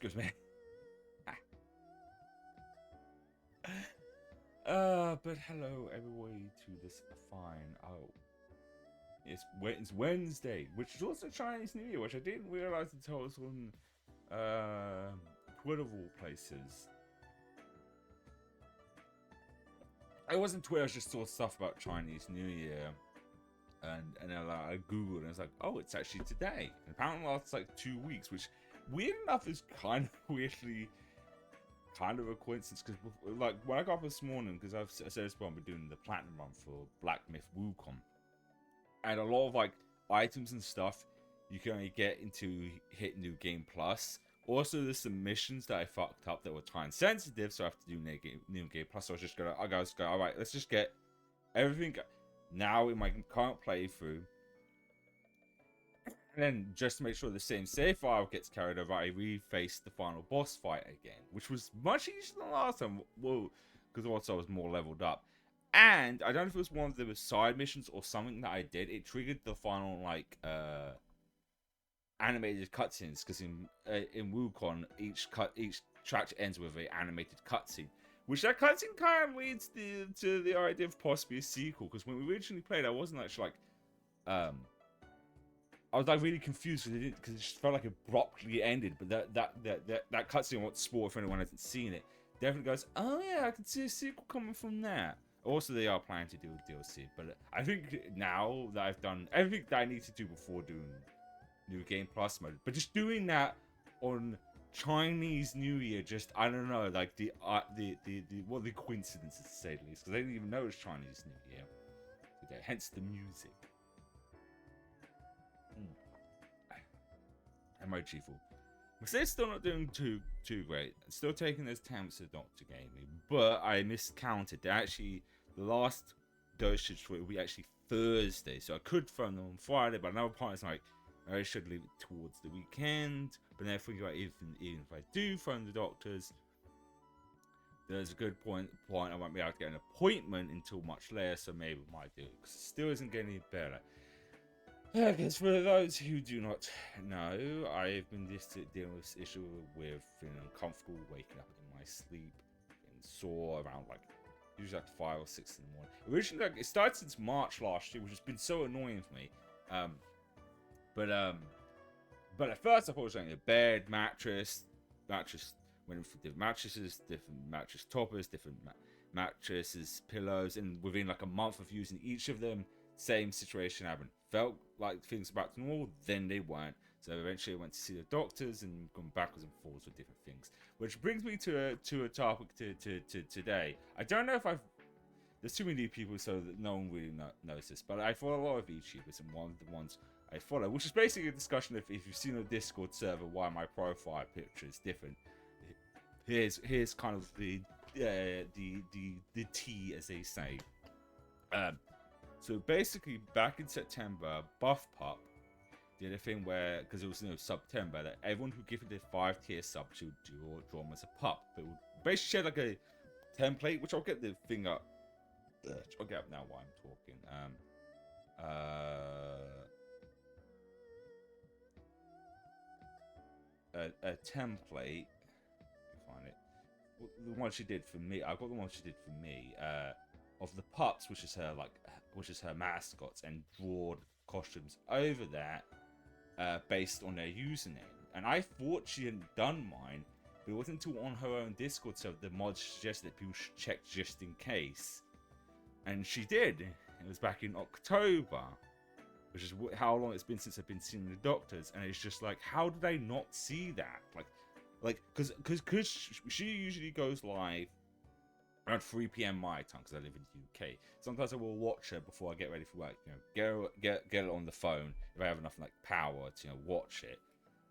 Excuse me. But hello everybody to this fine. Oh, it's Wednesday, which is also Chinese New Year, which I didn't realize until I was on Twitter of all places. It wasn't Twitter. I just saw stuff about Chinese New Year, and I googled and I was like, oh, it's actually today. And apparently, it lasts like 2 weeks, which weird enough is kind of weirdly. Kind of a coincidence because, like, when I got up this morning, because I said this before, I've been doing the platinum run for Black Myth Wukong, and a lot of like items and stuff you can only get into hit New Game Plus. Also, there's some missions that I fucked up that were time sensitive, so I have to do New Game Plus. So I was just gonna, all right, let's just get everything now in my current playthrough. And then, just to make sure the same save file gets carried over, I refaced the final boss fight again, which was much easier than last time. Well, because also I was more leveled up. And I don't know if it was one of the side missions or something that I did. It triggered the final like animated cutscenes because in Wukong each track ends with an animated cutscene, which that cutscene kind of leads to the idea of possibly a sequel. Because when we originally played, I wasn't actually like I was like really confused because it just felt like it abruptly ended. But that cutscene, I want to spoil if anyone hasn't seen it, definitely goes, oh yeah, I can see a sequel coming from there. Also, they are planning to do a DLC, but I think now that I've done everything that I need to do before doing New Game Plus mode, but just doing that on Chinese New Year, just I don't know, like the coincidences to say the least, because I didn't even know it was Chinese New Year today. Hence the music. Emoji full. Mercedes still not doing too great. Still taking those attempts at Doctor Gaming, but I miscounted. They're actually the last dosage will be actually Thursday, so I could phone them on Friday. But another part is like I should leave it towards the weekend. But then I think about even if I do phone the doctors, there's a good point I won't be able to get an appointment until much later, so maybe I might do it because it still isn't getting any better. I guess for those who do not know, I've been dealing with this issue with feeling uncomfortable, waking up in my sleep, and sore around like usually like 5 or 6 in the morning. Originally, like, it started since March last year, which has been so annoying for me. But at first I thought it was like a bed, mattress went for different mattresses, different mattress toppers, different mattresses, pillows, and within like a month of using each of them, same situation happened. Felt like things were back to normal, then they weren't. So eventually I went to see the doctors and gone backwards and forwards with different things. Which brings me to a topic to today. I don't know if there's too many people so that no one really knows this, but I follow a lot of VTubers, and one of the ones I follow, which is basically a discussion if you've seen a Discord server why my profile picture is different. Here's kind of the tea, as they say. So basically, back in September, Buff Pup did a thing where, because it was September, that everyone who gave it their 5-tier sub should draw them as a pup. But it would basically share like a template, which I'll get the thing up. I'll get up now while I'm talking. A template. Find it. The one she did for me. I've got the one she did for me. Of the pups, which is her mascots, and drawed costumes over that based on their username. And I thought she hadn't done mine, but it wasn't until on her own Discord server the mod suggested that people should check just in case. And she did. It was back in October, which is how long it's been since I've been seeing the doctors. And it's just like, how did I not see that? Because she usually goes live around 3 p.m. my time because I live in the UK. Sometimes I will watch her before I get ready for work. Get it on the phone if I have enough like power to watch it,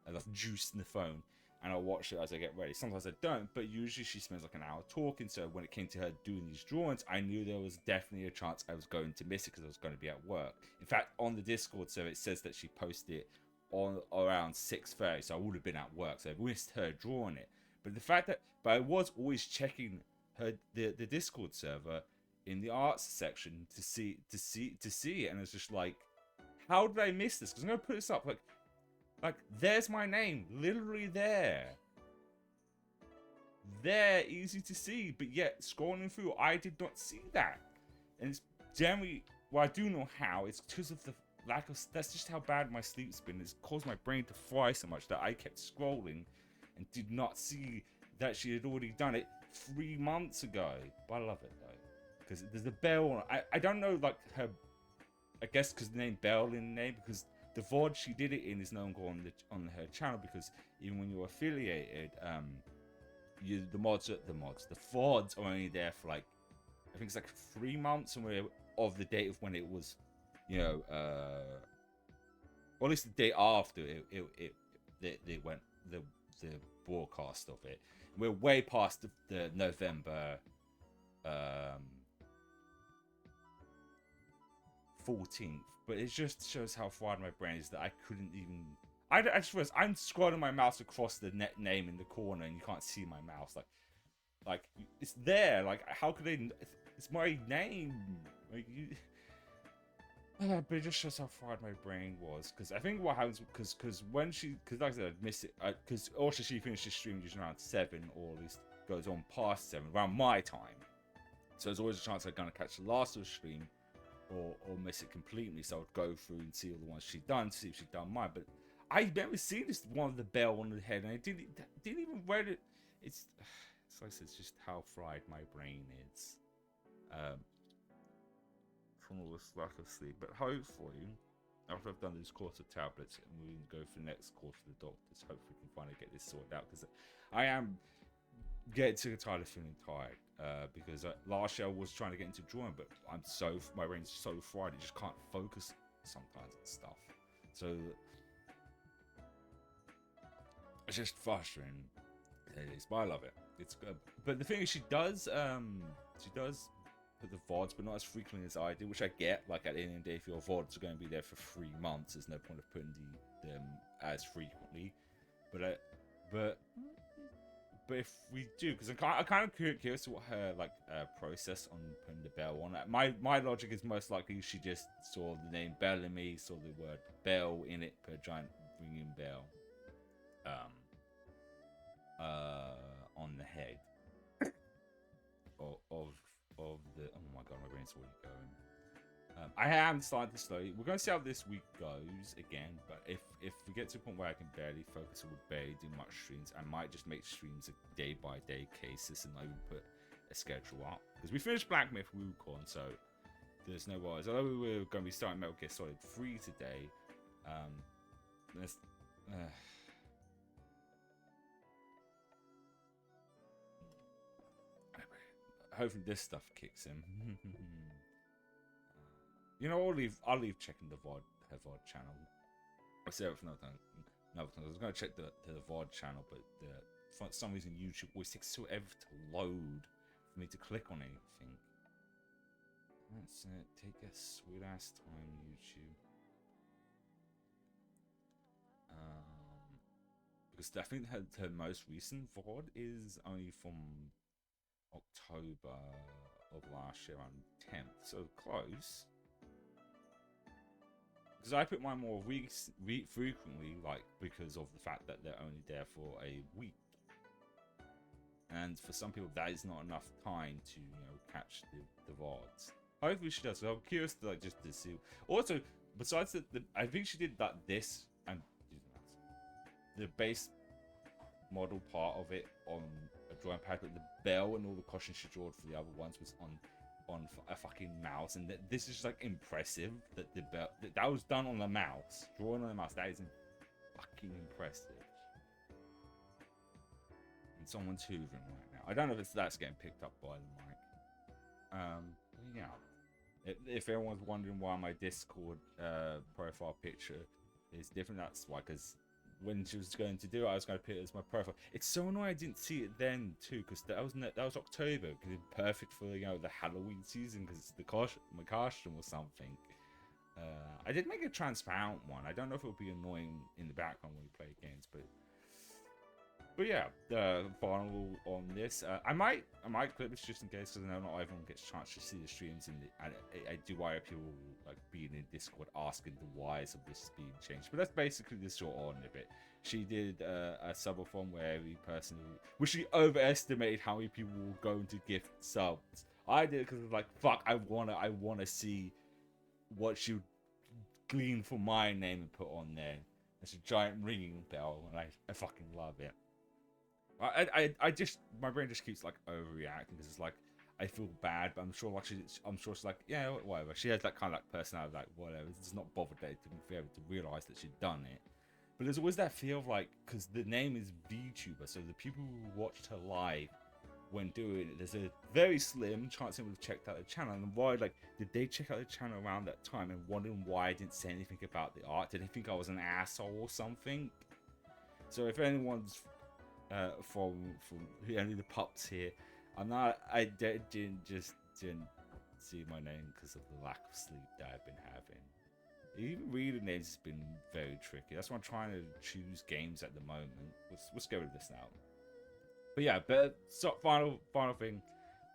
enough juice in the phone, and I'll watch it as I get ready. Sometimes I don't, but usually she spends like an hour talking. So when it came to her doing these drawings, I knew there was definitely a chance I was going to miss it because I was going to be at work. In fact, on the Discord server, it says that she posted it on around 6:30, so I would have been at work, so I missed her drawing it. But the fact that, I was always checking the Discord server in the arts section to see it, and it's just like, how did I miss this? Because I'm gonna put this up like there's my name literally there, there, easy to see, but yet scrolling through, I did not see that. And it's generally, well, I do know how. It's because of the lack of. That's just how bad my sleep's been. It's caused my brain to fry so much that I kept scrolling and did not see that she had already done it 3 months ago. But I love it though, because there's a bell. I don't know, like her. I guess because the name Bell in the name, because the VOD she did it in is no longer on her channel, because even when you're affiliated, the VODs are only there for like, I think it's like 3 months, and we're of the date of when it was, you know, or at least the day after they went the broadcast of it. We're way past the November 14th, but it just shows how fried my brain is that I couldn't even. I just realized I'm scrolling my mouse across the net name in the corner, and you can't see my mouse. Like it's there. Like how could they? It's my name. Like you. But it just shows how fried my brain was. Because I think what happens, because when because like I said, I missed it. Because also she finishes stream usually around 7, or at least goes on past 7, around my time. So there's always a chance I'm gonna catch the last of the stream, or miss it completely. So I'd go through and see all the ones she'd done, to see if she'd done mine. But I never seen this one with the bell on the head, and I didn't even read it. It's like I said, it's just how fried my brain is. From all this lack of sleep. But hopefully, after I've done this course of tablets, and we can go for the next course of the doctors, hopefully we can finally get this sorted out, because I am getting sick and tired of feeling tired. Because last year I was trying to get into drawing, but my brain's so fried, it just can't focus sometimes and stuff. So it's just frustrating. It is, but I love it. It's good. But the thing is, she does put the VODs, but not as frequently as I do, which I get. Like at the end of the day, if your VODs are going to be there for 3 months, there's no point of putting them as frequently. But if we do, because I'm kind of curious to what her process on putting the bell on. My logic is most likely she just saw the name Bellamy, saw the word bell in it, put a giant ringing bell on the head of the. Oh my god, my brain's already going. I am starting to slowly. We're going to see how this week goes again, but if we get to a point where I can barely focus or barely do much streams, I might just make streams a day-by-day cases and not even put a schedule up. Because we finished Black Myth Wukong, so there's no worries. Although we were going to be starting Metal Gear Solid 3 today, hopefully this stuff kicks in. You know, I'll leave checking her VOD channel. I'll say it for another time. I was going to check the VOD channel, but for some reason YouTube always takes forever to load for me to click on anything. That's it. Take a sweet ass time, YouTube. Because I think her most recent VOD is only from October of last year, around 10th, so close. Because I put mine more frequently, like because of the fact that they're only there for a week, and for some people that is not enough time to catch the VODs. Hopefully she does. So I'm curious to just to see. Also, besides I think she did this and the base model part of it on a drawing pad, but the bell and all the caution she drew for the other ones was on a fucking mouse, and this is just like impressive that the bell that was done on the mouse, drawing on the mouse. That is fucking impressive. And someone's hoovering right now. I don't know if that's getting picked up by the mic. Yeah. If everyone's wondering why my Discord profile picture is different, that's why. Because when she was going to do it, I was going to put it as my profile. It's so annoying I didn't see it then too, because that was October, because it's perfect for the Halloween season, because it's my costume or something. I did make a transparent one. I don't know if it'll be annoying in the background when we play games, but But yeah, the final on this. I might clip this just in case, because I know not everyone gets a chance to see the streams, and I do worry people like being in Discord asking the whys of this being changed. But that's basically the short on of it. She did a subathon where every person, which she overestimated how many people will go into gift subs. I did it because like fuck, I wanna see what she would glean for my name and put on there. It's a giant ringing bell, and I fucking love it. I just, my brain just keeps like overreacting because it's like I feel bad, but I'm sure she's like, yeah, whatever. She has that kind of like personality, like whatever. It's not bothered to be able to realize that she'd done it. But there's always that feel of like, because the name is VTuber, so the people who watched her live when doing it, there's a very slim chance they would have checked out the channel. And why, like, did they check out the channel around that time and wondering why I didn't say anything about the art? Did they think I was an asshole or something? So if anyone's from any of the pups here, I didn't see my name because of the lack of sleep that I've been having. Even reading names has been very tricky. That's why I'm trying to choose games at the moment. Let's go with this now. But yeah, so final thing.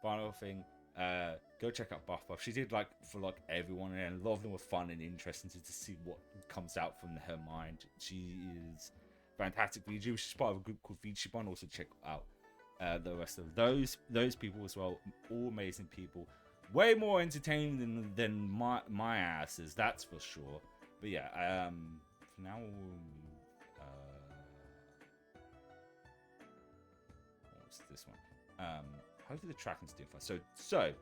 Go check out Buff Buff. She did like for like everyone, and a lot of them were fun and interesting to see what comes out from her mind. She is fantastic VTuber. She's part of a group called VTuber, and also check out the rest of those people as well. All amazing people, way more entertaining than my asses, that's for sure. But yeah, for now, what's this one? Hopefully the tracking's doing fine. So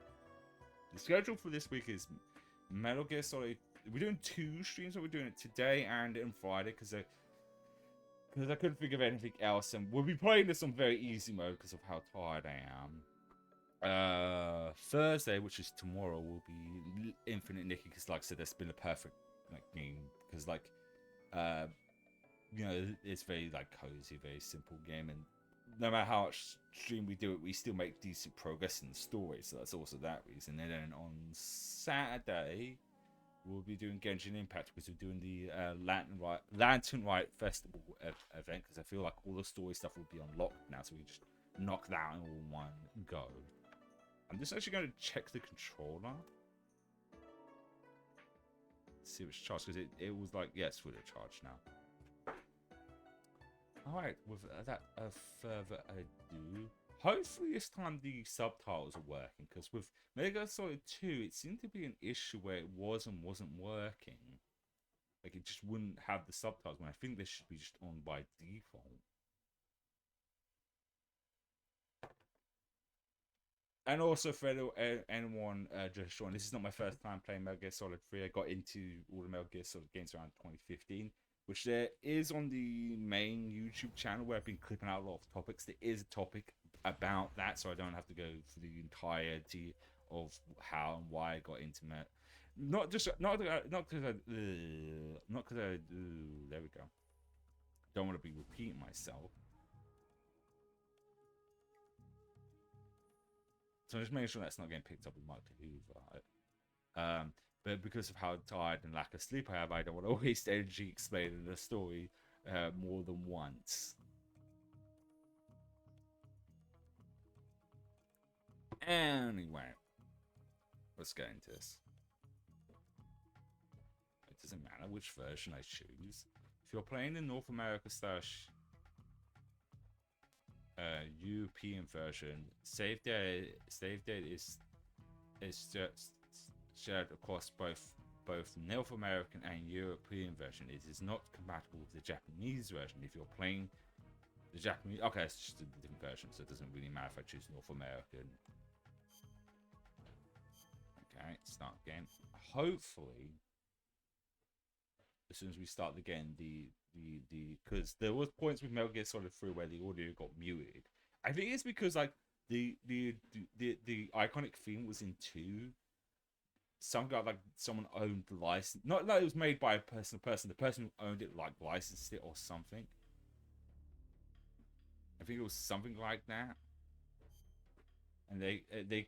the schedule for this week is Metal Gear Solid. We're doing 2 streams, but we're doing it today and on Friday because I couldn't think of anything else, and we'll be playing this on very easy mode because of how tired I am. Thursday, which is tomorrow, will be Infinite Nikki because, like I said, that's been a perfect like game because, like, you know, it's very like cozy, very simple game, and no matter how much stream we do it, we still make decent progress in the story. So that's also that reason. And then on Saturday, we'll be doing Genshin Impact because we're doing the Lantern Rite Festival event because I feel like all the story stuff will be unlocked now, so we just knock that out in all one go. I'm just actually going to check the controller, see if it's charged, because it was like, yeah, it's fully charged now. Alright, with that further ado, hopefully this time the subtitles are working, because with Metal Gear Solid 2, it seemed to be an issue where it wasn't working. Like, it just wouldn't have the subtitles, when I think this should be just on by default. And also for anyone just joined, this is not my first time playing Metal Gear Solid 3. I got into all the Metal Gear Solid games around 2015, which there is on the main YouTube channel where I've been clipping out a lot of topics. There is a topic about that, so I don't have to go through the entirety of how and why I got into Metal. Not because I there we go. Don't want to be repeating myself. So I'm just making sure that's not getting picked up with Mike Hoover. But because of how tired and lack of sleep I have, I don't want to waste energy explaining the story more than once. Anyway, let's get into this. It doesn't matter which version I choose. If you're playing the North America / European version, save date is just shared across both North American and European version. It is not compatible with the Japanese version. If you're playing the Japanese, okay, it's just a different version, so it doesn't really matter if I choose North American. Okay, start game. Hopefully, as soon as we start the game, because there was points with Metal Gear Solid 3 where the audio got muted. I think it's because like the iconic theme was in 2. Some guy, like, someone owned the license. Not that it was made by a person. The person who owned it like licensed it or something. I think it was something like that. And you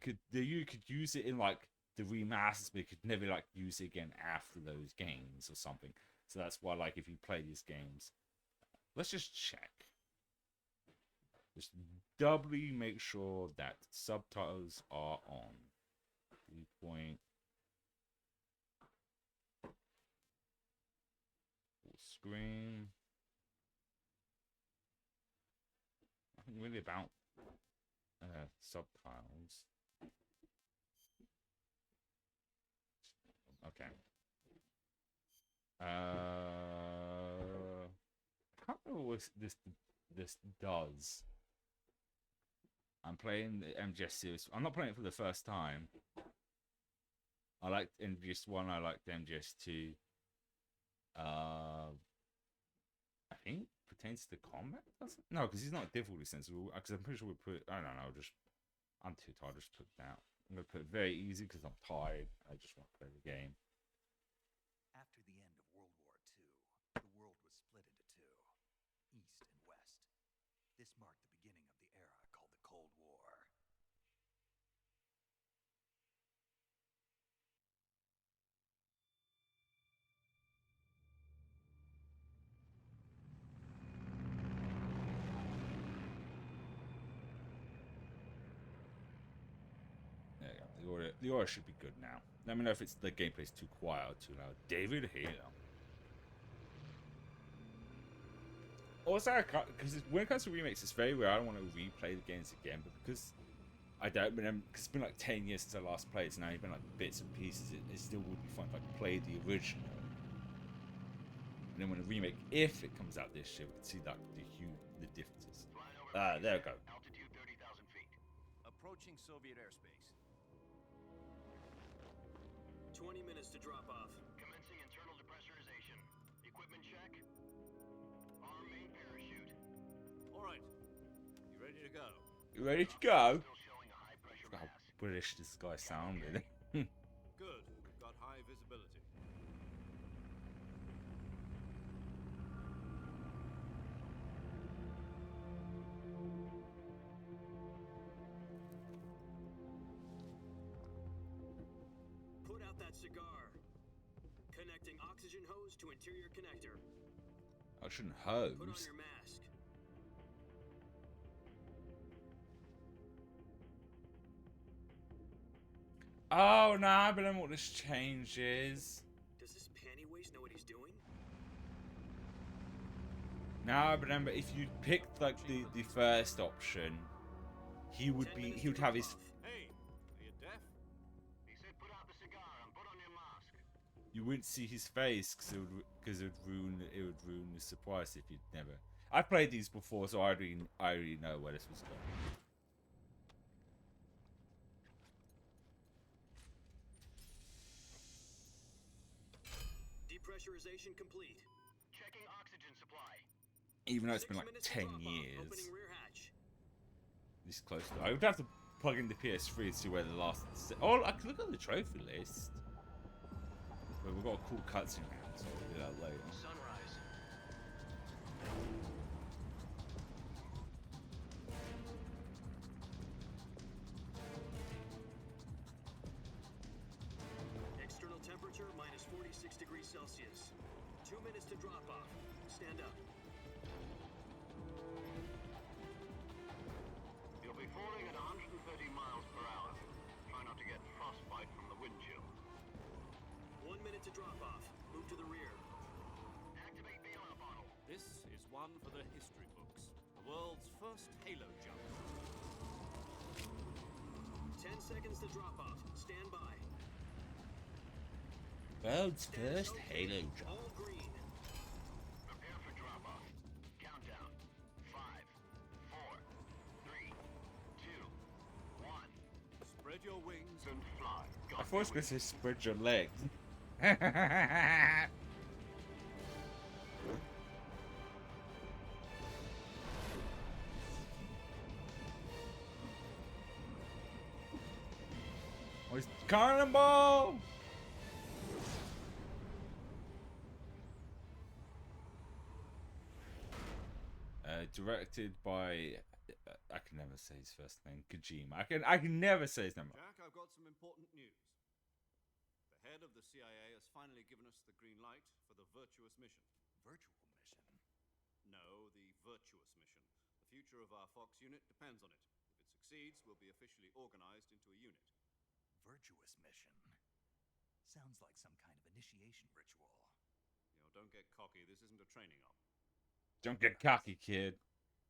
could use it in like the remasters, but you could never like use it again after those games or something. So that's why, like, if you play these games, let's just check. Just doubly make sure that subtitles are on. Viewpoint. Full screen. Nothing really about subtitles. Okay. I can't remember what this does. I'm playing the MGS series. I'm not playing it for the first time. I liked MGS 1. I liked MGS 2. I think pertains to combat. Doesn't? No, because he's not difficulty sensitive. Because I'm pretty sure we put. I don't know. I'm too tired. Just put that. I'm gonna put it very easy because I'm tired. I just want to play the game. After the end of World War II, the world was split into two, East and West. This marked the beginning of the era called the Cold War. There you go. The order should be good now. Let me know if it's the gameplay's too quiet or too loud. David here. Also, because when it comes to remakes, it's very rare. I don't want to replay the games again, but because I don't, because it's been like 10 years since I last played, so now it's been like bits and pieces. It still would be fun to like play the original. And then when a remake, if it comes out this year, we can see that the differences. There we go. Altitude 30,000 feet. Approaching Soviet airspace. 20 minutes to drop off. Commencing internal depressurization. Equipment check. Arm main parachute. All right. You ready to go? You ready to go? Still showing a high pressure How mass. British this guy sounded. Good. We've got high visibility. Put out that cigar. Connecting oxygen hose to interior connector. I shouldn't Put on hose. your mask. Oh no, I don't know what this change is. Does this panty waste know what he's doing? Now I remember if you picked like the first option, he would have his. Hey, are you deaf? He said put out the cigar and put on your mask. You wouldn't see his face because it would ruin the surprise if you'd never. I've played these before, so I already know where this was going. Depressurization complete. Checking oxygen supply. Even though it's 6 been like minutes to 10 drop off. years, Opening rear hatch. this close to. I would have to plug in the PS3 to see where the last. Oh, I can look at the trophy list. But we've got a cool cutscene now, so we'll do that later. Sunrise. External temperature minus 46 degrees Celsius. 2 minutes to drop off. Stand up. You'll be falling at 130 miles per hour. Try not to get frostbite from the wind chill. 1 minute to drop off. Move to the rear. Activate bailout bottle. This is one for the history books. The world's first halo jump. 10 seconds to drop off. Stand by. World's Status first okay. Halo jump. All green. Prepare for drop off. Countdown. 5, 4, 3, 2, 1. Spread your wings. And fly. I thought it was going to say spread your legs. Where's Cannonball? Directed by I can never say his first name. Kojima. I can never say his name. Jack, I've got some important news. The head of the CIA has finally given us the green light for the virtuous mission. Virtual mission? No, the virtuous mission. The future of our Fox unit depends on it. If it succeeds, we'll be officially organized into a unit. Virtuous mission. Sounds like some kind of initiation ritual. Don't get cocky. This isn't a training op. Don't get cocky, kid.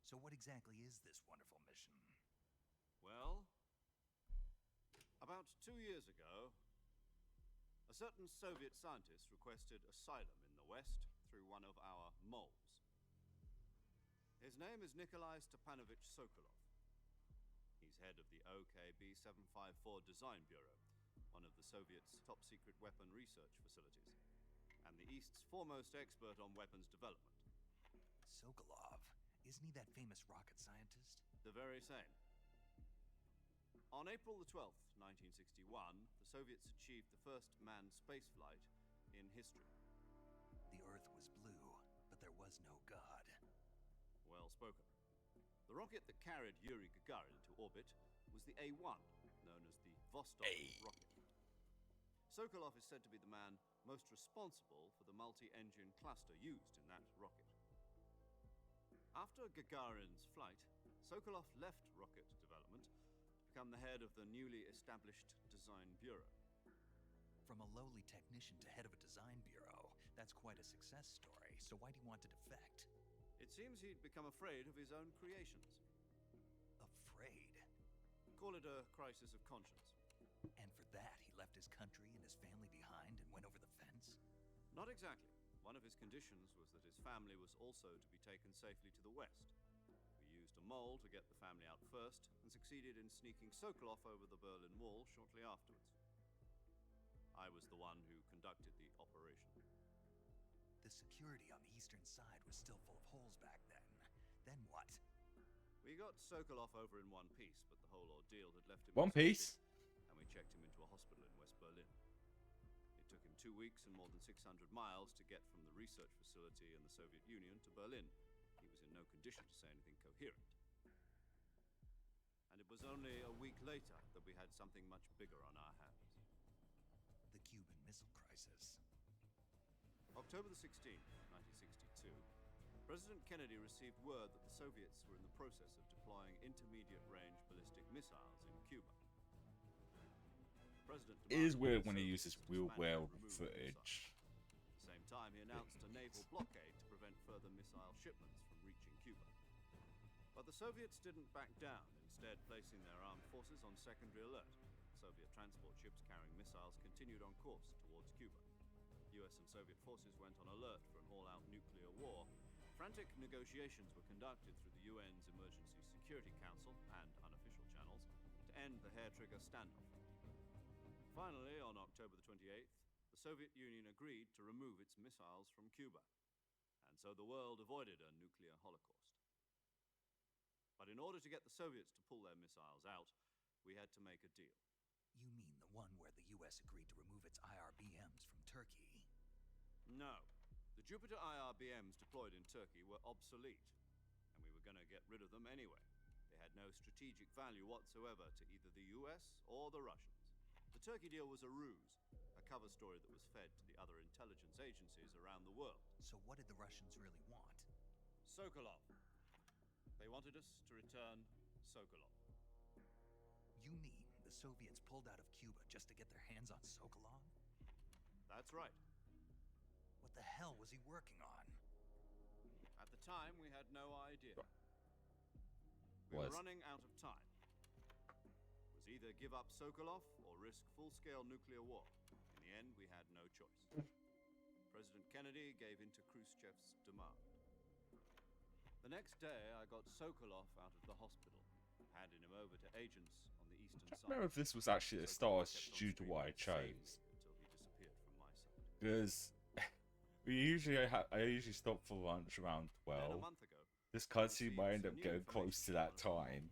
So what exactly is this wonderful mission? Well, about 2 years ago, a certain Soviet scientist requested asylum in the West through one of our moles. His name is Nikolai Stepanovich Sokolov. He's head of the OKB 754 Design Bureau, one of the Soviets' top-secret weapon research facilities, and the East's foremost expert on weapons development. Sokolov? Isn't he that famous rocket scientist? The very same. On April the 12th, 1961, the Soviets achieved the first manned spaceflight in history. The Earth was blue, but there was no God. Well spoken. The rocket that carried Yuri Gagarin to orbit was the A-1, known as the Vostok rocket. Sokolov is said to be the man most responsible for the multi-engine cluster used in that rocket. After Gagarin's flight, Sokolov left rocket development to become the head of the newly established Design Bureau. From a lowly technician to head of a design bureau, that's quite a success story. So why'd he want to defect? It seems he'd become afraid of his own creations. Afraid? Call it a crisis of conscience. And for that, he left his country and his family behind and went over the fence? Not exactly. One of his conditions was that his family was also to be taken safely to the west. We used a mole to get the family out first, and succeeded in sneaking Sokolov over the Berlin Wall shortly afterwards. I was the one who conducted the operation. The security on the eastern side was still full of holes back then. Then what? We got Sokolov over in one piece, but the whole ordeal had left him One piece? exhausted, and we checked him into a hospital in West Berlin. It took him 2 weeks and more than 600 miles to get from the research facility in the Soviet Union to Berlin. He was in no condition to say anything coherent. And it was only a week later that we had something much bigger on our hands. The Cuban Missile Crisis. October the 16th, 1962, President Kennedy received word that the Soviets were in the process of deploying intermediate-range ballistic missiles in Cuba. The President It is demanded weird that when he the uses Soviets real dismantle well and remove the footage. missiles. At the same time, he announced a naval blockade to prevent further missile shipments from reaching Cuba. But the Soviets didn't back down, instead placing their armed forces on secondary alert. Soviet transport ships carrying missiles continued on course towards Cuba. US and Soviet forces went on alert for an all-out nuclear war. Frantic negotiations were conducted through the UN's Emergency Security Council and unofficial channels to end the hair-trigger standoff. Finally, on October the 28th, the Soviet Union agreed to remove its missiles from Cuba, and so the world avoided a nuclear holocaust. But in order to get the Soviets to pull their missiles out, we had to make a deal. You mean the one where the US agreed to remove its IRBMs from Turkey? No. The Jupiter IRBMs deployed in Turkey were obsolete, and we were going to get rid of them anyway. They had no strategic value whatsoever to either the US or the Russians. The Turkey deal was a ruse, a cover story that was fed to the other intelligence agencies around the world. So what did the Russians really want? Sokolov. They wanted us to return Sokolov. You mean the Soviets pulled out of Cuba just to get their hands on Sokolov? That's right. What the hell was he working on? At the time, we had no idea. We were running out of time. It was either give up Sokolov or risk full-scale nuclear war. In the end, we had no choice. President Kennedy gave in to Khrushchev's demand. The next day, I got Sokolov out of the hospital, handing him over to agents on the eastern I side. don't know if this was actually a Star due to what I chose. Until he disappeared from my sight. Because I usually stop for lunch around Then 12. a month ago, This cutscene might end up getting close to that time.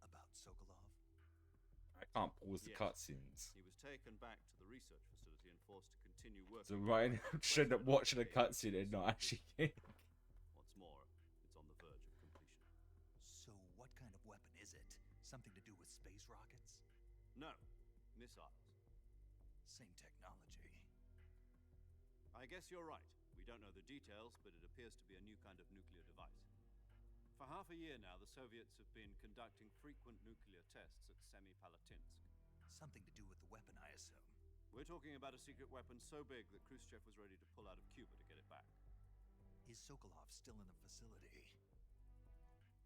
About Sokolov? I can't pause the Yes. cutscenes. he was taken back to the research facility and forced to continue working. So right now, I should end up watching a cutscene and not actually. What's more, it's on the verge of completion. So what kind of weapon is it? Something to do with space rockets? No, missiles. Same technology. I guess you're right. We don't know the details, but it appears to be a new kind of nuclear device. For half a year now, the Soviets have been conducting frequent nuclear tests at Semipalatinsk. Something to do with the weapon, I assume. We're talking about a secret weapon so big that Khrushchev was ready to pull out of Cuba to get it back. Is Sokolov still in the facility?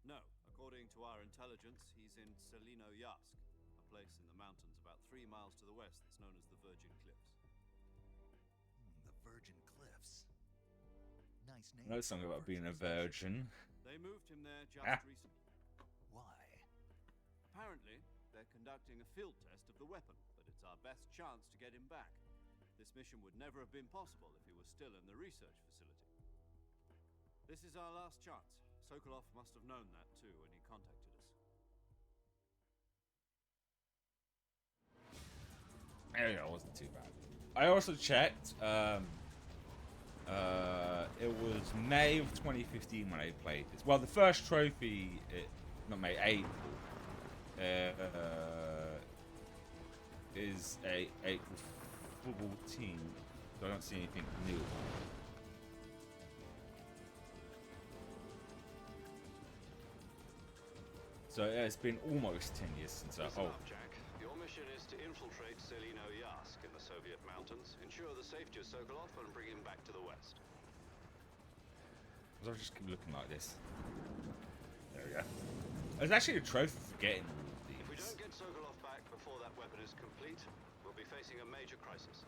No, according to our intelligence, he's in Selino-Yarsk, a place in the mountains about 3 miles to the west that's known as the Virgin Cliffs. The Virgin Cliffs. Nice name. I know something about being a virgin. They moved him there just recently. Why? Apparently, they're conducting a field test of the weapon, but it's our best chance to get him back. This mission would never have been possible if he was still in the research facility. This is our last chance. Sokolov must have known that too when he contacted us. There you go, it wasn't too bad. I also checked. It was May of 2015 when I played this. Well, the first trophy, not May, April, is April 14. So I don't see anything new. So yeah, it's been almost 10 years since I. Listen up, Jack. Your mission is to infiltrate Selino-Yarsk in the Soviet mountains, ensure the safety of Sokolov, and bring him back to the west. I'll just keep looking like this. There we go. There's actually a trophy for getting all of these. If we don't get Sokolov back before that weapon is complete, we'll be facing a major crisis.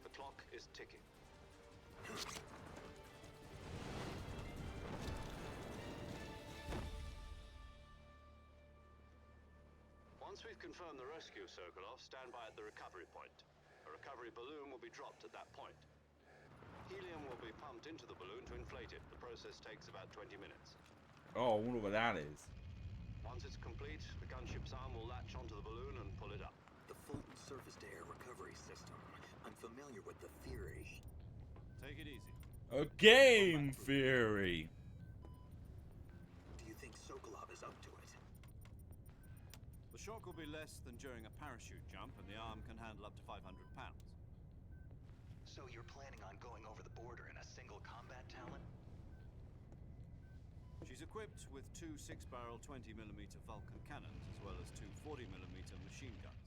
The clock is ticking. Once we've confirmed the rescue of Sokolov, stand by at the recovery point. A recovery balloon will be dropped at that point. Helium will be pumped into the balloon to inflate it. The process takes about 20 minutes. Oh, I wonder what that is. Once it's complete, the gunship's arm will latch onto the balloon and pull it up. The Fulton surface-to-air recovery system. I'm familiar with the theory. Take it easy. A game theory. Do you think Sokolov is up to it? The shock will be less than during a parachute jump, and the arm can handle up to 500 pounds. So you're planning on going over the border in a single combat talon? She's equipped with 2 6-barrel 20mm Vulcan cannons, as well as 2 40mm machine guns.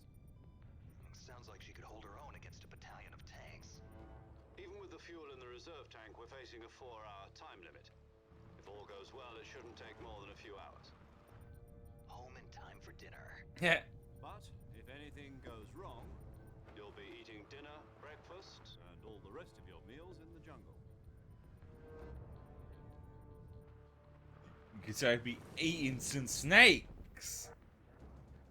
Sounds like she could hold her own against a battalion of tanks. Even with the fuel in the reserve tank, we're facing a 4-hour time limit. If all goes well, it shouldn't take more than a few hours. Home in time for dinner. Yeah. But if anything goes wrong, You'll be eating dinner, breakfast, and all the rest of your meals in the jungle. You could say I'd be eating some snakes.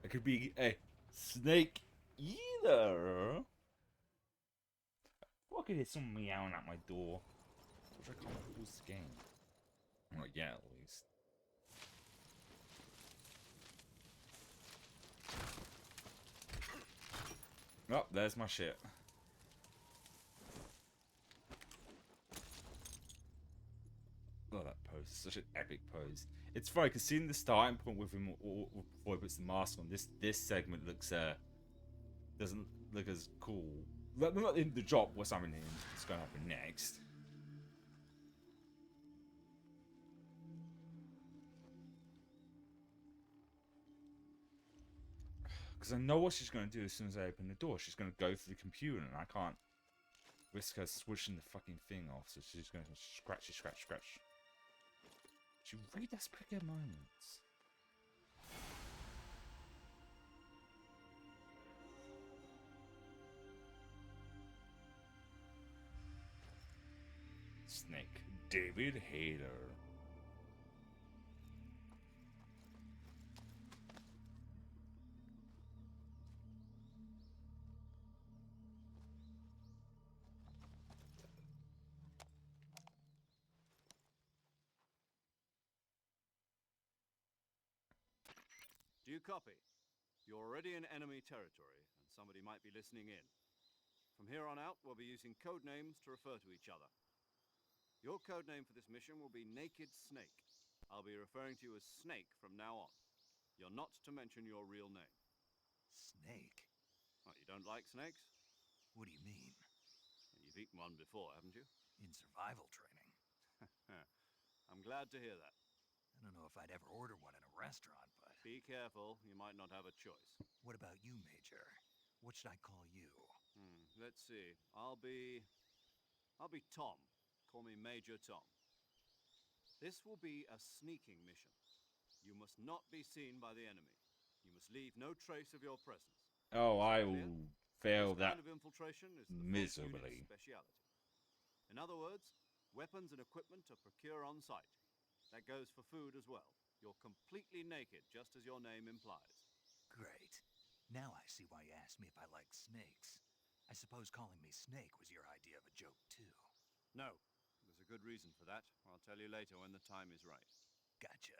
I could be a snake eater. What could hear someone meowing at my door? I can't pause the game. Not yet, at least. Oh, there's my shit. Oh, that pose is such an epic pose. It's funny because seeing the starting point with him before he puts the mask on, this segment looks doesn't look as cool. Not in the drop. What's happening? What's going to happen next? Because I know what she's going to do as soon as I open the door. She's going to go for the computer, and I can't risk her switching the fucking thing off. So she's going to scratch. She really does pick her moments. Snake. David Hayter. Do you copy? You're already in enemy territory, and somebody might be listening in. From here on out, we'll be using code names to refer to each other. Your code name for this mission will be Naked Snake. I'll be referring to you as Snake from now on. You're not to mention your real name. Snake? What, you don't like snakes? What do you mean? You've eaten one before, haven't you? In survival training. I'm glad to hear that. I don't know if I'd ever order one in a restaurant, but Be careful, you might not have a choice. what about you, Major? What should I call you? Let's see. I'll be Tom. Call me Major Tom. This will be a sneaking mission. You must not be seen by the enemy. You must leave no trace of your presence. Oh, I Clear? will fail This that kind of infiltration is the front miserably. unit's speciality. In other words, weapons and equipment are procured on site. That goes for food as well. You're completely naked, just as your name implies. Great. Now I see why you asked me if I like snakes. I suppose calling me Snake was your idea of a joke, too. No, there's a good reason for that. I'll tell you later when the time is right. Gotcha.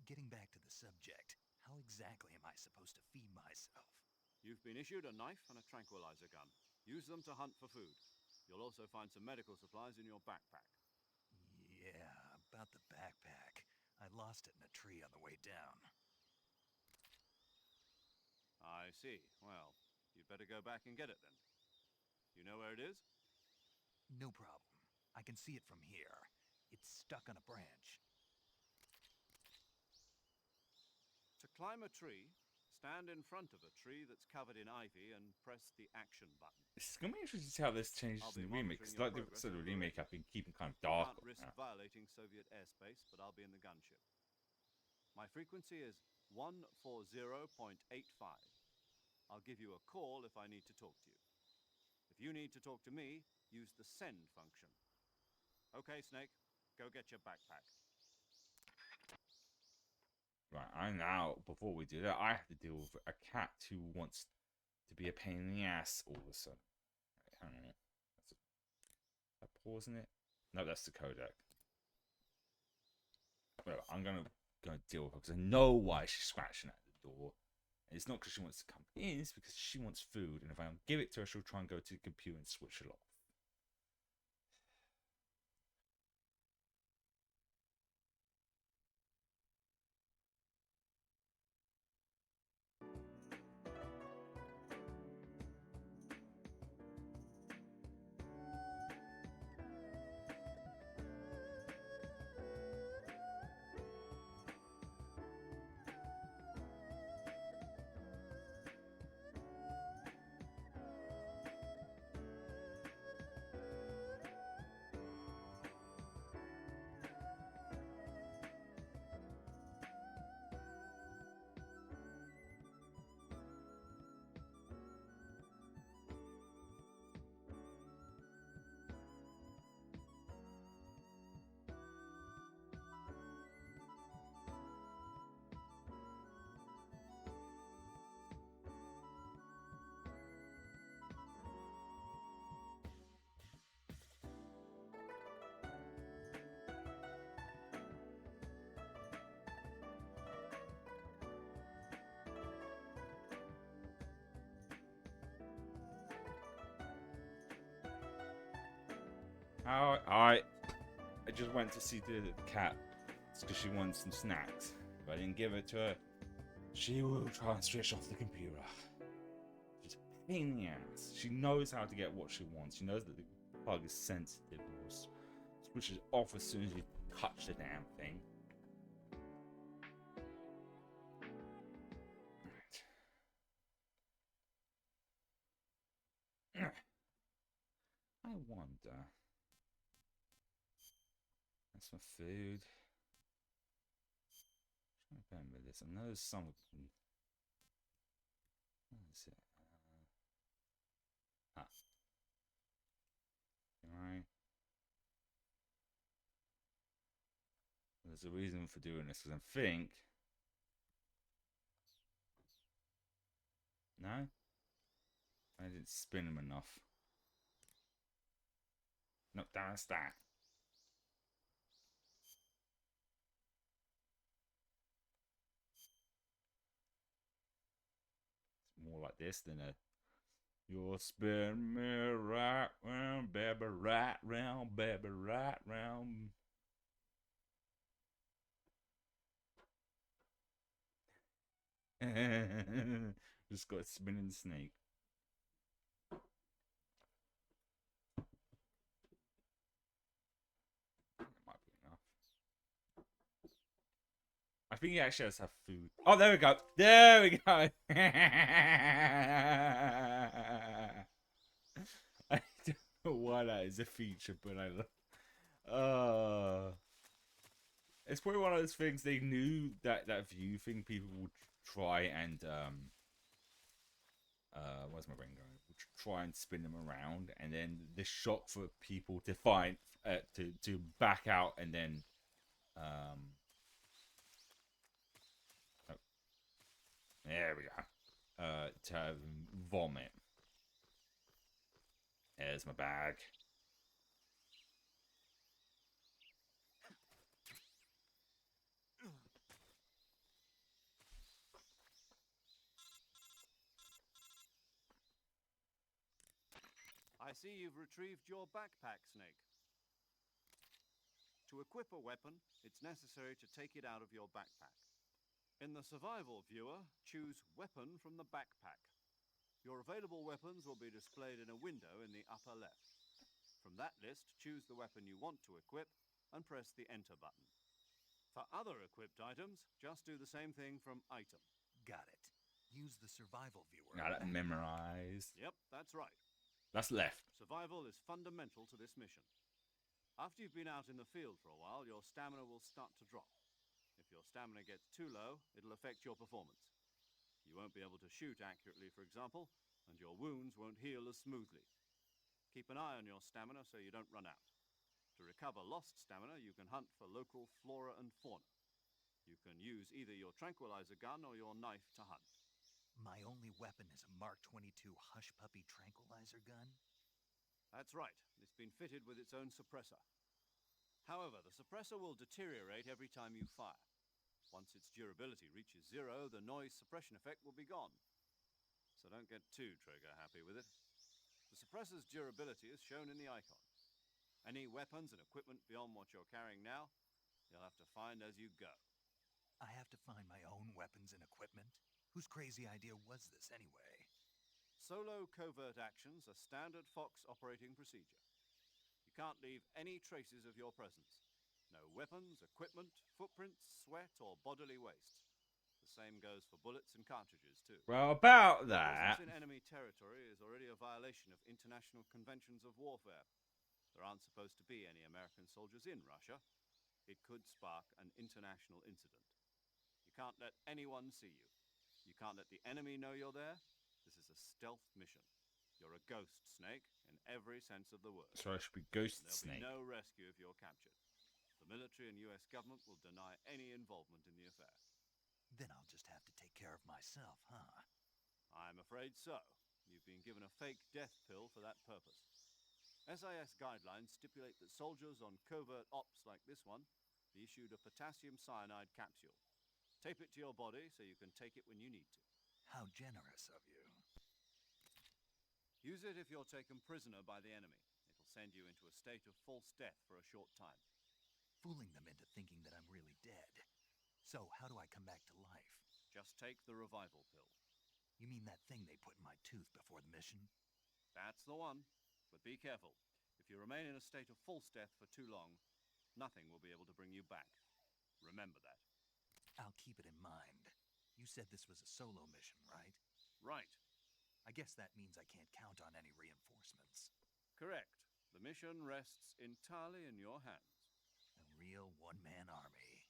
Getting back to the subject, how exactly am I supposed to feed myself? You've been issued a knife and a tranquilizer gun. Use them to hunt for food. You'll also find some medical supplies in your backpack. Yeah, about the backpack. I lost it in a tree on the way down. I see. Well, you'd better go back and get it then. You know where it is? No problem. I can see it from here. It's stuck on a branch. To climb a tree, stand in front of a tree that's covered in ivy and press the action button. It's gonna be interesting to see how this changes I'll in be the remake. monitoring Because your like the progress sort of over the remake, radio. I've been keeping kind of You dark. can't risk now. violating Soviet airspace, but I'll be in the gunship. My frequency is 140.85. I'll give you a call if I need to talk to you. If you need to talk to me, use the send function. Okay, Snake, go get your backpack. Right, I now, before we do that, I have to deal with a cat who wants to be a pain in the ass all of a sudden. Right, hang on. Am I pausing it? No, that's the codec. Well, I'm gonna deal with her because I know why she's scratching at the door. And it's not because she wants to come in, it's because she wants food. And if I don't give it to her, she'll try and go to the computer and switch it off. I just went to see the cat because she wanted some snacks. If I didn't give it to her, she will try and switch off the computer. Just a pain in the ass. She knows how to get what she wants. She knows that the plug is sensitive and will switch it off as soon as you touch the damn thing. Right. I wonder. That's my food. I'm trying to remember this. I know there's some. What is it? Right. There's a reason for doing this because I think. No? I didn't spin them enough. No, that's that. It's more like this than a. You'll spin me right round, baby, right round, baby, right round. Just got a spinning snake. That might be enough. think he actually has to have food. Oh, there we go. There we go. I don't know why that is a feature, but I love. It's probably one of those things they knew that view thing people would try and where's my brain going? Would try and spin them around, and then the shock for people to find to back out and then oh, there we go. To have vomit. There's my bag. I see you've retrieved your backpack, Snake. To equip a weapon, it's necessary to take it out of your backpack. In the survival viewer, choose Weapon from the backpack. Your available weapons will be displayed in a window in the upper left. From that list, choose the weapon you want to equip and press the Enter button. For other equipped items, just do the same thing from Item. Got it. Use the survival viewer. Got it memorized. Yep, that's right. That's left. Survival is fundamental to this mission. After you've been out in the field for a while, your stamina will start to drop. If your stamina gets too low, it'll affect your performance. You won't be able to shoot accurately, for example, and your wounds won't heal as smoothly. Keep an eye on your stamina so you don't run out. To recover lost stamina, you can hunt for local flora and fauna. You can use either your tranquilizer gun or your knife to hunt. My only weapon is a Mark 22 Hush Puppy tranquilizer gun? That's right. It's been fitted with its own suppressor. However, the suppressor will deteriorate every time you fire. Once its durability reaches 0, the noise suppression effect will be gone. So don't get too trigger happy with it. The suppressor's durability is shown in the icon. Any weapons and equipment beyond what you're carrying now, you'll have to find as you go. I have to find my own weapons and equipment? Whose crazy idea was this anyway? Solo covert actions are standard Fox operating procedure. You can't leave any traces of your presence. No weapons, equipment, footprints, sweat, or bodily waste. The same goes for bullets and cartridges, too. Well, about that. Presence in enemy territory is already a violation of international conventions of warfare. There aren't supposed to be any American soldiers in Russia. It could spark an international incident. You can't let anyone see you. You can't let the enemy know you're there. This is a stealth mission. You're a ghost, Snake, in every sense of the word. So I should be Ghost There'll Snake. be no rescue if you're captured. The military and US government will deny any involvement in the affair. Then I'll just have to take care of myself, huh? I'm afraid so. You've been given a fake death pill for that purpose. SIS guidelines stipulate that soldiers on covert ops like this one be issued a potassium cyanide capsule. Tape it to your body so you can take it when you need to. How generous of you. Use it if you're taken prisoner by the enemy. It'll send you into a state of false death for a short time. Fooling them into thinking that I'm really dead. So how do I come back to life? Just take the revival pill. You mean that thing they put in my tooth before the mission? That's the one. But be careful. If you remain in a state of false death for too long, nothing will be able to bring you back. Remember that. I'll keep it in mind. You said this was a solo mission, right? Right. I guess that means I can't count on any reinforcements. Correct. The mission rests entirely in your hands. A real one-man army.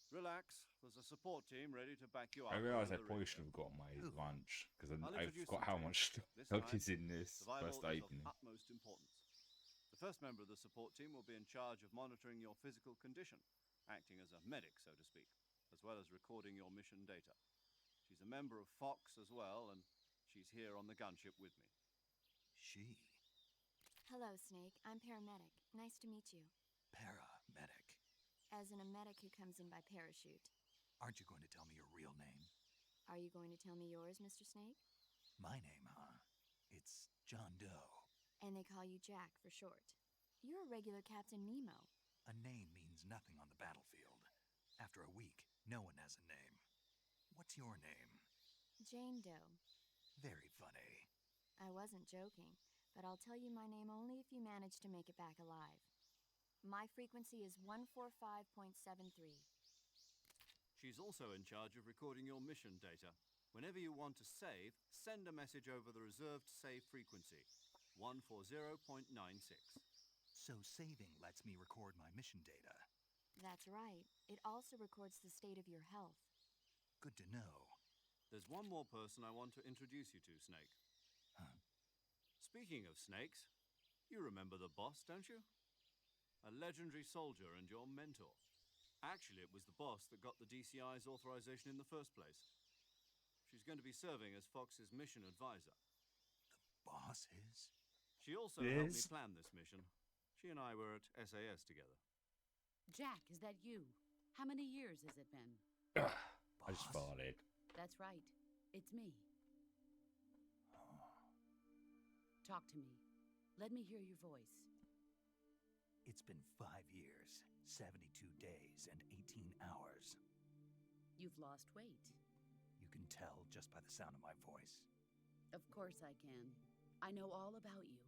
Relax. There's a support team ready to back you up. I realise I over the probably radio. should have got my Ooh. lunch because I'll I introduce forgot them how to you. much This stuff time, is in this Survival first is opening. of utmost importance. The first member of the support team will be in charge of monitoring your physical condition, acting as a medic, so to speak, as well as recording your mission data. She's a member of Fox as well, and she's here on the gunship with me. She. Hello, Snake. I'm paramedic. Nice to meet you. Paramedic. As in a medic who comes in by parachute. Aren't you going to tell me your real name? Are you going to tell me yours, Mr. Snake? My name, huh? It's John Doe. And they call you Jack for short. You're a regular Captain Nemo. A name means nothing on the battlefield. After a week, no one has a name. What's your name? Jane Doe. Very funny. I wasn't joking, but I'll tell you my name only if you manage to make it back alive. My frequency is 145.73. She's also in charge of recording your mission data. Whenever you want to save, send a message over the reserved save frequency, 140.96. So saving lets me record my mission data. That's right. It also records the state of your health. Good to know. There's one more person I want to introduce you to, Snake. Huh? Speaking of snakes, you remember the boss, don't you? A legendary soldier and your mentor. Actually, it was the boss that got the DCI's authorization in the first place. She's going to be serving as Fox's mission advisor. Boss is? She also helped me Is? plan this mission. She and I were at SAS together. Jack, is that you? How many years has it been? I just Boss? farted. That's right. It's me. Talk to me. Let me hear your voice. It's been 5 years, 72 days, and 18 hours. You've lost weight. You can tell just by the sound of my voice. Of course I can. I know all about you.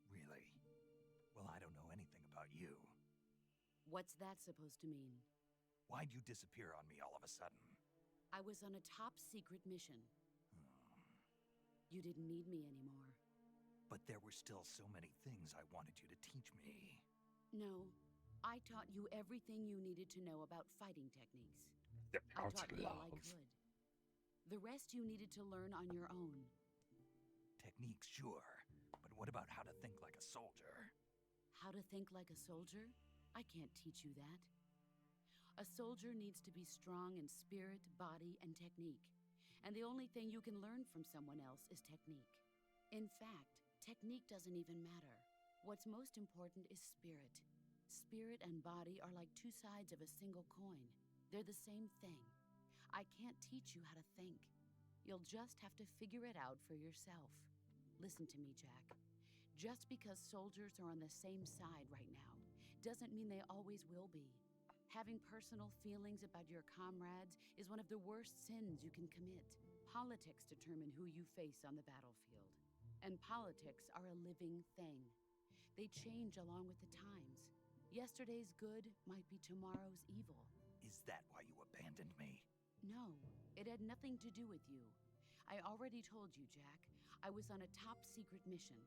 Really? Well, I don't know anything about you. What's that supposed to mean? Why'd you disappear on me all of a sudden? I was on a top secret mission. Hmm. You didn't need me anymore. But there were still so many things I wanted you to teach me. No, I taught you everything you needed to know about fighting techniques. The I pot taught you all I love. could. The rest you needed to learn on your own. Techniques, sure. But what about how to think like a soldier? How to think like a soldier? I can't teach you that. A soldier needs to be strong in spirit, body, and technique. And the only thing you can learn from someone else is technique. In fact, technique doesn't even matter. What's most important is spirit. Spirit and body are like two sides of a single coin. They're the same thing. I can't teach you how to think. You'll just have to figure it out for yourself. Listen to me, Jack. Just because soldiers are on the same side right now doesn't mean they always will be. Having personal feelings about your comrades is one of the worst sins you can commit. Politics determine who you face on the battlefield. And politics are a living thing. They change along with the times. Yesterday's good might be tomorrow's evil. Is that why you abandoned me? No, it had nothing to do with you. I already told you, Jack. I was on a top secret mission.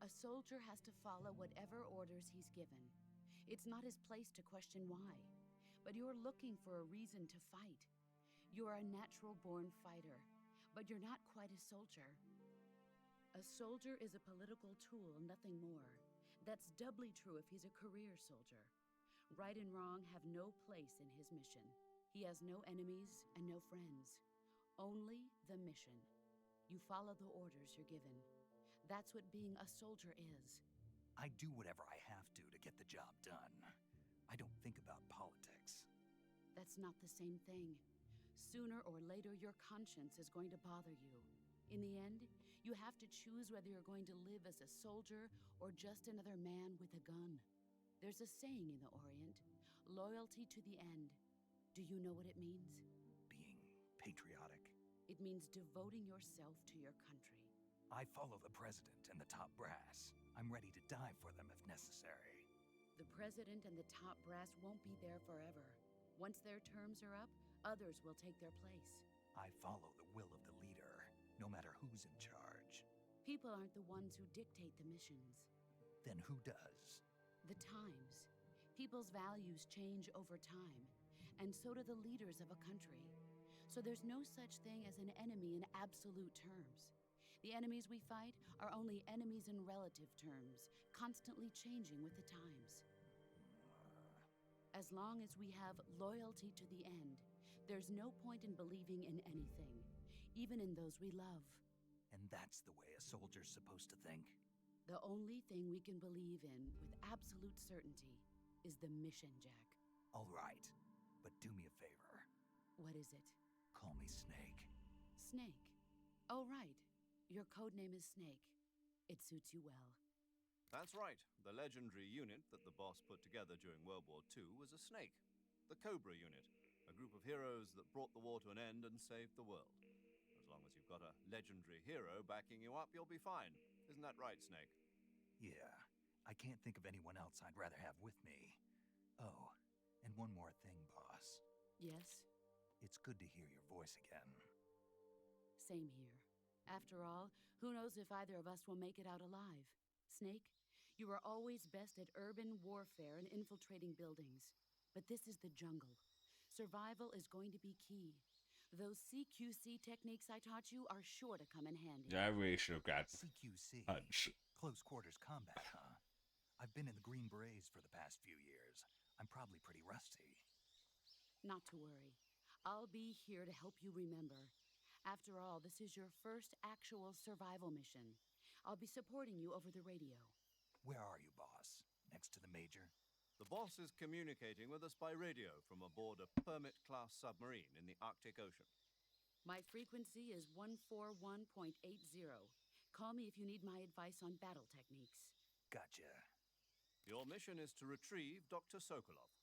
A soldier has to follow whatever orders he's given. It's not his place to question why. But you're looking for a reason to fight. You are a natural-born fighter, but you're not quite a soldier. A soldier is a political tool, nothing more. That's doubly true if he's a career soldier. Right and wrong have no place in his mission. He has no enemies and no friends. Only the mission. You follow the orders you're given. That's what being a soldier is. I do whatever I have to get the job done. I don't think about politics. That's not the same thing. Sooner or later, your conscience is going to bother you. In the end, you have to choose whether you're going to live as a soldier or just another man with a gun. There's a saying in the Orient, loyalty to the end. Do you know what it means? Being patriotic. It means devoting yourself to your country. I follow the president and the top brass. I'm ready to die for them if necessary. The president and the top brass won't be there forever. Once their terms are up, others will take their place. I follow the will of the leader, no matter who's in charge. People aren't the ones who dictate the missions. Then who does? The times. People's values change over time, and so do the leaders of a country. So there's no such thing as an enemy in absolute terms. The enemies we fight are only enemies in relative terms, constantly changing with the times. As long as we have loyalty to the end, there's no point in believing in anything, even in those we love. And that's the way a soldier's supposed to think? The only thing we can believe in with absolute certainty is the mission, Jack. All right, but do me a favor. What is it? Call me Snake. Snake. Oh, right. Your code name is Snake. It suits you well. That's right. The legendary unit that the boss put together during World War II was a snake. The Cobra unit, a group of heroes that brought the war to an end and saved the world. As long as you've got a legendary hero backing you up, you'll be fine. Isn't that right, Snake? Yeah, I can't think of anyone else I'd rather have with me. Oh, and one more thing, boss. Yes? It's good to hear your voice again. Same here. After all, who knows if either of us will make it out alive? Snake, you are always best at urban warfare and infiltrating buildings. But this is the jungle. Survival is going to be key. Those CQC techniques I taught you are sure to come in handy. Yeah, I really should have got CQC. punch. Close quarters combat, huh? I've been in the Green Berets for the past few years. I'm probably pretty rusty. Not to worry. I'll be here to help you remember. After all, this is your first actual survival mission. I'll be supporting you over the radio. Where are you, boss? Next to the Major? The boss is communicating with us by radio from aboard a Permit-class submarine in the Arctic Ocean. My frequency is 141.80. Call me if you need my advice on battle techniques. Gotcha. Your mission is to retrieve Dr. Sokolov.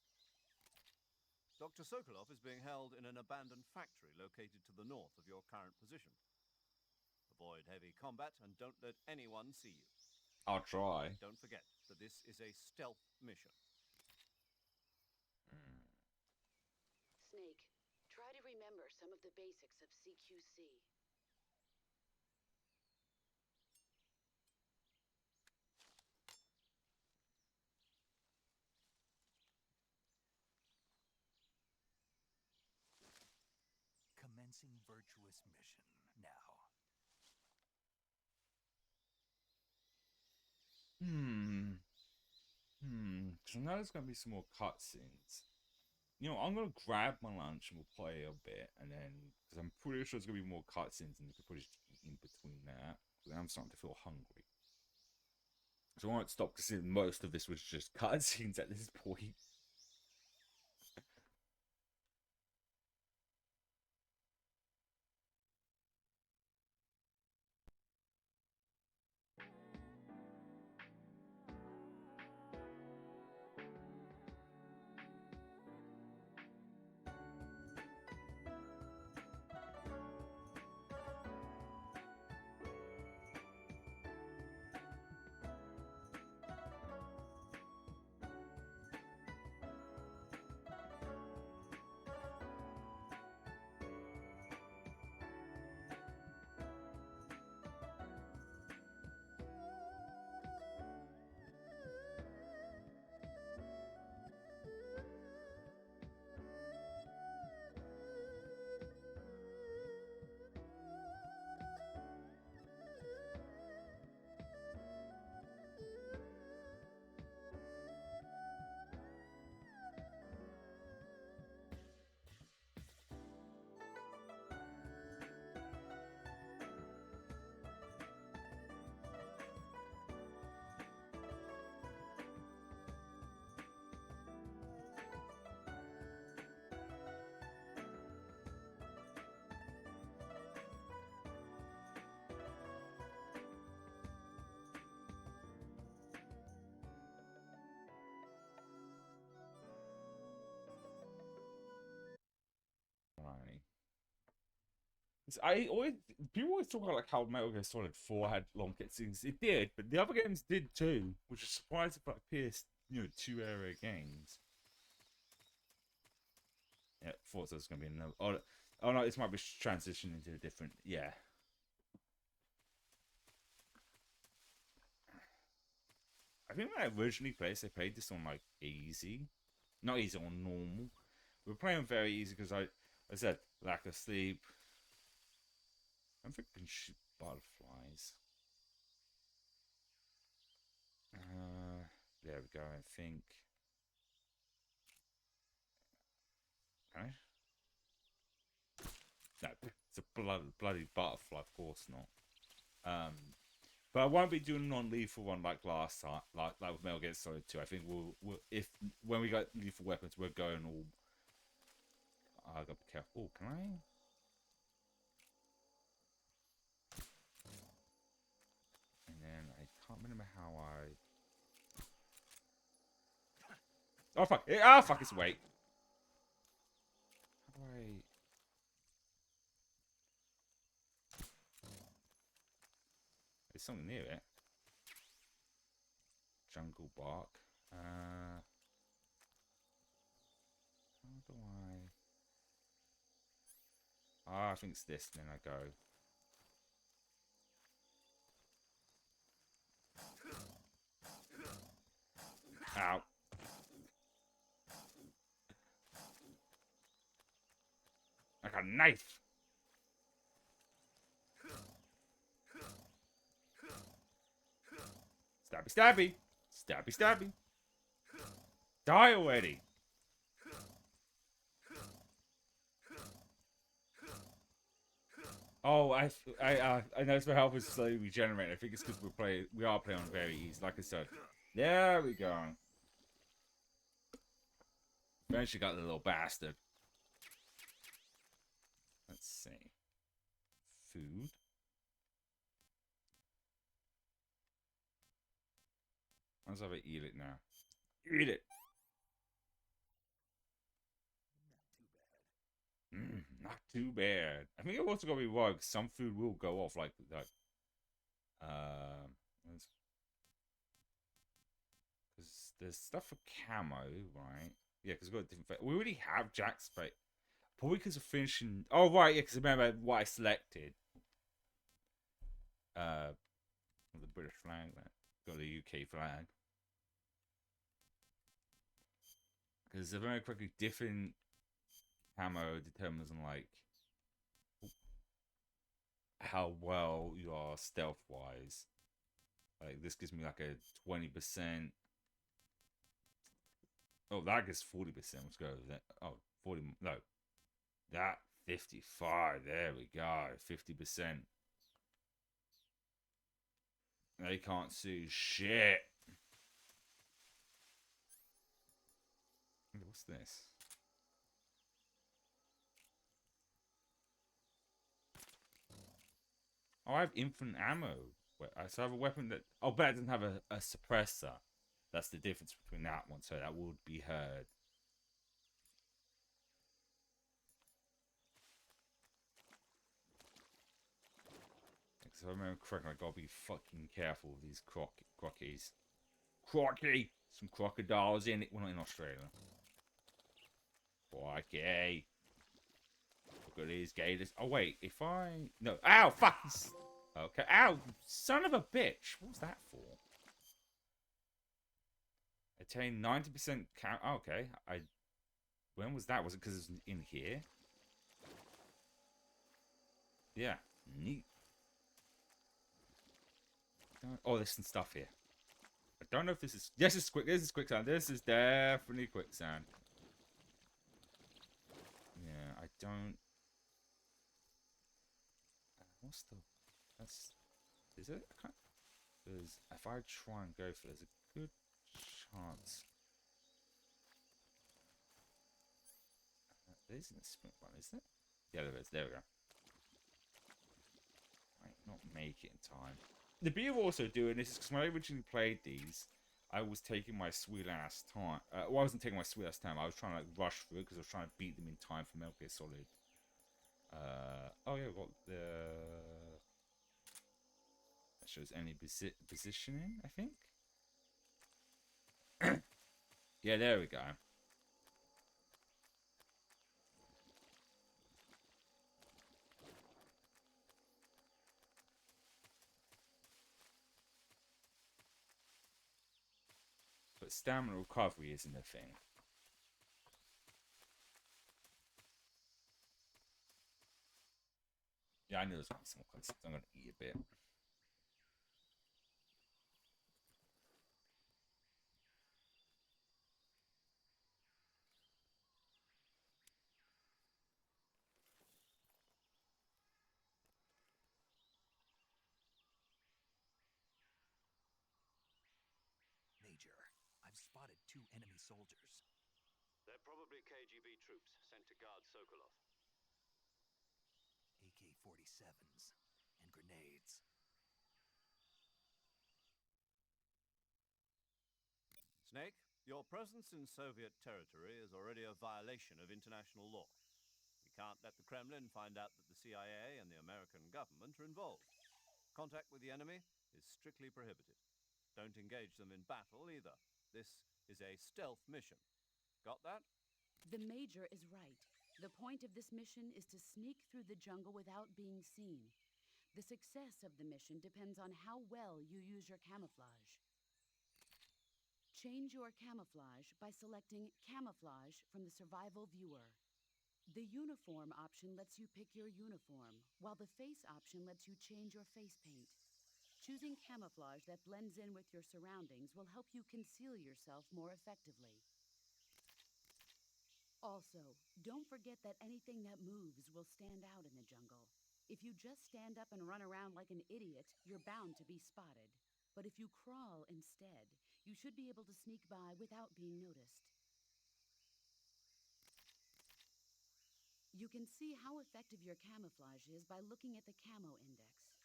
Dr. Sokolov is being held in an abandoned factory located to the north of your current position. Avoid heavy combat and don't let anyone see you. I'll try. Don't forget that this is a stealth mission. Snake, try to remember some of the basics of CQC. Commencing virtuous mission now. Because I know there's going to be some more cutscenes. You know, I'm going to grab my lunch and we'll play a bit, and then, because I'm pretty sure there's going to be more cutscenes, and you could probably just eat in between that. Because I'm starting to feel hungry. So I won't stop, because most of this was just cutscenes at this point. People always talk about like how Metal Gear Solid 4 had long cutscenes. It did, but the other games did too, which is surprising for like PS2 era games. Yeah, thought there's gonna be no. Oh no, this might be transitioning into a different. Yeah. I think when I originally played this, I played this on like easy, not easy, on normal. We were playing very easy because I said lack of sleep. I don't think I can shoot butterflies. There we go, I think. Can I? No, it's a bloody butterfly, of course not. But I won't be doing a non-lethal one like last time, like with Metal Gear Solid 2. I think we'll when we got lethal weapons, we're going all. I gotta be careful. Oh, can I? And then I can't remember how I. Oh fuck! Ah fuck! It's wait. How do I? There's something near it. Jungle bark. How do I? I think it's this, and then I go. Ow. Like a knife. Stabby, stabby. Stabby, stabby. Die already. Oh, I know it's for help us slowly regenerate. I think it's because we are playing on very easy. Like I said, there we go. Eventually got the little bastard. Let's see. Food. Let's have it. Eat it now. Eat it. Not too bad. I think I've also got to be worried because some food will go off like because there's stuff for camo, right? Yeah, because we've got different. We already have Jack's fate. Probably because of finishing. Oh right, yeah, because remember what I selected. The British flag, got the UK flag. Because they're very quickly different camo determines on like how well you are stealth wise. Like this gives me like a 20%. Oh, that gives 40%. Let's go with that. Oh, 40. No, that 55. There we go. 50%. They can't see shit. What's this? Oh, I have infinite ammo. So I have a weapon that... Oh, but it doesn't have a suppressor. That's the difference between that one. So that would be heard. Because if I remember correctly, I gotta be fucking careful with these crockies. Crocky! Some crocodiles in it. Well, not in Australia. Crocky. Look at these gators. Oh, wait. If I... No. Ow! Fuck! Okay. Ow! Son of a bitch! What was that for? Attain 90% count. Oh, okay. When was that? Was it because it was in here? Yeah. Neat. Oh, there's some stuff here. I don't know if this is... Yes, it's quick. This is quicksand. This is definitely quicksand. Yeah, I don't... What's the... That's... Is it? I can't... There's... If I try and go for it, there's a good chance... There isn't a sprint one, is it? Yeah, there is. There we go. Might not make it in time. The beauty of also doing this is because when I originally played these, I was taking my sweet ass time. Well, I wasn't taking my sweet ass time. I was trying to like rush through because I was trying to beat them in time for Metal Gear Solid. Oh yeah, we've got the... That shows any positioning, I think. Yeah, there we go. But stamina recovery isn't a thing. Yeah, I knew there's going to be some close. I'm going to eat a bit. Major, I've spotted 2 enemy soldiers. They're probably KGB troops sent to guard Sokolov. AK-47s and grenades. Snake, your presence in Soviet territory is already a violation of international law. We can't let the Kremlin find out that the CIA and the American government are involved. Contact with the enemy is strictly prohibited. Don't engage them in battle either. This is a stealth mission. Got that? The Major is right. The point of this mission is to sneak through the jungle without being seen. The success of the mission depends on how well you use your camouflage. Change your camouflage by selecting Camouflage from the Survival Viewer. The Uniform option lets you pick your uniform, while the Face option lets you change your face paint. Choosing camouflage that blends in with your surroundings will help you conceal yourself more effectively. Also, don't forget that anything that moves will stand out in the jungle. If you just stand up and run around like an idiot, you're bound to be spotted. But if you crawl instead, you should be able to sneak by without being noticed. You can see how effective your camouflage is by looking at the Camo Index.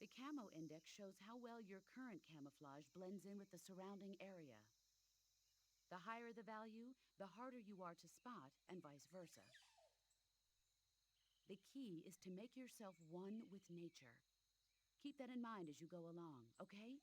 The Camo Index shows how well your current camouflage blends in with the surrounding area. The higher the value, the harder you are to spot, and vice versa. The key is to make yourself one with nature. Keep that in mind as you go along, okay?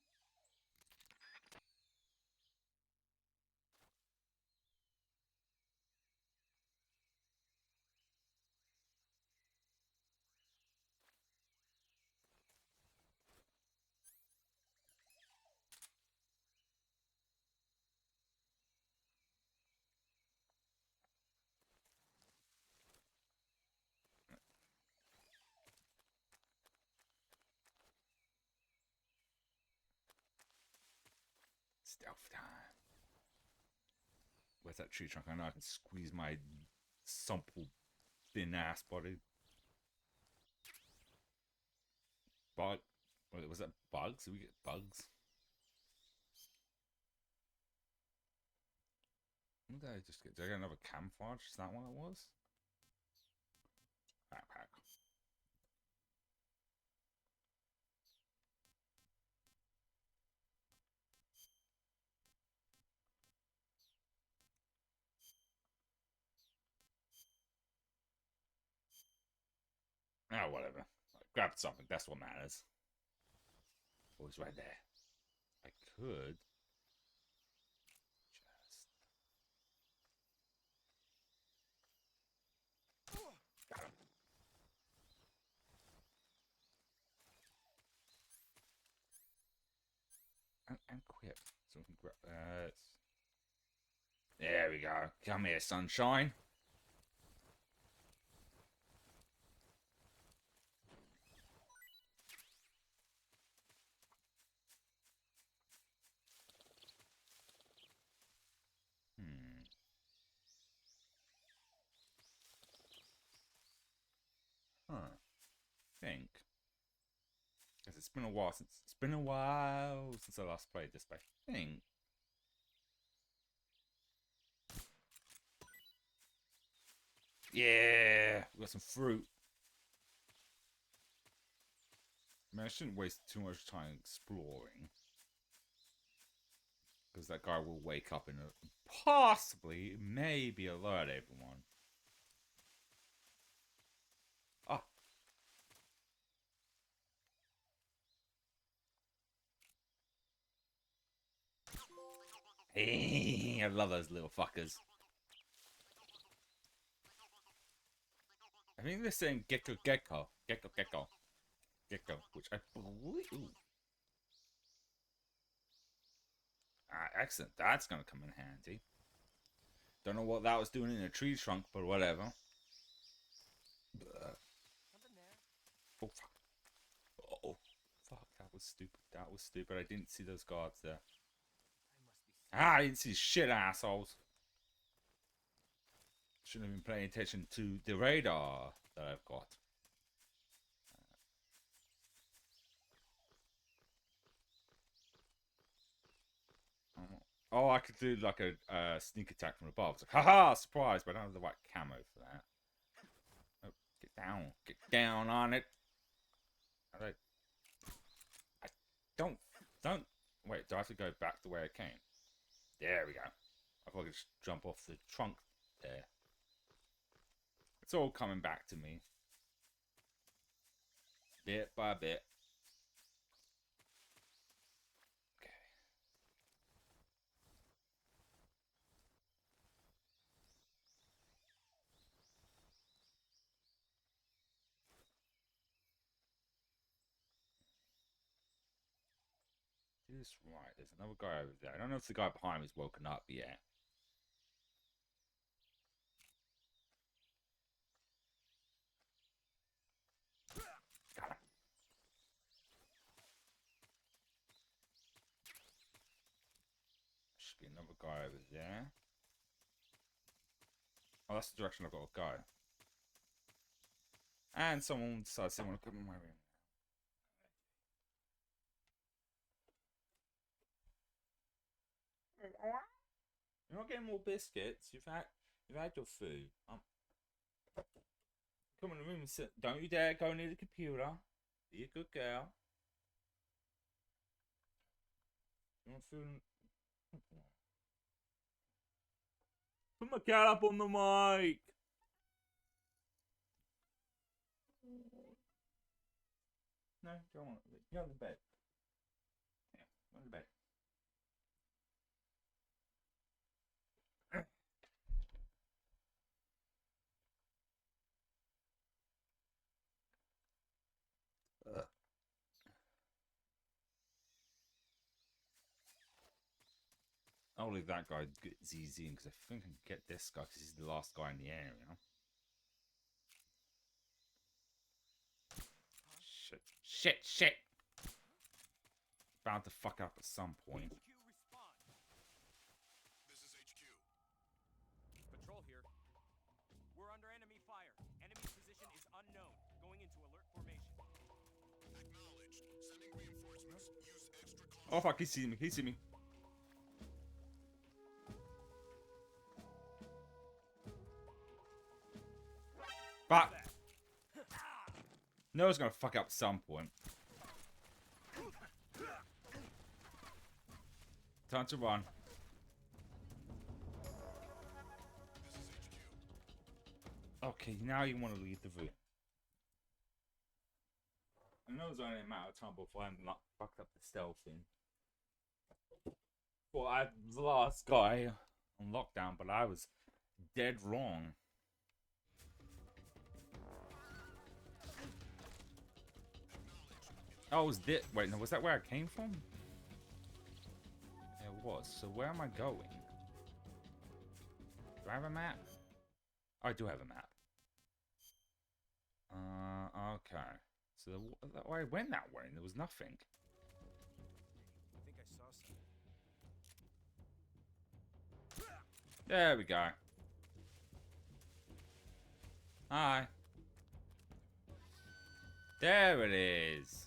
Stealth time. Where's that tree trunk? I know I can squeeze my supple, thin ass body. Bug. Was that bugs? Did we get bugs? What did I just get? Did I get another camouflage? Is that what it was? Backpack. Ah, whatever. I grabbed something. That's what matters. Oh, it's right there. I could just. Got him. And quit. So we can grab that. There we go. Come here, sunshine. Huh. Think. Because it's been a while since I last played this, but I think. Yeah, we got some fruit. I mean, I shouldn't waste too much time exploring, because that guy will wake up and possibly, maybe alert everyone. Ah. Hey, I love those little fuckers. I think they're saying gecko, which I believe. Ooh. Ah, excellent. That's gonna come in handy. Don't know what that was doing in a tree trunk, but whatever. Oh fuck! Oh fuck! That was stupid. That was stupid. I didn't see those guards there. I didn't see shit, assholes. Shouldn't have been paying attention to the radar that I've got. Oh, I could do like a sneak attack from above. It's like, haha, surprise! But I don't have the right camo for that. Oh, get down on it. I don't. Wait, do I have to go back the way I came? There we go. I thought I could just jump off the trunk there. It's all coming back to me. Bit by bit. Okay. this right. There's another guy over there. I don't know if the guy behind me's woken up yet. Got him. Should be another guy over there. Oh, that's the direction I've got to go. And someone decides they want to come in my room. You're not getting more biscuits. You've had your food. Come in the room and sit. Don't you dare go near the computer. Be a good girl. You're not feeling. Put my cat up on the mic. No, don't want it. You're on the bed. Yeah, on the bed. I'll leave that guy ZZ in because I think I can get this guy because he's the last guy in the area. Shit, shit, shit! Bound to fuck up at some point. This is HQ. Patrol here. We're under enemy fire. Enemy's position is unknown. Going into alert formation. Acknowledged. Sending reinforcements. Use extra caution. Oh fuck, he's seeing me, he's seeing me. Fuck! No one's gonna fuck up at some point. Time to run. Okay, now you want to leave the room. I know it's only a matter of time before I'm fucked up the stealth thing. Well, I was the last guy on lockdown, but I was dead wrong. Oh, was this? Wait, no, was that where I came from? It was. So where am I going? Do I have a map? I do have a map. Okay. So I went that way and there was nothing. I think I saw something. There we go. Hi. There it is.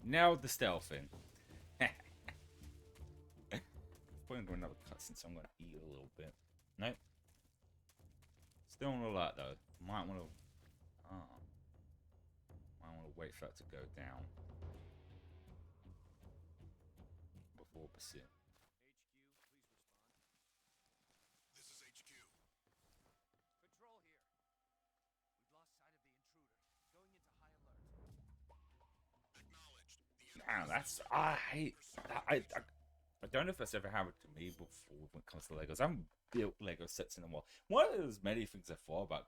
Nailed the stealthing. Probably going to another cutscene, so I'm going to eat a little bit. Nope. Still on alert though. Might want to. Might want to wait for that to go down before pursuing. HQ, please respond. This is HQ. Patrol here. We've lost sight of the intruder. Going into high alert. Acknowledged. Damn, that's I hate. I don't know if that's ever happened to me before when it comes to Legos. I haven't built Lego sets in a while. One of those many things I thought about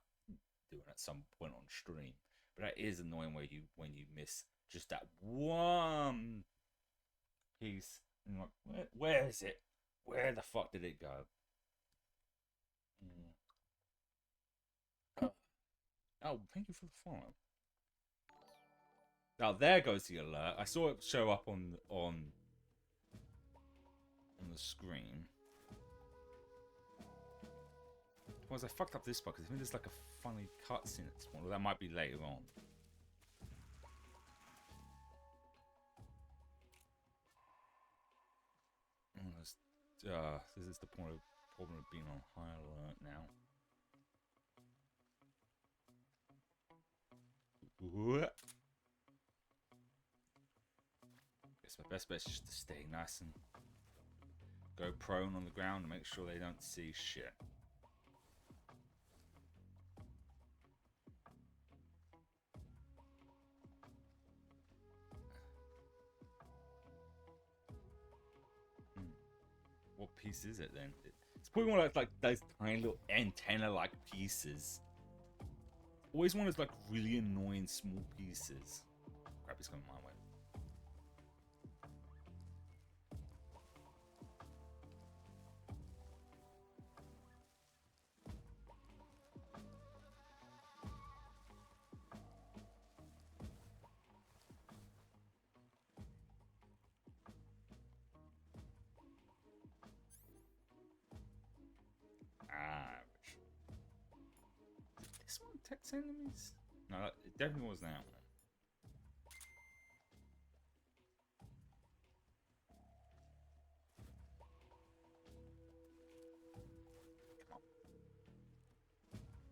doing at some point on stream, but that is annoying when you miss just that one piece. And you're like, where is it? Where the fuck did it go? Oh, thank you for the follow. Now there goes the alert. I saw it show up on the screen. Was I fucked up this part because I think there's like a funny cutscene at this point. Well, that might be later on. This is the point of problem of being on high alert now. Guess my best bet is just to stay nice and go prone on the ground and make sure they don't see shit. What piece is it then? It's probably one of like those tiny little antenna-like pieces. Always one of those like really annoying small pieces. Crap, it's coming my way. Vortex enemies? No, it definitely wasn't that one.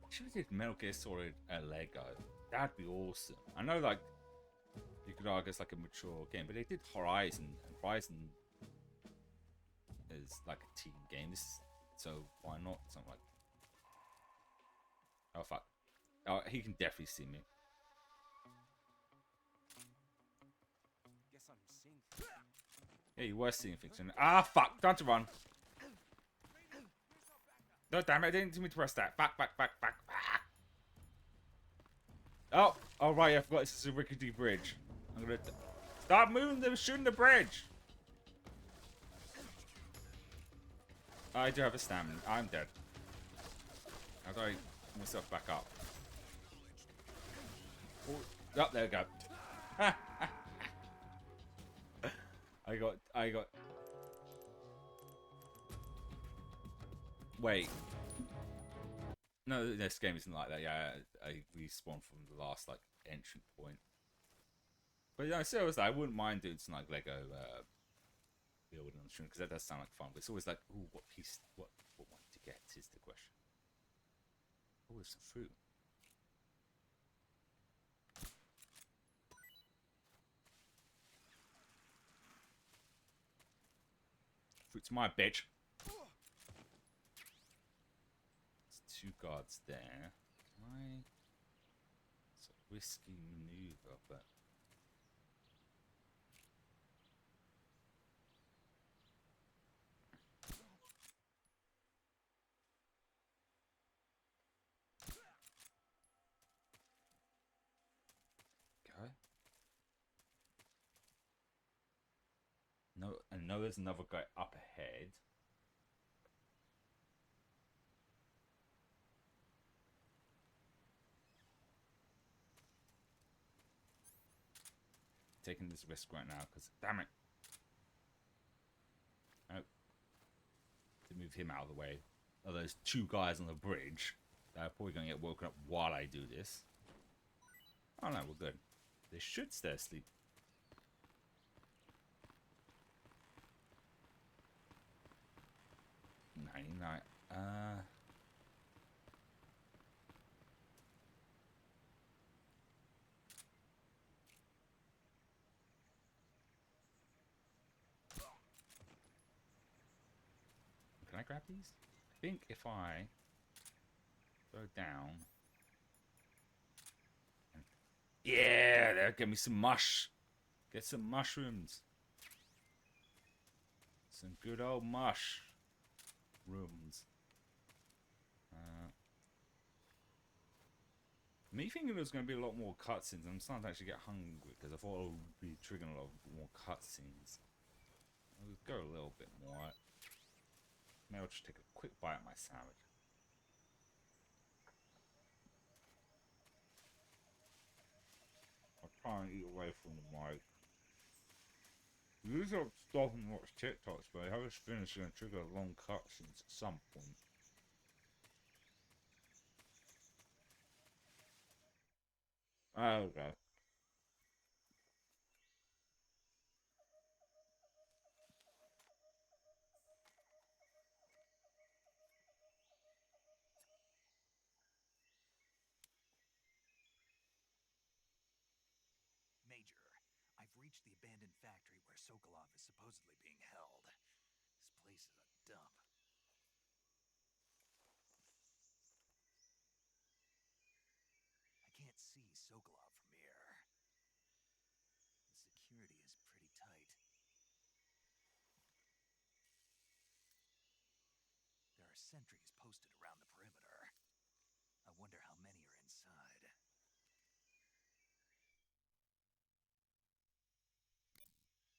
Should have did Metal Gear Solid Lego. That'd be awesome. I know, like, you could argue it's like a mature game, but they did Horizon, and Horizon is like a team game, so why not something like... Oh, fuck. Oh, he can definitely see me. Guess I'm seeing. Yeah, you were seeing things. Ah, fuck! Time to run. No, damn it! I didn't mean to press that. Back. Oh, right. I forgot this is a rickety bridge. I'm gonna stop moving. They're shooting the bridge. I do have a stamina. I'm dead. How do I get myself back up? Oh, there we go. I got. Wait. No, this game isn't like that. Yeah, I respawned from the last like entry point. But yeah, so I wouldn't mind doing some like Lego building on the stream because that does sound like fun. But it's always like, ooh, what piece, what one to get is the question. Oh, there's some fruit. Fruit's my bitch. There's 2 guards there. It's a risky maneuver, but okay. No, I know there's another guy up ahead. Taking this risk right now because damn it. Oh, to move him out of the way. Oh, those 2 guys on the bridge that are probably gonna get woken up while I do this. Oh no, we're good. They should stay asleep. Night. Can I grab these? I think if I go down. Yeah, they'll give me some mush. Get some mushrooms. Some good old mush rooms. Me thinking there was going to be a lot more cutscenes. I'm starting to actually get hungry because I thought it would be triggering a lot more cutscenes. I'll go a little bit more. Maybe I'll just take a quick bite of my sandwich. I'll try and eat away from the mic. Usually I'll stop and watch TikToks, but I have a feeling it's going to trigger long cutscenes at some point. Okay. Major, I've reached the abandoned factory where Sokolov is supposedly being held. This place is a dump. I can't see Sokolov from here. The security is pretty tight. There are sentries posted around the perimeter. I wonder how many are inside.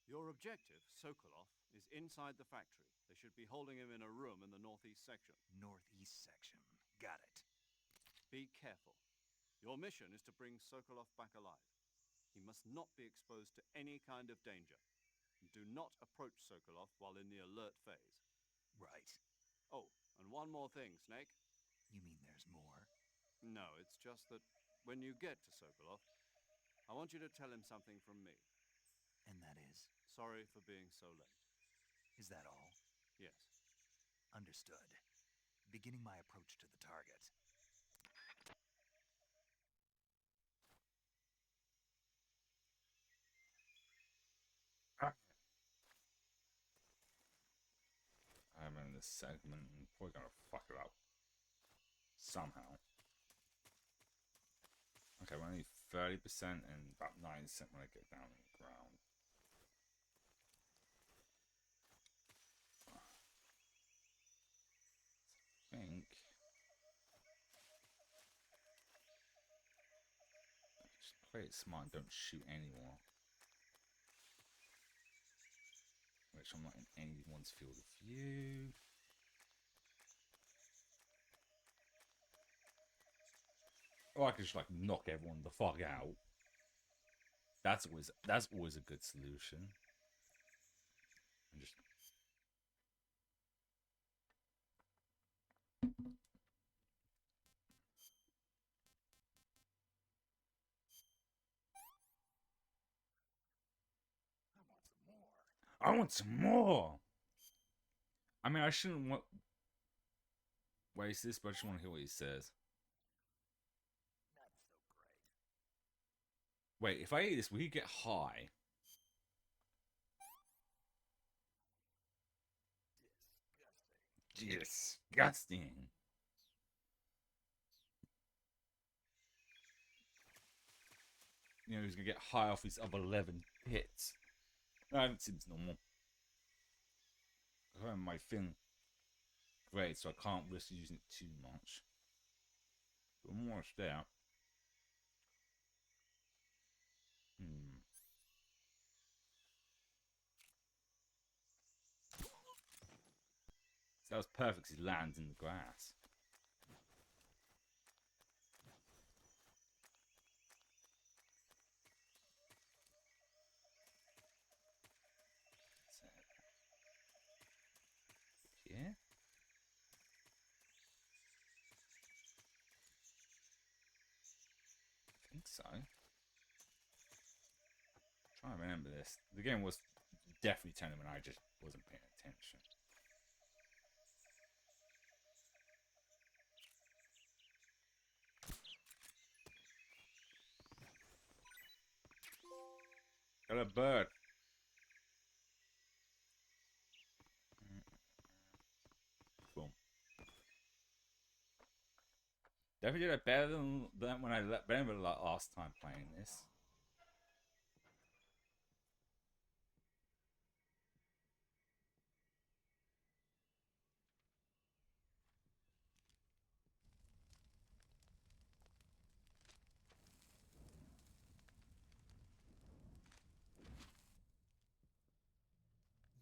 Your objective, Sokolov, is inside the factory. They should be holding him in a room in the northeast section. Northeast section. Got it. Be careful. Your mission is to bring Sokolov back alive. He must not be exposed to any kind of danger. Do not approach Sokolov while in the alert phase. Right. Oh, and one more thing, Snake. You mean there's more? No, it's just that when you get to Sokolov, I want you to tell him something from me. And that is? Sorry for being so late. Is that all? Yes. Understood. Beginning my approach to the target. I'm in this segment and we're gonna fuck it up. Somehow. Okay, we're only 30% and about 9% when I get down on the ground. I think. Just play it smart and don't shoot anyone. Which I'm not in anyone's field of view. Or I could just like knock everyone the fuck out. That's always a good solution. And just I want some more. I mean, I shouldn't waste this, but I just want to hear what he says. Not so great. Wait, if I eat this, will he get high? Disgusting. You know, he's gonna get high off his other 11 hits. No, it seems normal. I have my thing great, so I can't risk using it too much. But I'm almost there. So that was perfect because he lands in the grass. Yeah? I think so. Try to remember this. The game was definitely telling me when I just wasn't paying attention. Got a bird. Boom. Definitely did it better than when I remember last time playing this.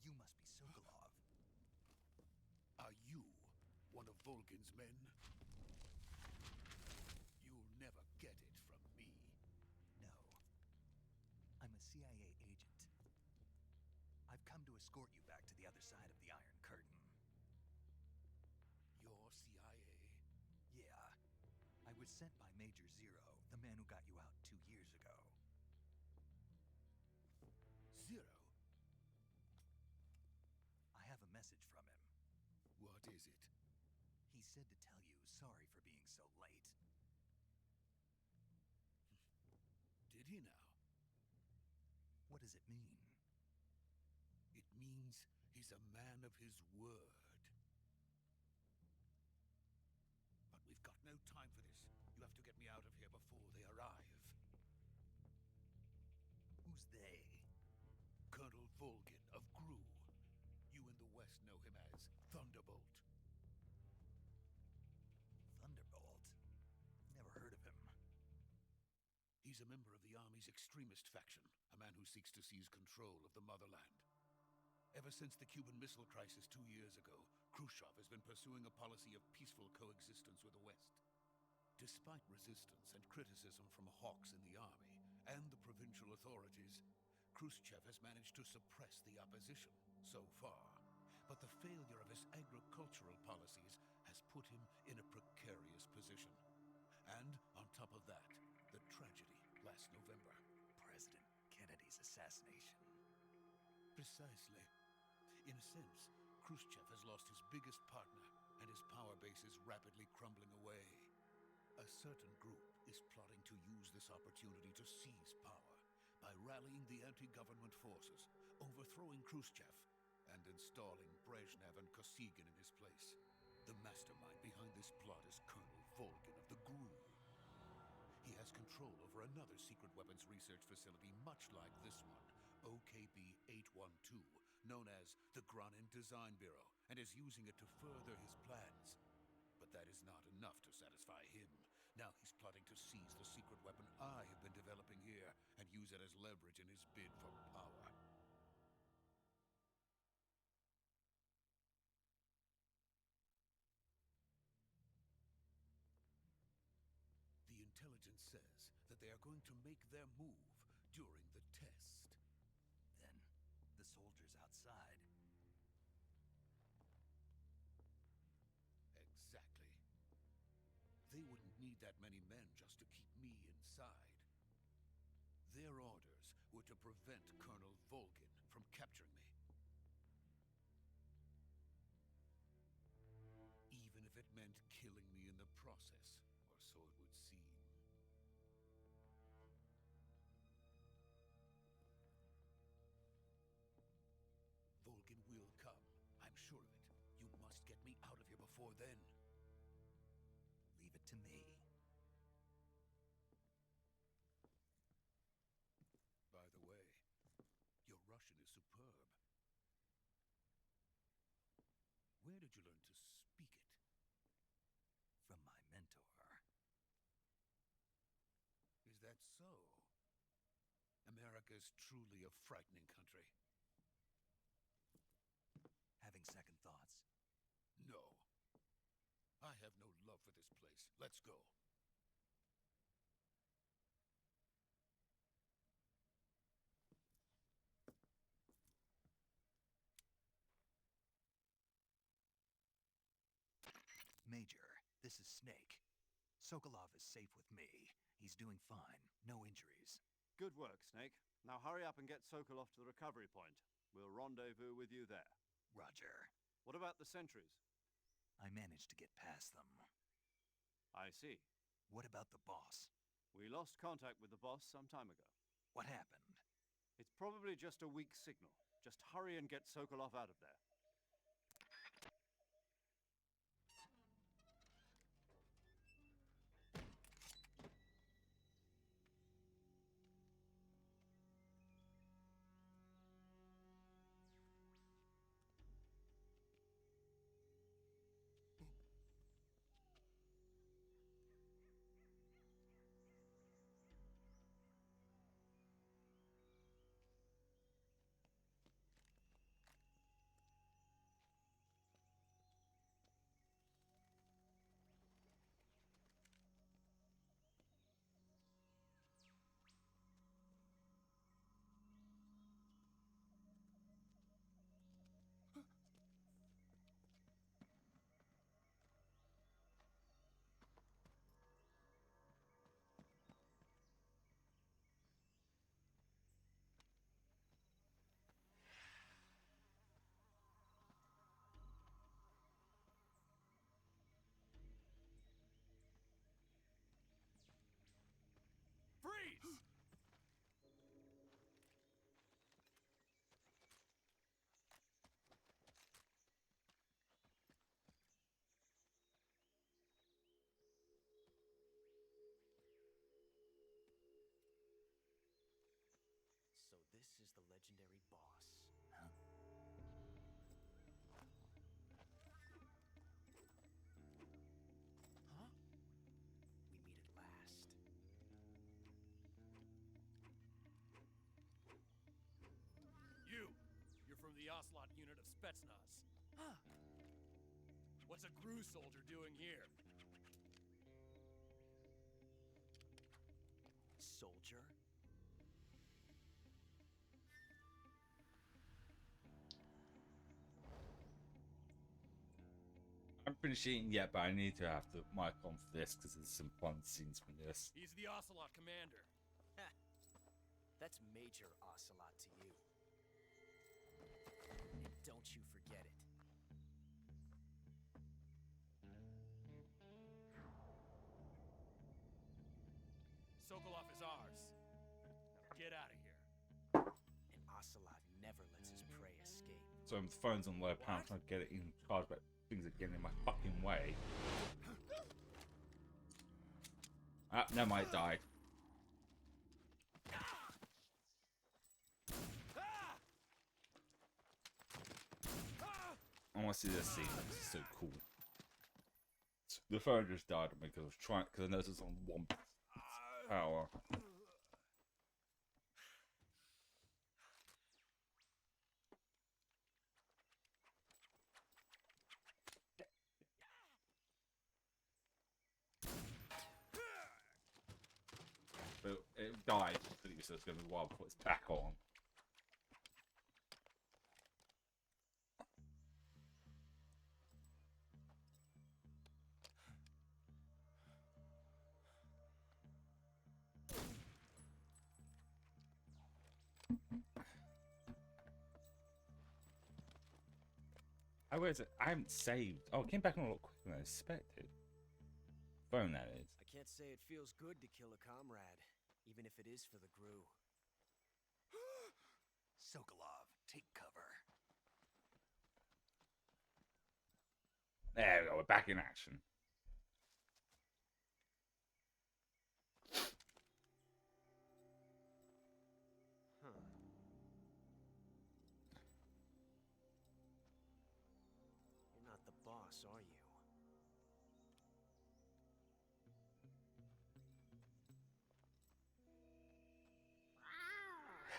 You must be Sokolov. Are you one of Volgin's men? You'll never get it from me. No. I'm a CIA agent. I've come to escort you back to the other side of the Iron Curtain. You're CIA? Yeah. I was sent by Major Zero, the man who got you out 2 years ago. Zero? I have a message from him. What is it? He said to tell you sorry for being so late. Did he now? What does it mean? It means he's a man of his word. But we've got no time for this. You have to get me out of here before they arrive. Who's they? Colonel Volgin of Gru. You in the West know him as Thunderbolt. Thunderbolt? Never heard of him. He's a member of the Army's extremist faction, a man who seeks to seize control of the motherland. Ever since the Cuban Missile Crisis 2 years ago, Khrushchev has been pursuing a policy of peaceful coexistence with the West. Despite resistance and criticism from hawks in the army and the provincial authorities, Khrushchev has managed to suppress the opposition so far. But the failure of his agricultural policies has put him in a precarious position. And on top of that, the tragedy last November. President Kennedy's assassination. Precisely. In a sense, Khrushchev has lost his biggest partner, and his power base is rapidly crumbling away. A certain group is plotting to use this opportunity to seize power by rallying the anti-government forces, overthrowing Khrushchev, and installing Brezhnev and Kosygin in his place. The mastermind behind this plot is Colonel Volgin of the GRU. He has control over another secret weapons research facility much like this one, OKB-812, known as the Granin Design Bureau, and is using it to further his plans. But that is not enough to satisfy him. Now he's plotting to seize the secret weapon I have been developing here and use it as leverage in his bid for power. The intelligence says that they are going to make their move during the test. Then, the soldiers outside. Exactly. They wouldn't need that many men just to keep me inside. Their orders were to prevent Colonel Volgin from capturing me. Even if it meant killing me in the process, or so it would seem. Volgin will come. I'm sure of it. You must get me out of here before then. Leave it to me. By the way, your Russian is superb. Where did you learn to speak it? From my mentor. Is that so? America is truly a frightening country. Having second thoughts. No. I have no love for this place. Let's go. Major, this is Snake. Sokolov is safe with me. He's doing fine. No injuries. Good work, Snake. Now hurry up and get Sokolov to the recovery point. We'll rendezvous with you there. Roger. What about the sentries? I managed to get past them. I see. What about the boss? We lost contact with the boss some time ago. What happened? It's probably just a weak signal. Just hurry and get Sokolov out of there. Freeze! So this is the legendary boss. Huh? Huh? We meet at last. You're from the Ocelot unit of Spetsnaz. Huh? What's a GRU soldier doing here? Soldier? I'm finished eating yet, but I need to have to mic on for this because there's some fun scenes from this. He's the Ocelot commander. That's Major Ocelot to you. And don't you forget it. Sokolov is ours. Now get out of here. And Ocelot never lets his prey escape. So the phone's on low power, trying to get it in charge, but things are getting in my fucking way. Ah, no, I died. I want to see this scene. This is so cool. The phone just died on me because I was trying, because I noticed it's on 1 power. But it died, so it's going to be a while before it's back on. Oh, where is it? I haven't saved. Oh, it came back on a lot quicker than I expected. Phone, that is. I can't say it feels good to kill a comrade, even if it is for the Gru. Sokolov, take cover. There we go, we're back in action. Huh. You're not the boss, are you?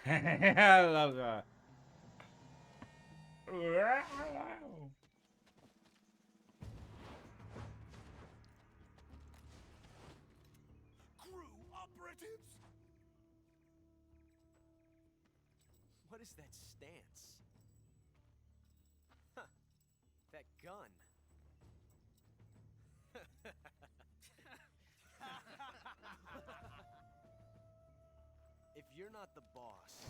I love that. Crew operatives! What is that stance? Huh. That gun. If you're not the boss,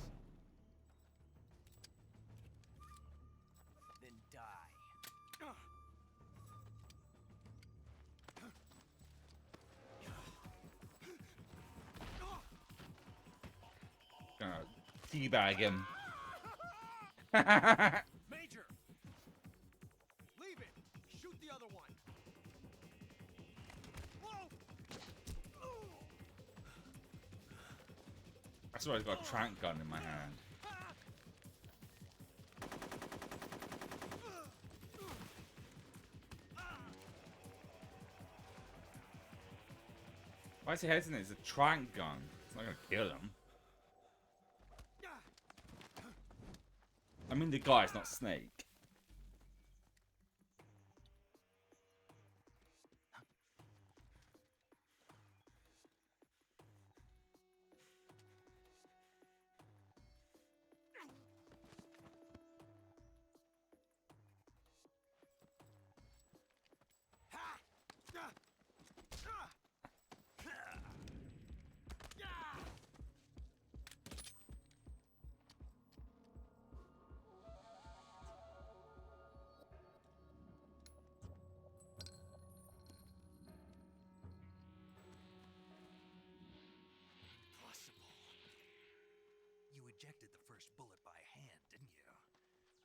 then die. Gonna teabag him. Major! Leave it! Shoot the other one! Whoa! That's why I've got a trank gun in my hand. Why is he hesitant? It's a trank gun. It's not gonna kill him. I mean, the guy's not Snake. You ejected the first bullet by hand, didn't you?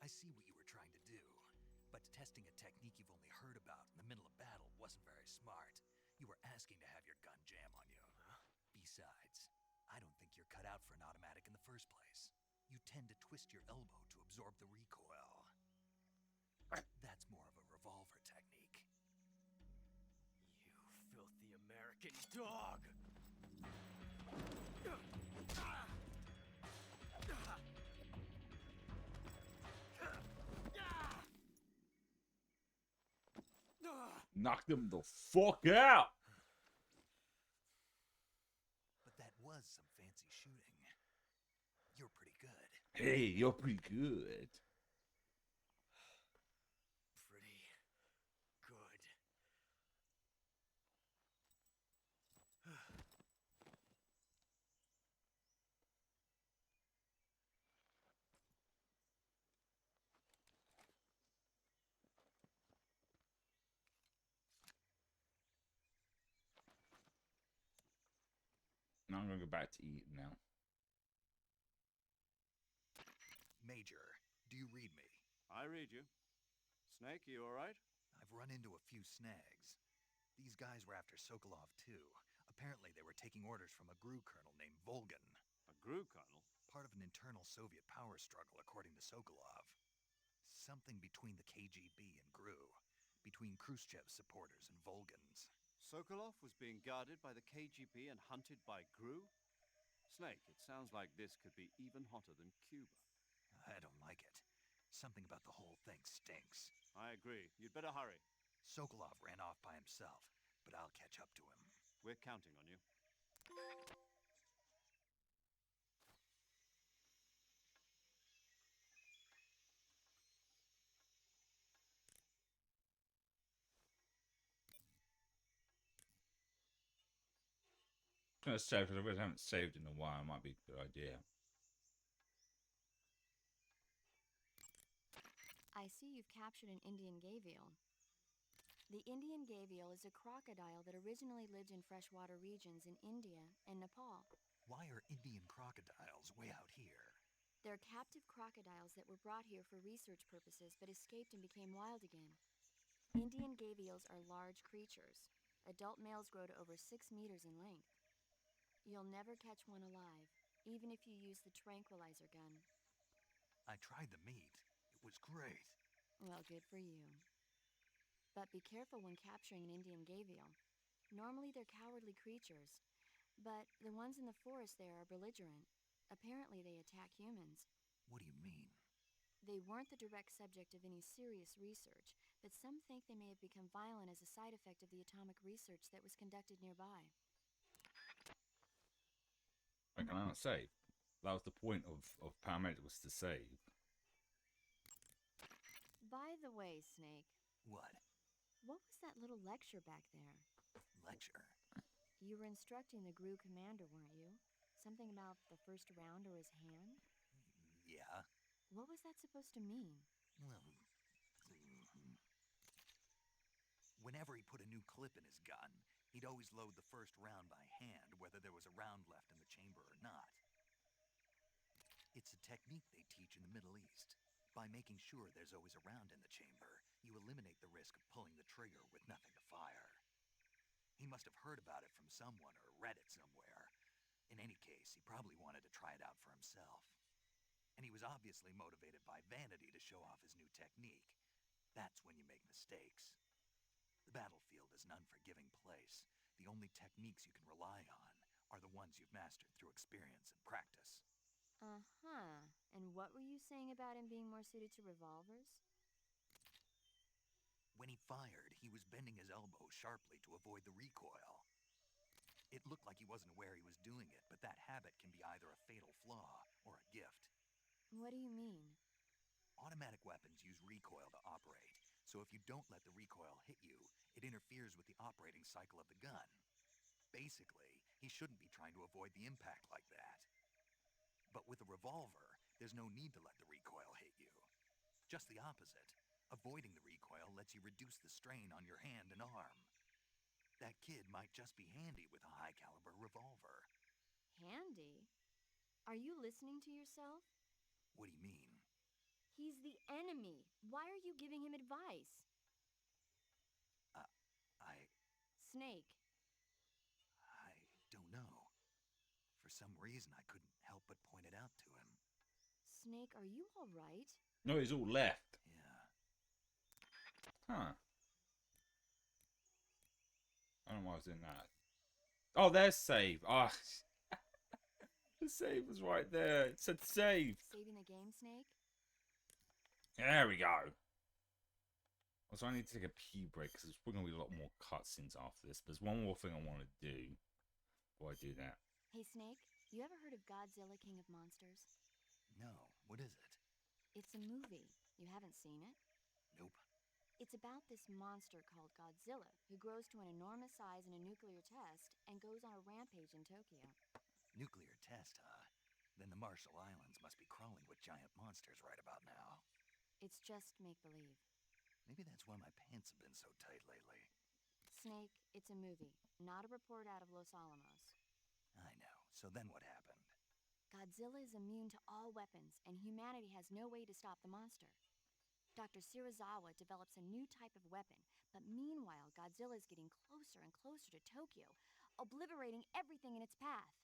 I see what you were trying to do. But testing a technique you've only heard about in the middle of battle wasn't very smart. You were asking to have your gun jam on you. Besides, I don't think you're cut out for an automatic in the first place. You tend to twist your elbow to absorb the recoil. That's more of a revolver technique. You filthy American dog! Knocked him the fuck out! But that was some fancy shooting. You're pretty good. Hey, you're pretty good. Pretty good. I'm gonna go back to eating now. Major, do you read me? I read you. Snake, you alright? I've run into a few snags. These guys were after Sokolov, too. Apparently, they were taking orders from a GRU colonel named Volgan. A GRU colonel? Part of an internal Soviet power struggle, according to Sokolov. Something between the KGB and GRU. Between Khrushchev's supporters and Volgan's. Sokolov was being guarded by the KGB and hunted by GRU? Snake, it sounds like this could be even hotter than Cuba. I don't like it. Something about the whole thing stinks. I agree. You'd better hurry. Sokolov ran off by himself, but I'll catch up to him. We're counting on you. I'm gonna save because I haven't saved in a while. It might be a good idea. I see you've captured an Indian gavial. The Indian gavial is a crocodile that originally lived in freshwater regions in India and Nepal. Why are Indian crocodiles way out here? They're captive crocodiles that were brought here for research purposes but escaped and became wild again. Indian gavials are large creatures. Adult males grow to over 6 meters in length. You'll never catch one alive, even if you use the tranquilizer gun. I tried the meat. It was great. Well, good for you. But be careful when capturing an Indian gavial. Normally they're cowardly creatures, but the ones in the forest there are belligerent. Apparently they attack humans. What do you mean? They weren't the direct subject of any serious research, but some think they may have become violent as a side effect of the atomic research that was conducted nearby. I cannot save. That was the point of paramedic, was to save. By the way, Snake, What? what was that little lecture back there? Lecture? You were instructing the GRU commander, weren't you? Something about the first round or his hand? Yeah. What was that supposed to mean? Well, whenever he put a new clip in his gun, he'd always load the first round by hand, whether there was a round left in the chamber or not. It's a technique they teach in the Middle East. By making sure there's always a round in the chamber, you eliminate the risk of pulling the trigger with nothing to fire. He must have heard about it from someone or read it somewhere. In any case, he probably wanted to try it out for himself. And he was obviously motivated by vanity to show off his new technique. That's when you make mistakes. The battlefield is an unforgiving place. The only techniques you can rely on are the ones you've mastered through experience and practice. Uh-huh. And what were you saying about him being more suited to revolvers? When he fired, he was bending his elbow sharply to avoid the recoil. It looked like he wasn't aware he was doing it, but that habit can be either a fatal flaw or a gift. What do you mean? Automatic weapons use recoil to operate, so if you don't let the recoil hit you, it interferes with the operating cycle of the gun. Basically, he shouldn't be trying to avoid the impact like that. But with a revolver, there's no need to let the recoil hit you. Just the opposite. Avoiding the recoil lets you reduce the strain on your hand and arm. That kid might just be handy with a high-caliber revolver. Handy? Are you listening to yourself? What do you mean? He's the enemy. Why are you giving him advice? Snake. I don't know. For some reason, I couldn't help but point it out to him. Snake, are you all right? No, he's all left. Yeah. Huh. I don't know why I was doing that. Oh, there's save. Ah, the save was right there. It said save. Saving the game, Snake? There we go. Also, I need to take a pee break because there's going to be a lot more cutscenes after this. There's one more thing I want to do before I do that. Hey, Snake, you ever heard of Godzilla, King of Monsters? No, what is it? It's a movie. You haven't seen it? Nope. It's about this monster called Godzilla, who grows to an enormous size in a nuclear test and goes on a rampage in Tokyo. Nuclear test, huh? Then the Marshall Islands must be crawling with giant monsters right about now. It's just make-believe. Maybe that's why my pants have been so tight lately. Snake, it's a movie, not a report out of Los Alamos. I know. So then what happened? Godzilla is immune to all weapons, and humanity has no way to stop the monster. Dr. Shirazawa develops a new type of weapon, but meanwhile, Godzilla is getting closer and closer to Tokyo, obliterating everything in its path.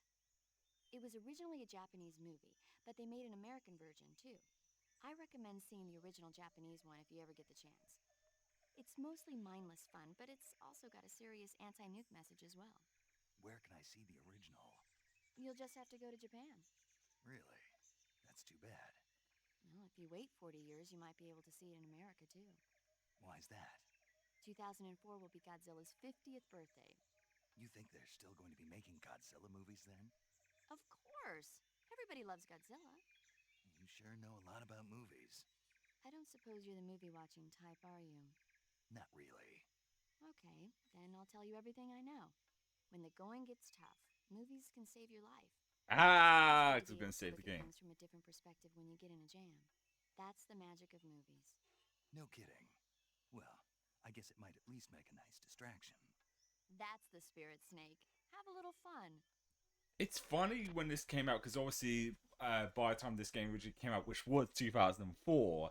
It was originally a Japanese movie, but they made an American version too. I recommend seeing the original Japanese one if you ever get the chance. It's mostly mindless fun, but it's also got a serious anti-nuke message as well. Where can I see the original? You'll just have to go to Japan. Really? That's too bad. Well, if you wait 40 years, you might be able to see it in America too. Why's that? 2004 will be Godzilla's 50th birthday. You think they're still going to be making Godzilla movies then? Of course! Everybody loves Godzilla. You sure know a lot about movies. I don't suppose you're the movie-watching type, are you? Not really. Okay, then I'll tell you everything I know. When the going gets tough, movies can save your life. Ah, it's It's going to save look the at game. things from a different perspective when you get in a jam. That's the magic of movies. No kidding. Well, I guess it might at least make a nice distraction. That's the spirit, Snake. Have a little fun. It's funny when this came out because obviously by the time this game originally came out, which was 2004,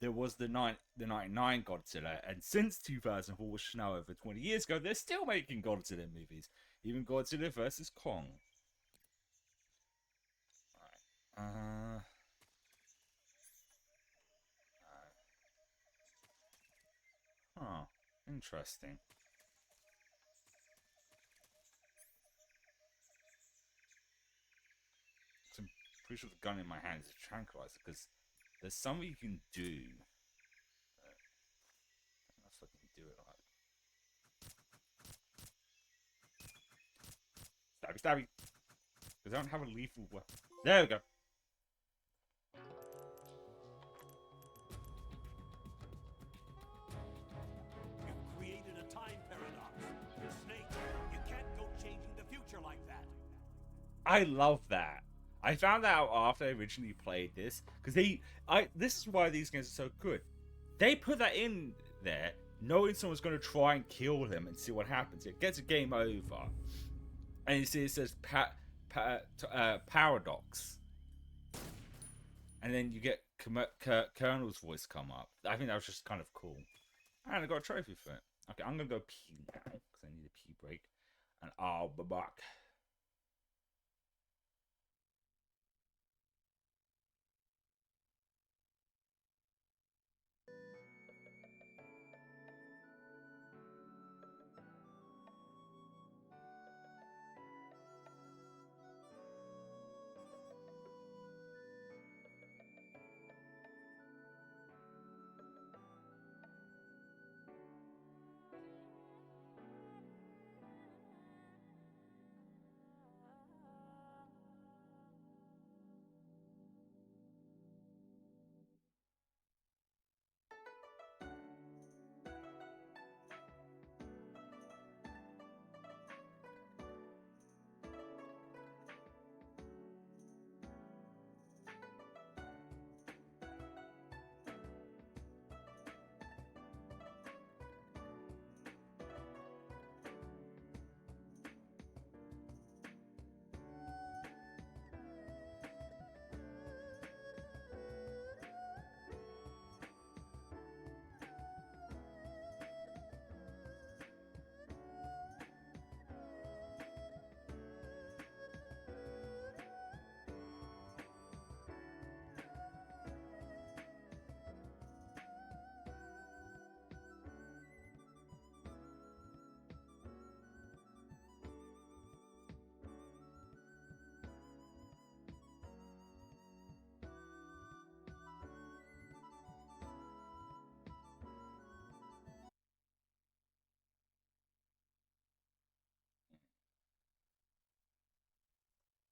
there was the 99 Godzilla, and since 2004, which is now over 20 years ago, they're still making Godzilla movies, even Godzilla versus Kong. Alright. Huh. Interesting. So I'm pretty sure the gun in my hand is a tranquilizer because there's something you can do. I don't know if I can do it like stabby stabby. Because I don't have a lethal weapon. There we go. You've created a time paradox. Snake, you can't go changing the future like that. I love that. I found out after I originally played this because this is why these games are so good. They put that in there, knowing someone's going to try and kill him and see what happens. It gets a game over, and you see it says paradox, and then you get Colonel's voice come up. I think that was just kind of cool, and I got a trophy for it. Okay, I'm gonna go pee now because I need a pee break, and I'll be back.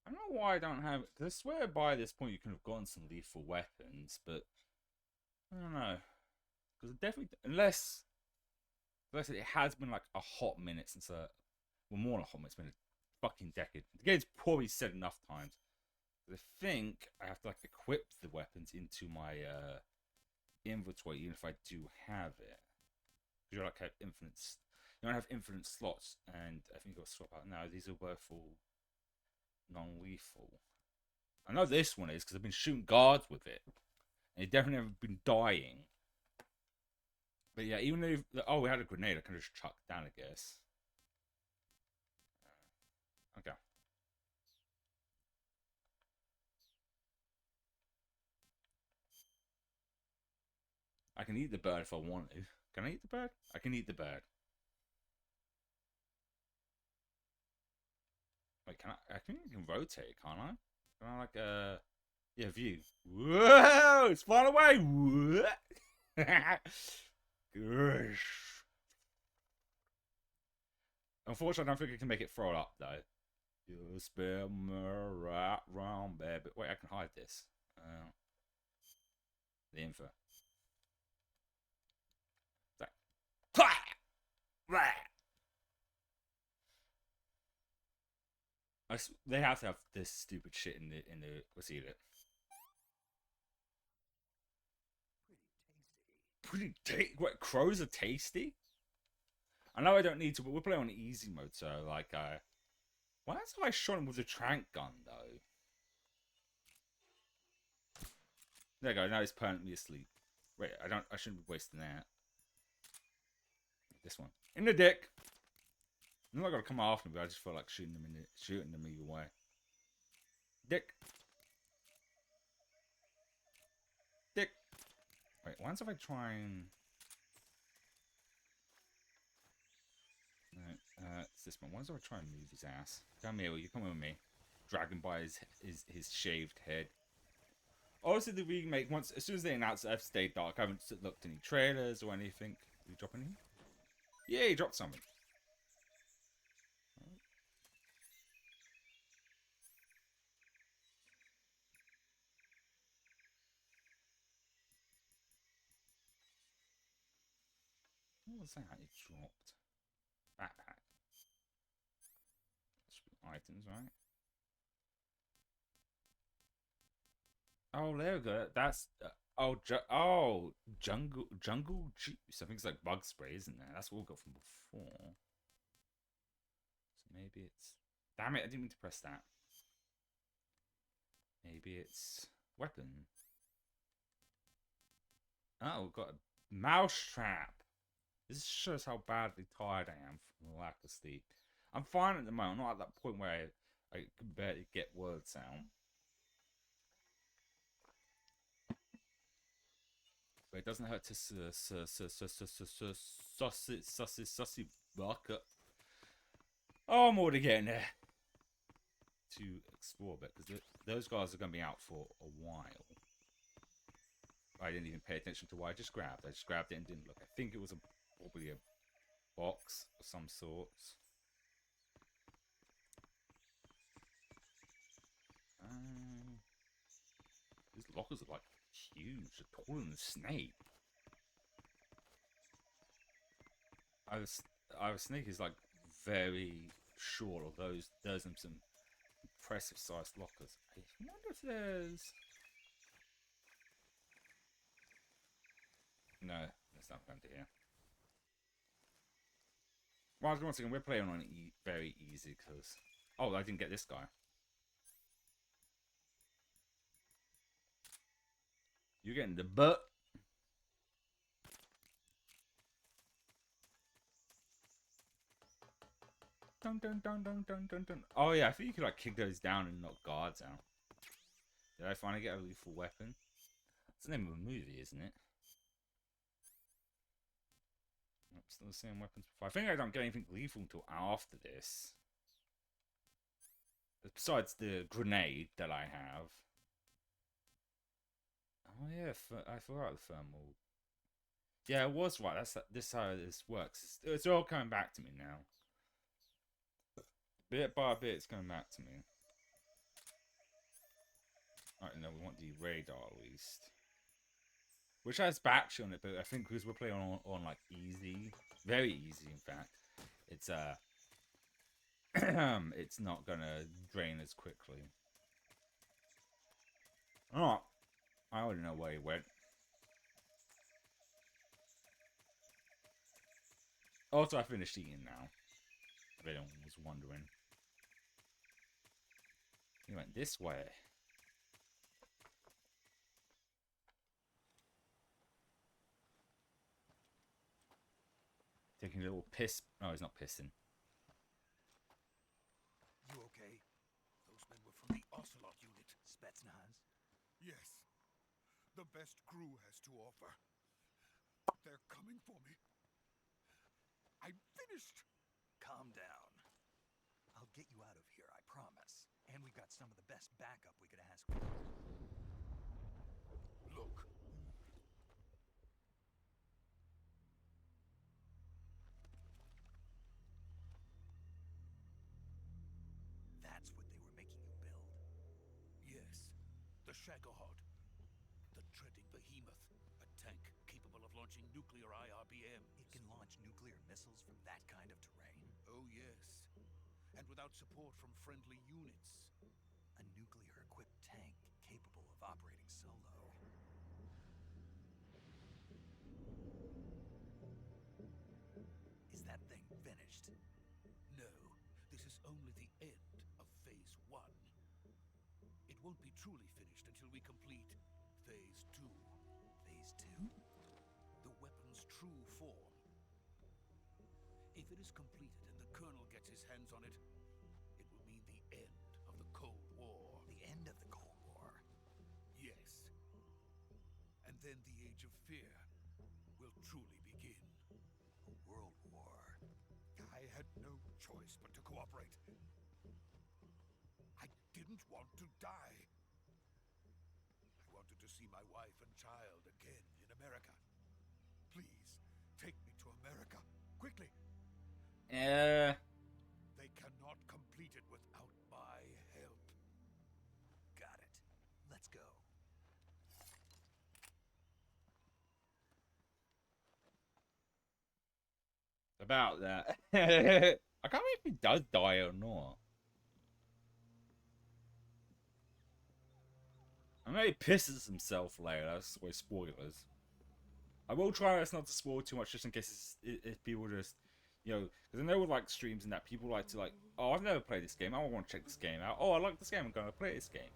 I don't know why I don't have it, because I swear by this point you could have gotten some lethal weapons, but I don't know. Because definitely, unless it has been like a hot minute since well, more than a hot minute, it's been a fucking decade. The game's probably said enough times. I think I have to like equip the weapons into my inventory, even if I do have it. Because you like have infinite, you don't have infinite slots, and I think you'll swap out. Now these are worth all non-lethal. I know this one is because I've been shooting guards with it. And it definitely have been dying. But yeah, even if... Oh, we had a grenade. I can just chuck down, I guess. Okay. I can eat the bird if I want to. Can I eat the bird? I can eat the bird. Wait, can I think I can rotate, can't I? Can I, like, yeah, view. Whoa! It's far away! Gosh. Unfortunately, I don't think I can make it throw it up, though. You spin me right round, baby. Wait, I can hide this. The info. They have to have this stupid shit in the let's eat it. Pretty tasty. What, crows are tasty? I know I don't need to, but we're playing on easy mode, so like why have I shot him with a trank gun though? There you go, now he's permanently asleep. Wait, I shouldn't be wasting that. This one. In the dick! I'm not gonna come after me, but I just feel like shooting them either way. Dick. Dick. Wait, once if I try and... No, it's this one. Once if I try and move his ass. Come here, will you come with me? Drag him by his shaved head. Obviously, the remake, as soon as they announced Earth Stayed Dark, I haven't looked at any trailers or anything. Did he drop anything? Yeah, he dropped something. What was that he dropped? Backpack. Items, right? Oh, there we go. That's jungle juice. I think it's like bug spray, isn't there? That's what we got from before. So maybe it's... Damn it! I didn't mean to press that. Maybe it's weapon. Oh, we've got a mouse trap. This shows how badly tired I am from the lack of sleep. I'm fine at the moment. I'm not at that point where I can barely get words out. But it doesn't hurt to sussy buck up. Oh, I'm already getting there. To explore a bit, because those guys are going to be out for a while. I didn't even pay attention to what I just grabbed. I just grabbed it and didn't look. I think it was probably a box of some sort. These lockers are like huge. They're taller than a snake. Our snake is like very short, although there's some impressive sized lockers. I wonder if there's... No, there's nothing under here. Well, once again, we're playing on very easy because... Oh, I didn't get this guy. You're getting the butt. Dun, dun, dun, dun, dun, dun, dun. Oh yeah, I think you could like kick those down and knock guards out. Did I finally get a lethal weapon? That's the name of a movie, isn't it? Nope, still the same weapons before. I think I don't get anything lethal until after this. Besides the grenade that I have. Oh yeah, I forgot the thermal. Yeah, it was right. This how this works. It's all coming back to me now. Bit by bit, it's coming back to me. Alright, no, we want the radar at least. Which has battery on it, but I think because we're playing on like easy, very easy in fact, it's it's not gonna drain as quickly. Alright. I already know where he went. Also, I finished eating now. If anyone was wondering. He went this way. Taking a little piss. No, he's not pissing. You okay? Those men were from the Ocelot unit. Spetsnaz? Yes. The best crew has to offer. They're coming for me. I'm finished. Calm down. I'll get you out of here, I promise. And we've got some of the best backup we could ask for. Look. That's what they were making you build. Yes. The Shagohod. The treading behemoth. A tank capable of launching nuclear IRBM. It can launch nuclear missiles from that kind of terrain? Oh, yes. And without support from friendly units. A nuclear-equipped tank capable of operating solo. Is that thing finished? No, this is only the end of Phase 1. It won't be truly finished until we complete Phase 2. Phase 2? The weapon's true form. If it is completed and the Colonel gets his hands on it, it will mean the end of the Cold War. The end of the Cold War? Yes. And then the Age of Fear will truly begin. A world war. I had no choice but to cooperate. I didn't want to die. I wanted to see my wife and child again in America. Please, take me to America. Quickly. They cannot complete it without my help. Got it. Let's go. About that. I can't remember if he does die or not. I know he pisses himself later. That's why spoilers. I will try not to spoil too much, just in case if people just, you know, because I know with like streams and that, people like to like, oh, I've never played this game. I want to check this game out. Oh, I like this game. I'm going to play this game.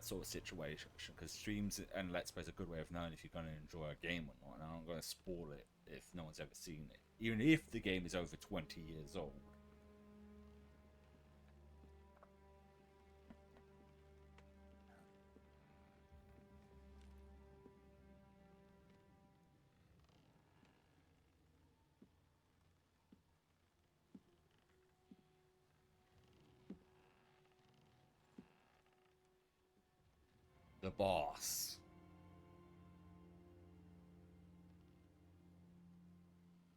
Sort of situation. Because streams and Let's Plays are a good way of knowing if you're going to enjoy a game or not. And I'm going to spoil it if no one's ever seen it, even if the game is over 20 years old. The boss.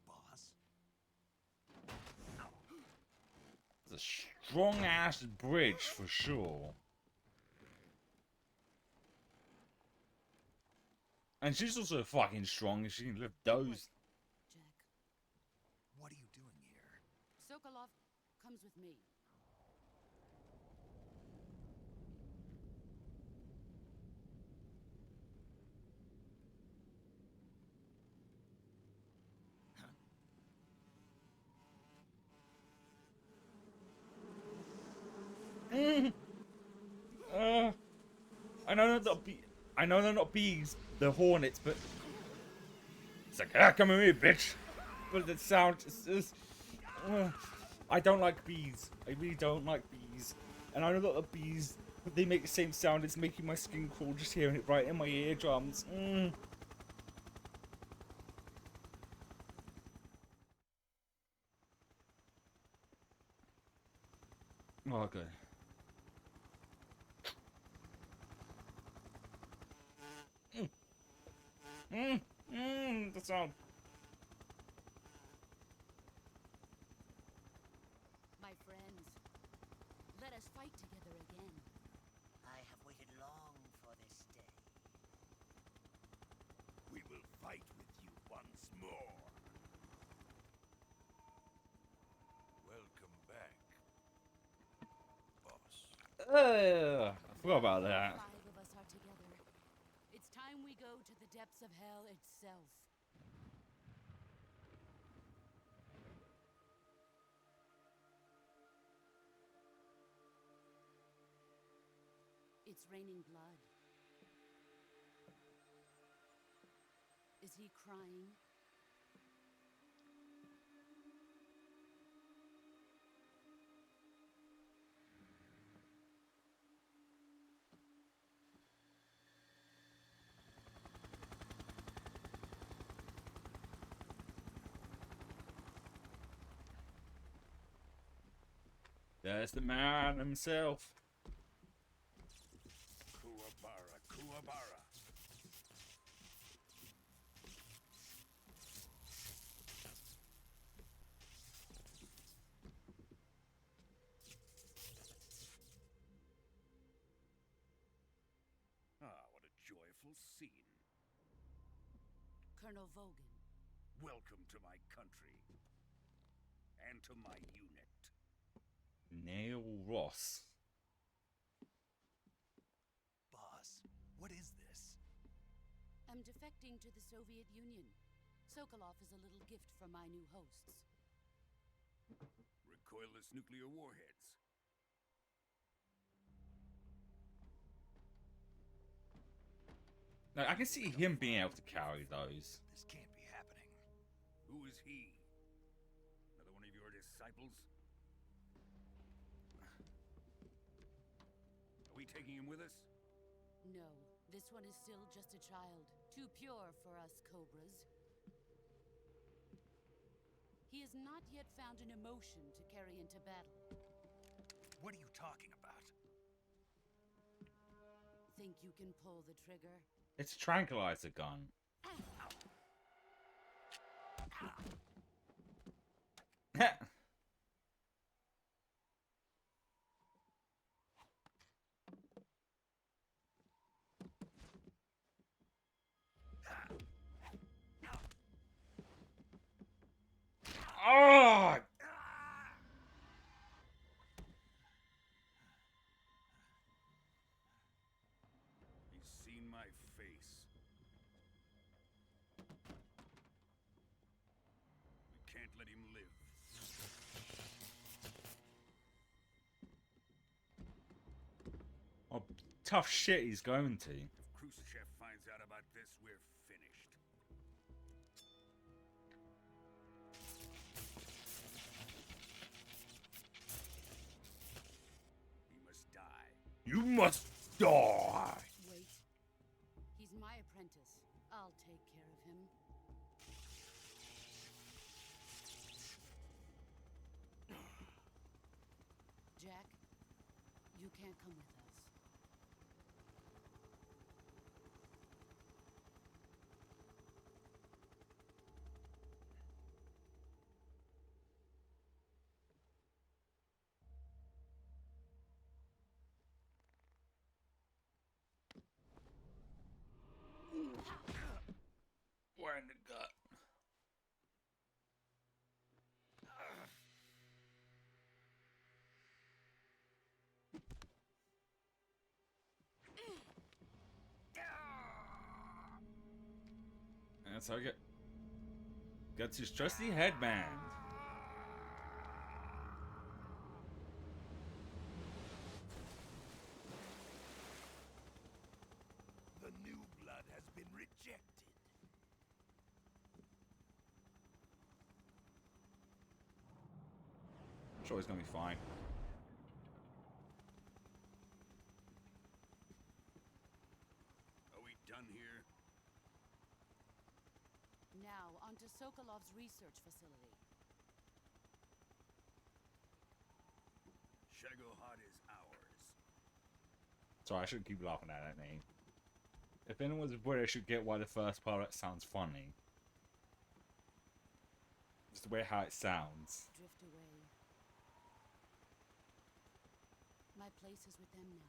Boss? It's a strong ass bridge for sure. And she's also fucking strong. She can lift those. Jack, What are you doing here? Sokolov comes with me. I know they're not I know they're not bees, they're hornets, but it's like, ah, come with me, bitch. But the sound is I don't like bees. I really don't like bees. And I know that the bees, they make the same sound. It's making my skin crawl just hearing it right in my eardrums. Oh, good. The sound. My friends, let us fight together again. I have waited long for this day. We will fight with you once more. Welcome back, boss. I forgot about that. 5 of us are together. It's time we go to the depths of hell itself. It's raining blood. Is he crying? There's the man himself. Kuwabara, Kuwabara. Ah, what a joyful scene. Colonel Vogan. Welcome to my country. And to my unit. Neil Ross. Boss, what is this? I'm defecting to the Soviet Union. Sokolov is a little gift from my new hosts. Recoilless nuclear warheads. No, I can see him being able to carry those. This can't be happening. Who is he? Another one of your disciples? Are we taking him with us? No, this one is still just a child. Too pure for us Cobras. He has not yet found an emotion to carry into battle. What are you talking about? Think you can pull the trigger? It's a tranquilizer gun. Oh! He's seen my face. We can't let him live. Oh, tough shit he's going to. If Khrushchev finds out about this, we're finished. He must die. You must die. Wait. He's my apprentice. I'll take care of him. Jack, you can't come with us. Where in the gut? That's how I gets his trusty headband. The new blood has been rejected. I'm sure he's gonna be fine. Are we done here? Now, onto Sokolov's research facility. Shagohod is ours. Sorry, I shouldn't keep laughing at that name. If anyone's British, should get why the first part sounds funny. Just the way how it sounds. Drift away. My place is with them now.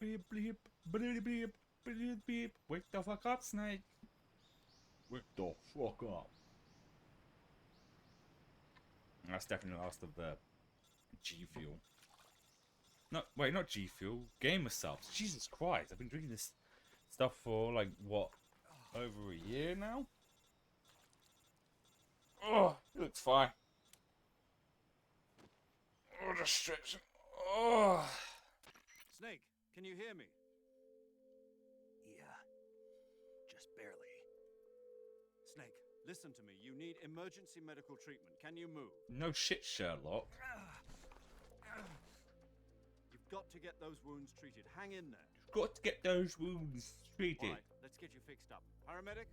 Bleep, bleep, bleep, bleep, bleep, bleep. Wake the fuck up, Snake. Wake the fuck up. That's definitely the last of the G Fuel. No, wait, not G Fuel. Gamer subs. Jesus Christ, I've been drinking this stuff for like what, over a year now. Oh, it looks fine. Oh, just stretching. Oh. Snake, can you hear me? Yeah. Just barely. Snake, listen to me. You need emergency medical treatment. Can you move? No shit, Sherlock. You've got to get those wounds treated. Hang in there. Got to get those wounds treated. All right, let's get you fixed up. Paramedic?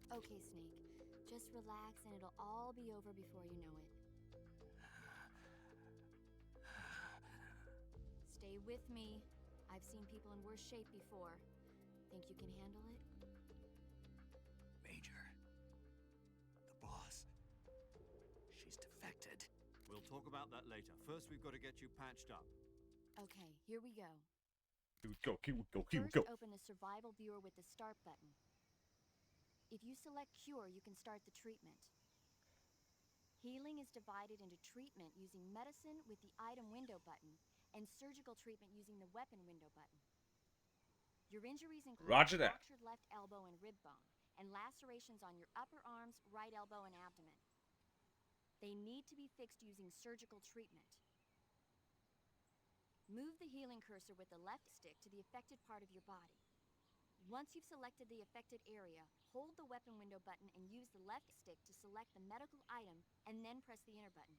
Okay, Snake. Just relax and it'll all be over before you know it. Stay with me. I've seen people in worse shape before. Think you can handle it? Major. The boss. She's defected. We'll talk about that later. First, we've got to get you patched up. Okay, here we go. Here we go, here we go, here we First, go. open the survival viewer with the start button. If you select cure, you can start the treatment. Healing is divided into treatment using medicine with the item window button and surgical treatment using the weapon window button. Your injuries include Roger that. fractured left elbow and rib bone, and lacerations on your upper arms, right elbow, and abdomen. They need to be fixed using surgical treatment. Move the healing cursor with the left stick to the affected part of your body. Once you've selected the affected area, hold the weapon window button and use the left stick to select the medical item and then press the enter button.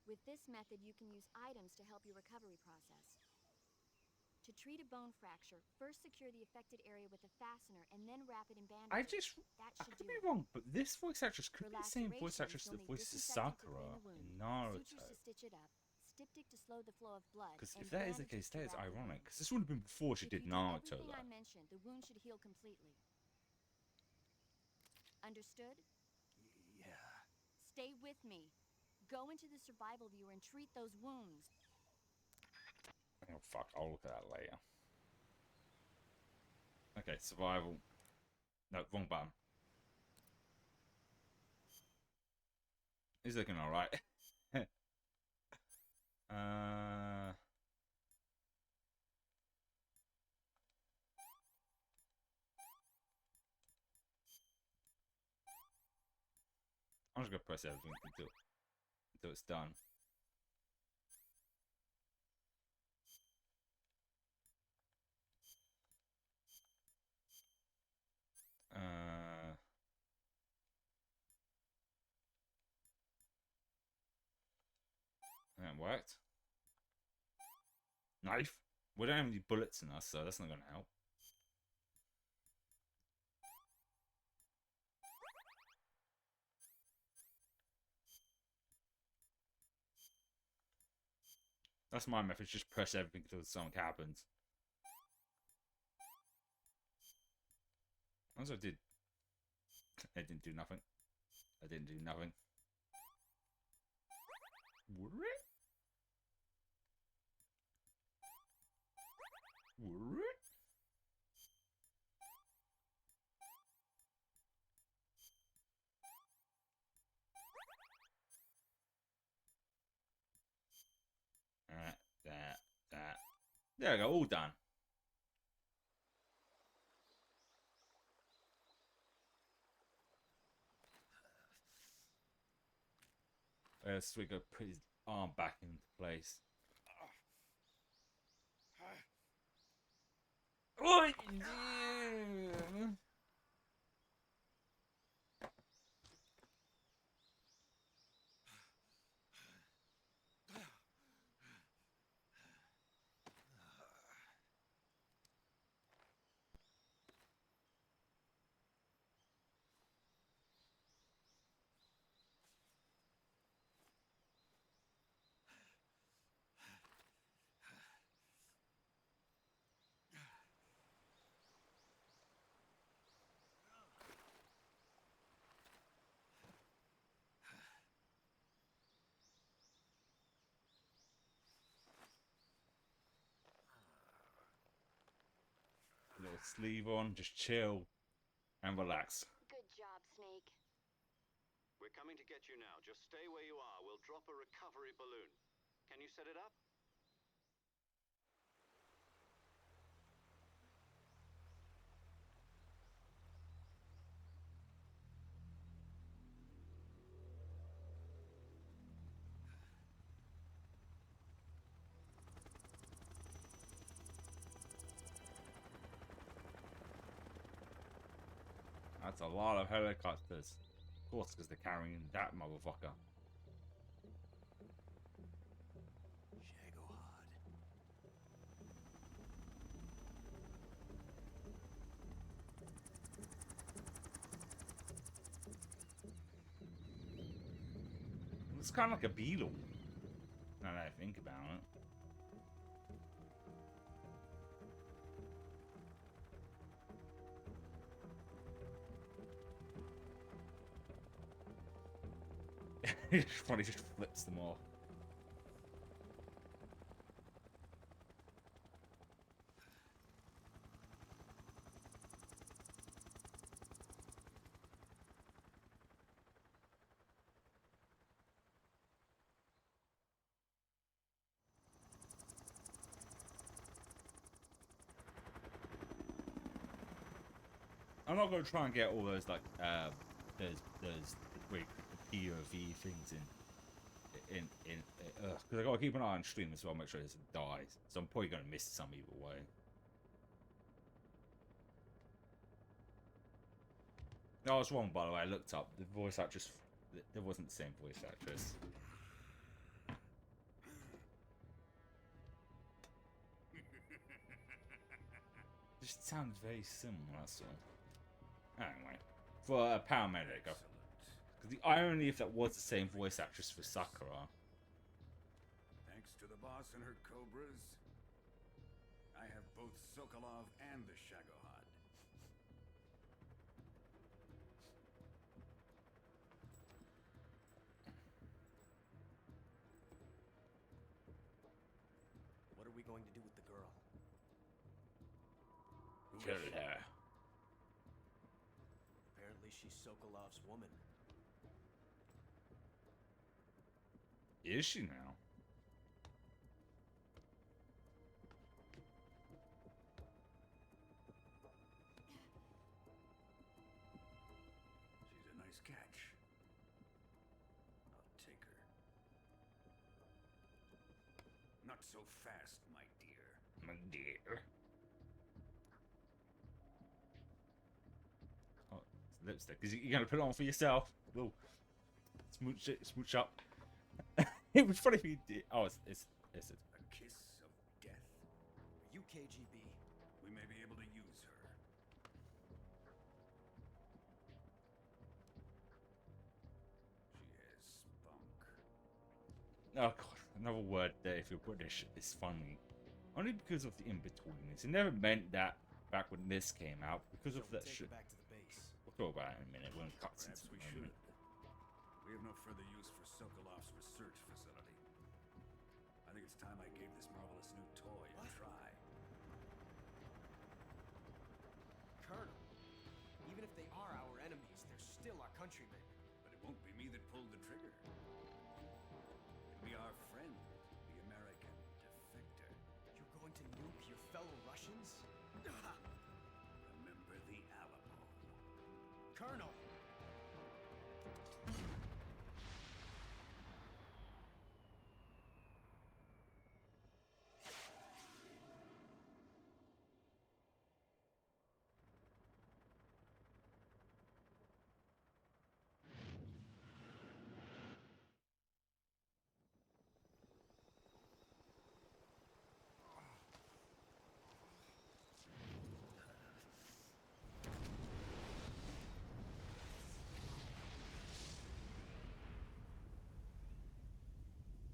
With this method, you can use items to help your recovery process. To treat a bone fracture, first secure the affected area with a fastener and then wrap it in bandages. I could be wrong, but this voice actress could be the same voice actress that voices Sakura in Naruto. Sutures to stitch it up, styptic to slow the flow of blood. Because and if that is the bandages case, to that is wrap the ironic. wound. Because this would have been before she If did you do Naruto, everything I though. mentioned, the wound should heal completely. Understood? Yeah. Stay with me. Go into the survival viewer and treat those wounds. Oh, fuck. I'll look at that later. Okay, survival. No, wrong button. He's looking alright. I'm just gonna press everything until it's done. That worked. Knife? We don't have any bullets in us, so that's not gonna help. That's my method, just press everything until something happens. As I did. It didn't do nothing. I didn't do nothing. That. There we go, all done. So we go put his arm back into place. Oh, yeah. Little sleeve on, just chill and relax. Good job, Snake. We're coming to get you now. Just stay where you are. We'll drop a recovery balloon. Can you set it up? That's a lot of helicopters. Of course, because they're carrying that motherfucker. It's kind of like a beetle. Now that I think about it. It's funny, just flips them off. I'm not gonna try and get all those like those wait, the POV things in because I gotta keep an eye on stream as well, make sure it doesn't die. So I'm probably gonna miss some either way. No, I was wrong, by the way. I looked up the voice actress. There wasn't the same voice actress. Just sounds very similar. That's all. Anyway, for a paramedic, because the irony if that was the same voice actress for Sakura. Thanks to the boss and her cobras, I have both Sokolov and the Shagohod. What are we going to do with the girl? Kill her. Apparently she's Sokolov's woman. Is she now? She's a nice catch. I'll take her. Not so fast, my dear. My dear. Oh, it's lipstick. Is you gonna put it on for yourself? Whoa. Smooch it, smooch up. It was funny if you did. Oh, it's a kiss of death. Are you KGB? We may be able to use her. She has spunk. Oh god, another word there if you're British is funny. Only because of the in-betweenness. It never meant that back when this came out, because of that shit. Back to the base. We'll talk about it in a minute when it cuts into Perhaps we the should. moment. We have no further use for Sokolov's research facility. I think it's time I gave this marvelous new toy a try. Colonel, even if they are our enemies, they're still our countrymen. But it won't be me that pulled the trigger. It'll be our friend, the American defector. You're going to nuke your fellow Russians? Remember the Alamo. Colonel!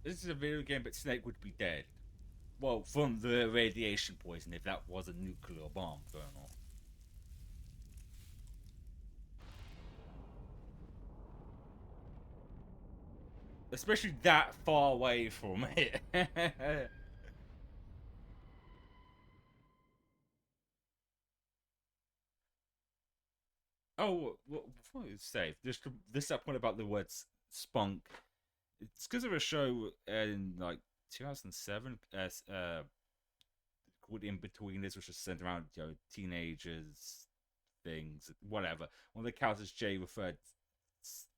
This is a video game, but Snake would be dead. Well, from the radiation poison, if that was a nuclear bomb going off. Especially that far away from it. Oh, well, before I say, this point about the words spunk. It's because of a show in like 2007 called In Between This, which was centered around teenagers, things, whatever. One of the characters, Jay, referred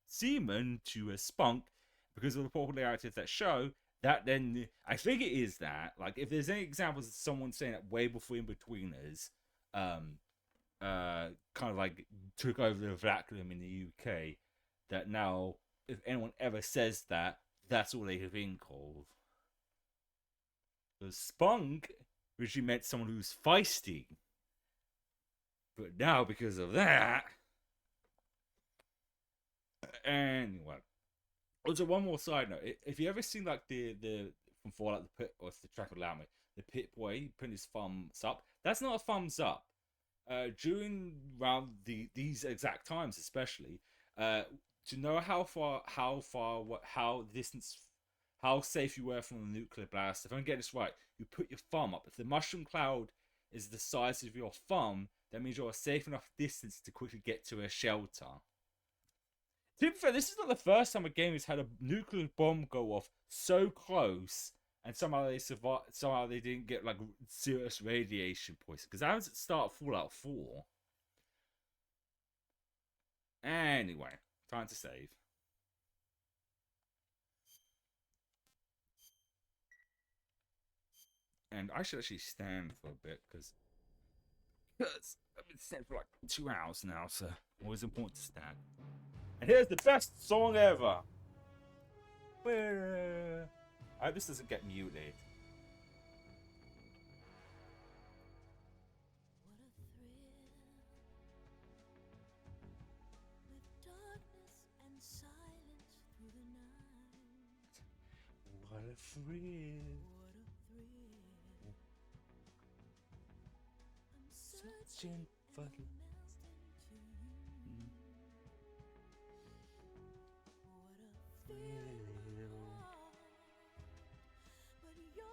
semen to a spunk because of the popularity of that show. That then, I think it is that. Like, if there's any examples of someone saying that way before In Betweeners, kind of like took over the vernacular in the UK. That now, if anyone ever says that, that's all they think of. The spunk originally meant someone who's feisty, but now because of that, anyway. Also, one more side note: if you ever seen like the from Fallout the Pit, or if the track would allow me, the Pit Boy putting his thumbs up, that's not a thumbs up. During around these exact times, especially, to know how distance, how safe you were from a nuclear blast. If I'm getting this right, you put your thumb up. If the mushroom cloud is the size of your thumb, that means you're a safe enough distance to quickly get to a shelter. To be fair, this is not the first time a game has had a nuclear bomb go off so close, and somehow they survived. Somehow they didn't get like serious radiation poisoning, because that was at the start of Fallout 4. Anyway, time to save. And I should actually stand for a bit because I've been standing for like 2 hours now, so always important to stand. And here's the best song ever. I hope this doesn't get muted. What a thrill. I'm searching for the...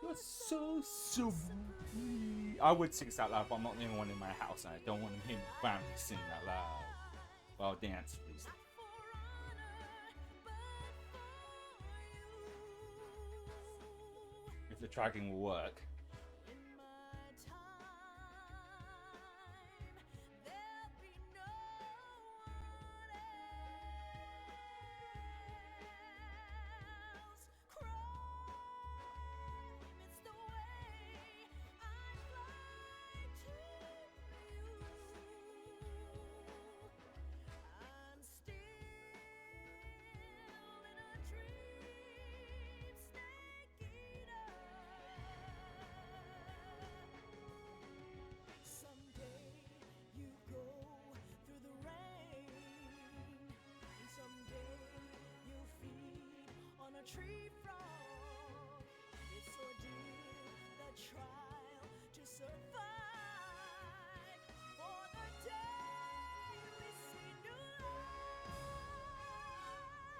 You're so sweet. I would sing this out loud, but I'm not the only one in my house, and I don't want to hear my family sing that loud. Well, dance, please. If the tracking will work. Tree frog, it's ordeal, the trial to survive. For the day we see new light,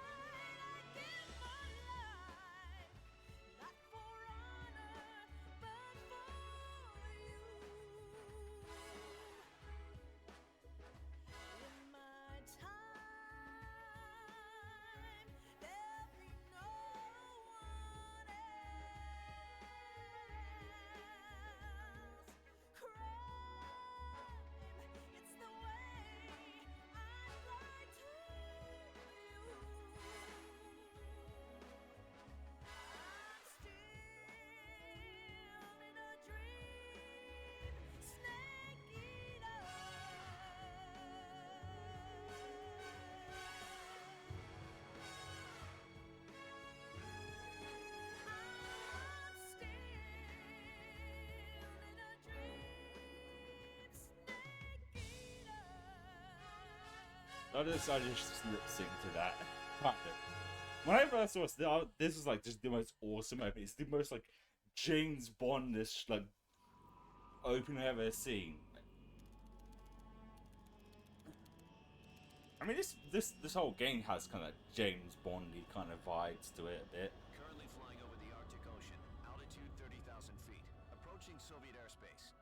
I give my life, not for honor, but for you. In my time, there'll be no one else. Crime, it's the way I lie to you. I'm still in a dream, snake eater. I decided to just lip sync to that. Kind of. When I first saw this was like just the most awesome opening. It's the most like James Bondish like opening I've ever seen. I mean, this whole game has kind of James Bondy kind of vibes to it a bit. Currently flying over the Arctic Ocean, altitude 30,000 feet, approaching Soviet airspace.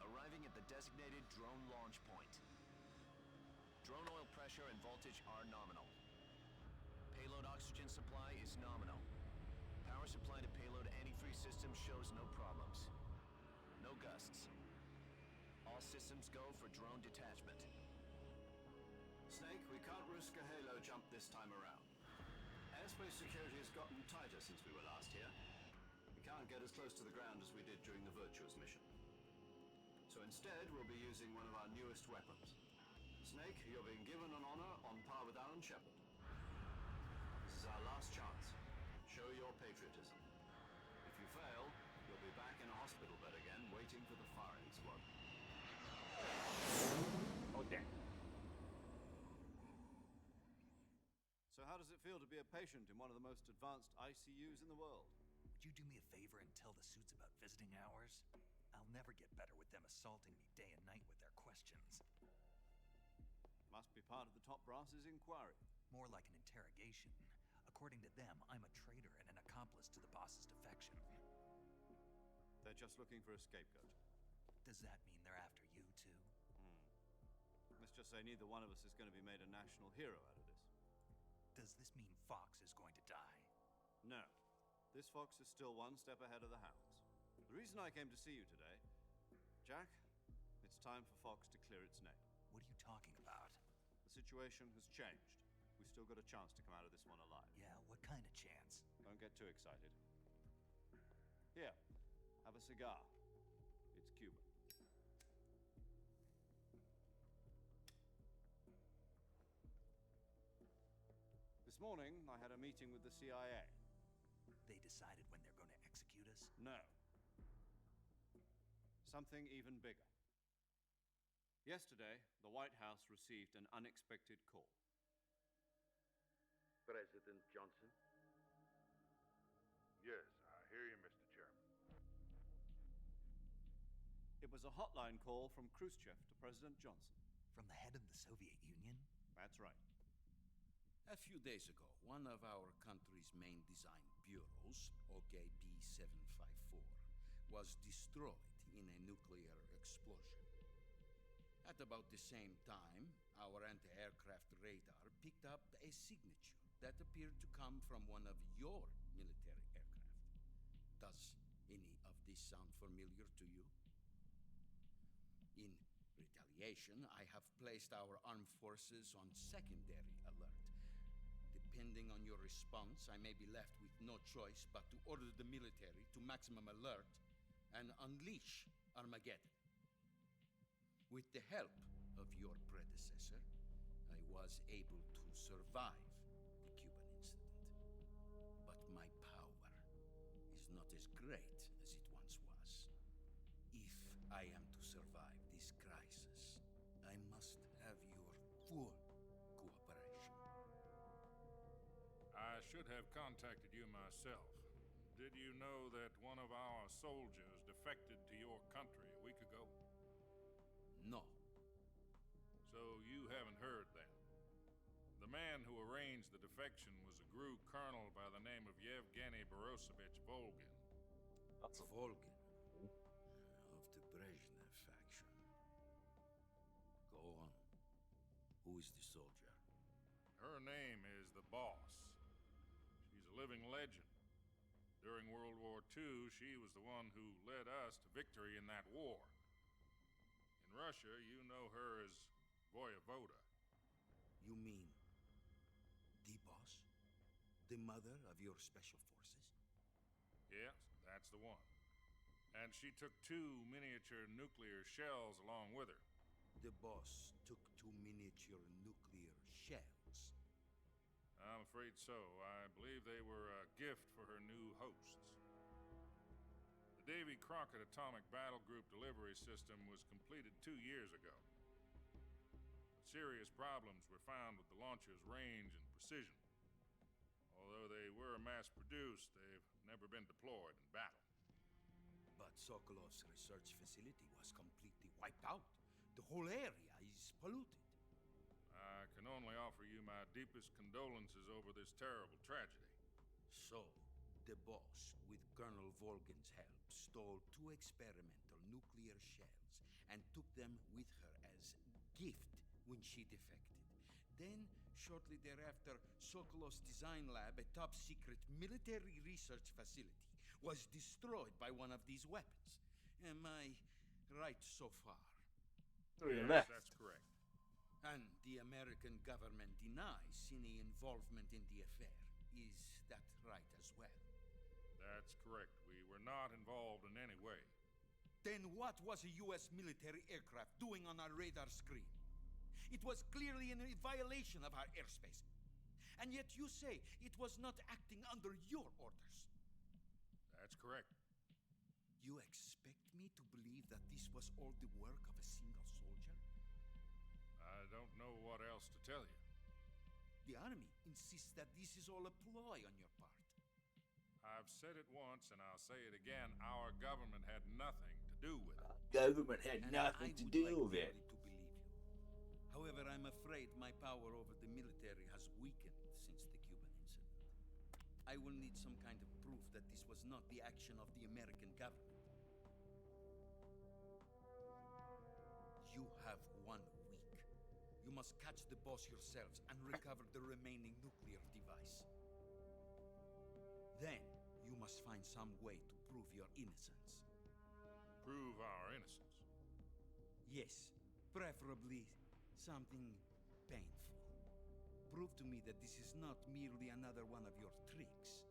Arriving at the designated drone launch point. Drone oil pressure and voltage are nominal. Payload oxygen supply is nominal. Power supply to payload antifreeze system shows no problems. No gusts. All systems go for drone detachment. Snake, we can't risk a halo jump this time around. Airspace security has gotten tighter since we were last here. We can't get as close to the ground as we did during the Virtuous mission. So instead, we'll be using one of our newest weapons. Snake, you're being given an honor on par with Alan Shepard. This is our last chance. Show your patriotism. If you fail, you'll be back in a hospital bed again, waiting for the firing squad. Okay. So how does it feel to be a patient in one of the most advanced ICUs in the world? Would you do me a favor and tell the suits about visiting hours? I'll never get better with them assaulting me day and night with their questions. Must be part of the top brass's inquiry. More like an interrogation. According to them, I'm a traitor and an accomplice to the boss's defection. They're just looking for a scapegoat. Does that mean they're after you, too? Let's just say neither one of us is going to be made a national hero out of this. Does this mean Fox is going to die? No. This fox is still one step ahead of the hounds. The reason I came to see you today, Jack, it's time for Fox to clear its name. What are you talking about? The situation has changed. We've still got a chance to come out of this one alive. Yeah, what kind of chance? Don't get too excited. Here, have a cigar. It's Cuba. This morning, I had a meeting with the CIA. They decided when they're going to execute us? No. Something even bigger. Yesterday, the White House received an unexpected call. President Johnson? Yes, I hear you, Mr. Chairman. It was a hotline call from Khrushchev to President Johnson. From the head of the Soviet Union? That's right. A few days ago, one of our country's main design bureaus, OKB-754, was destroyed in a nuclear explosion. At about the same time, our anti-aircraft radar picked up a signature that appeared to come from one of your military aircraft. Does any of this sound familiar to you? In retaliation, I have placed our armed forces on secondary alert. Depending on your response, I may be left with no choice but to order the military to maximum alert and unleash Armageddon. With the help of your predecessor, I was able to survive the Cuban incident. But my power is not as great as it once was. If I am to survive this crisis, I must have your full cooperation. I should have contacted you myself. Did you know that one of our soldiers defected to your country a week ago? No. So you haven't heard then. The man who arranged the defection was a GRU colonel by the name of Yevgeny Borisovich Volgin. That's Volgin. Of the Brezhnev faction. Go on. Who is the soldier? Her name is the Boss. She's a living legend. During World War II, she was the one who led us to victory in that war. In Russia, you know her as Voyevoda. You mean the Boss? The mother of your special forces? Yes, that's the one. And she took 2 miniature nuclear shells along with her. The Boss took 2 miniature nuclear shells? I'm afraid so. I believe they were a gift for her new hosts. The Davy Crockett Atomic Battle Group delivery system was completed 2 years ago. Serious problems were found with the launcher's range and precision. Although they were mass-produced, they've never been deployed in battle. But Sokolov's research facility was completely wiped out. The whole area is polluted. I can only offer you my deepest condolences over this terrible tragedy. So, the Boss, with Colonel Volgin's help, stole 2 experimental nuclear shells and took them with her as gift when she defected. Then, shortly thereafter, Sokolov's design lab, a top-secret military research facility, was destroyed by one of these weapons. Am I right so far? Yes, that's correct. And the American government denies any involvement in the affair. Is that right as well? That's correct. We were not involved in any way. Then what was a U.S. military aircraft doing on our radar screen? It was clearly in a violation of our airspace. And yet you say it was not acting under your orders. That's correct. You expect me to believe that this was all the work of a single soldier? I don't know what else to tell you. The Army insists that this is all a ploy on your part. I've said it once and I'll say it again. Our government had nothing to do with it. Government had And nothing I to would do like with it. dearly to believe you. However, I'm afraid my power over the military has weakened since the Cuban incident. I will need some kind of proof that this was not the action of the American government. You have 1 week. You must catch the boss yourselves and recover the remaining nuclear device. Then, you must find some way to prove your innocence. Prove our innocence. Yes, preferably something painful. Prove to me that this is not merely another one of your tricks.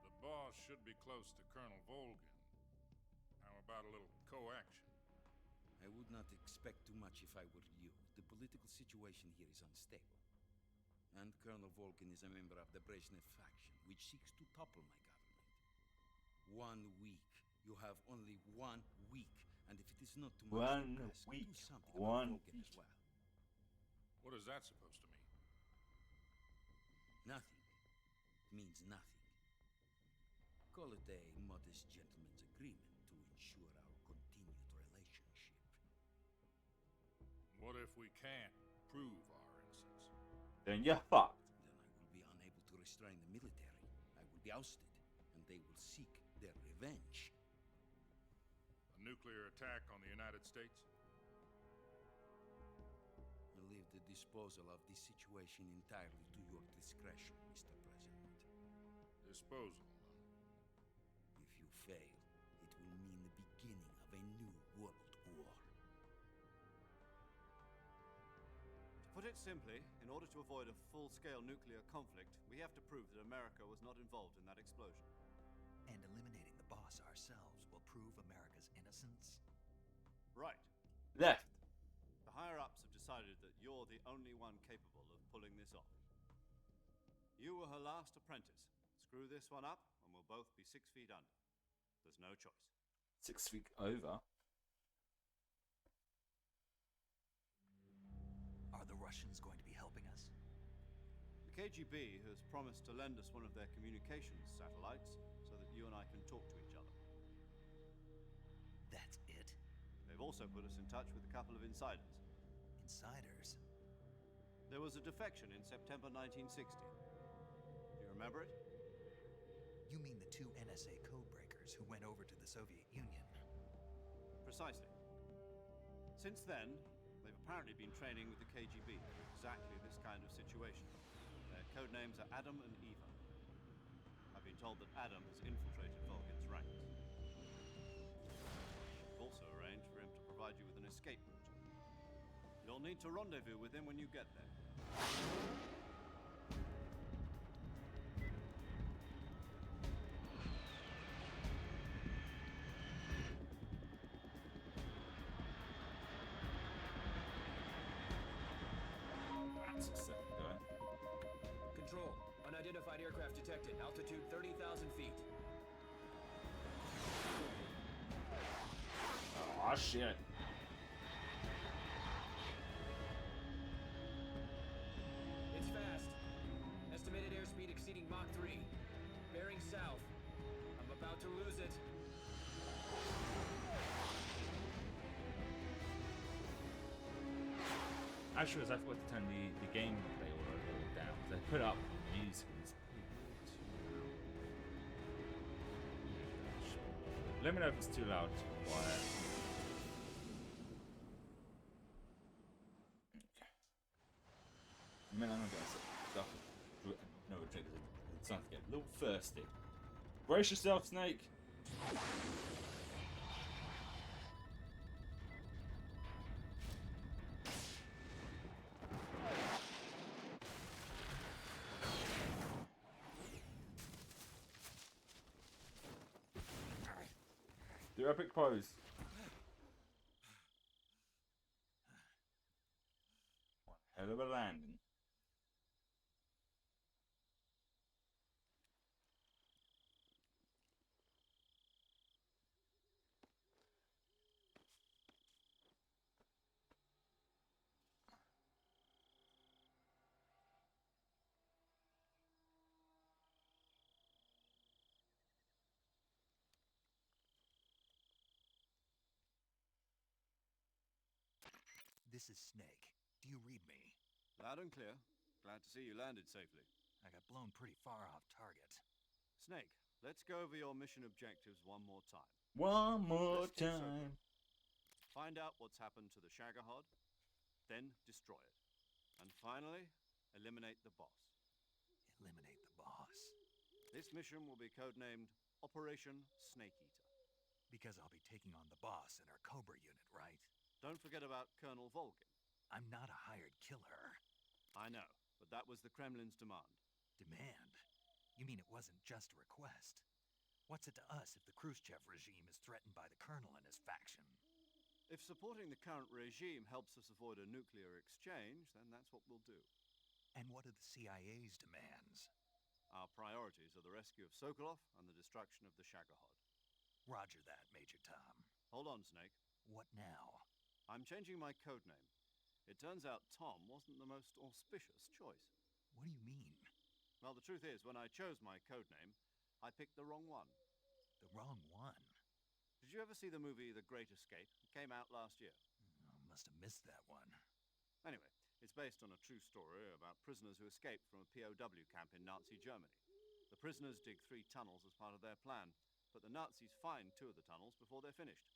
The boss should be close to Colonel Volgin. How about a little coaction? I would not expect too much if I were you. The political situation here is unstable. And Colonel Volgin is a member of the Brezhnev faction, which seeks to topple my government. 1 week. You have only 1 week. And if it is not too much to ask, do something about Volgin as well. What is that supposed to mean? Nothing. It means nothing. Call it a modest gentleman's agreement to ensure our continued relationship. What if we can't prove our innocence? Then you're fucked. Then I will be unable to restrain the military. I will be ousted, and they will seek their revenge. A nuclear attack on the United States? I leave the disposal of this situation entirely to your discretion, Mr. President. Disposal. If you fail, it will mean the beginning of a new world war. To put it simply, in order to avoid a full-scale nuclear conflict, we have to prove that America was not involved in that explosion. And eliminating the boss ourselves will prove America's innocence? Right. Left. The higher-ups have decided that you're the only one capable of pulling this off. You were her last apprentice. Screw this one up, and we'll both be 6 feet under. There's no choice. 6 feet over. Are the Russians going to be helping us? The KGB has promised to lend us one of their communications satellites so that you and I can talk to each other. That's it? They've also put us in touch with a couple of insiders. Insiders? There was a defection in September 1960. Do you remember it? You mean the 2 NSA codebreakers who went over to the Soviet Union? Precisely. Since then, they've apparently been training with the KGB for exactly this kind of situation. Their code names are Adam and Eva. I've been told that Adam has infiltrated Volgin's ranks. I've also arranged for him to provide you with an escape route. You'll need to rendezvous with him when you get there. That's a second guy. Control. Unidentified aircraft detected. Altitude 30,000 feet. Oh shit. It's fast. Estimated airspeed exceeding Mach 3. Bearing south. I'm about to lose it. Actually, I forgot to turn the gameplay all down. They put up music and it's let me know if it's too loud, too quiet. I mean, I'm gonna get stuff. No drink. It's starting to get a little thirsty. Brace yourself, Snake. Do Do epic pose. One hell of a landing. This is Snake. Do you read me? Loud and clear. Glad to see you landed safely. I got blown pretty far off target. Snake, let's go over your mission objectives one more time. One more Rescue time. Sokolov. Find out what's happened to the Shagahod, then destroy it. And finally, eliminate the boss. Eliminate the boss. This mission will be codenamed Operation Snake Eater. Because I'll be taking on the boss and our Cobra unit, right? Don't forget about Colonel Volgin. I'm not a hired killer. I know, but that was the Kremlin's demand. Demand? You mean it wasn't just a request? What's it to us if the Khrushchev regime is threatened by the Colonel and his faction? If supporting the current regime helps us avoid a nuclear exchange, then that's what we'll do. And what are the CIA's demands? Our priorities are the rescue of Sokolov and the destruction of the Shagahod. Roger that, Major Tom. Hold on, Snake. What now? I'm changing my codename. It turns out Tom wasn't the most auspicious choice. What do you mean? Well, the truth is, when I chose my codename, I picked the wrong one. The wrong one? Did you ever see the movie The Great Escape? It came out last year. Oh, must have missed that one. Anyway, it's based on a true story about prisoners who escaped from a POW camp in Nazi Germany. The prisoners dig 3 tunnels as part of their plan, but the Nazis find 2 of the tunnels before they're finished.